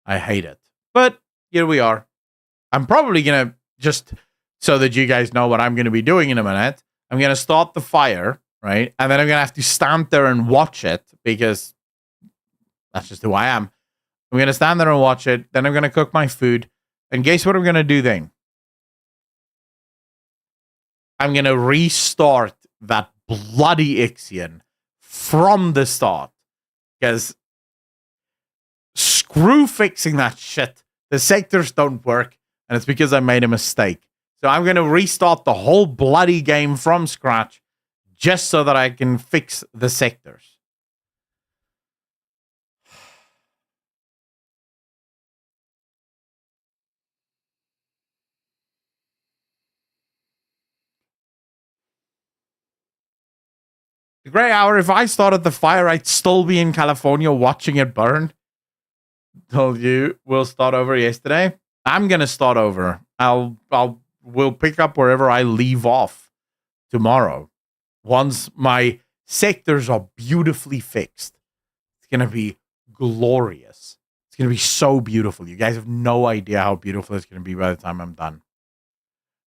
I hate it. But here we are. I'm probably going to, just so that you guys know what I'm going to be doing in a minute, I'm going to start the fire, right? And then I'm going to have to stand there and watch it because that's just who I am. I'm going to stand there and watch it. Then I'm going to cook my food. And guess what I'm going to do then? I'm going to restart that bloody Ixion from the start. Because screw fixing that shit. The sectors don't work. And it's because I made a mistake. So I'm going to restart the whole bloody game from scratch just so that I can fix the sectors. The gray hour, if I started the fire, I'd still be in California watching it burn. Told you we'll start over yesterday. I'm going to start over. We'll pick up wherever I leave off tomorrow. Once my sectors are beautifully fixed, it's going to be glorious. It's going to be so beautiful. You guys have no idea how beautiful it's going to be by the time I'm done.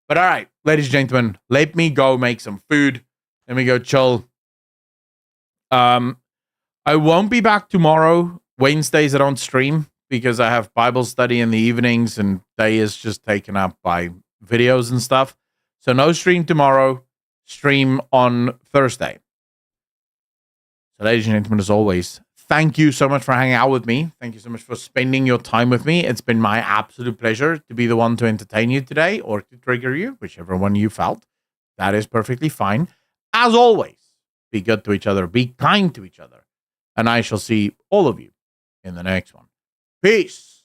But all right, ladies and gentlemen, let me go make some food. Let me go chill. I won't be back tomorrow. Wednesdays I don't stream because I have Bible study in the evenings and day is just taken up by videos and stuff. So no stream tomorrow. Stream on Thursday. So ladies and gentlemen, as always, thank you so much for hanging out with me. Thank you so much for spending your time with me. It's been my absolute pleasure to be the one to entertain you today or to trigger you, whichever one you felt. That is perfectly fine. As always, be good to each other. Be kind to each other. And I shall see all of you in the next one. Peace.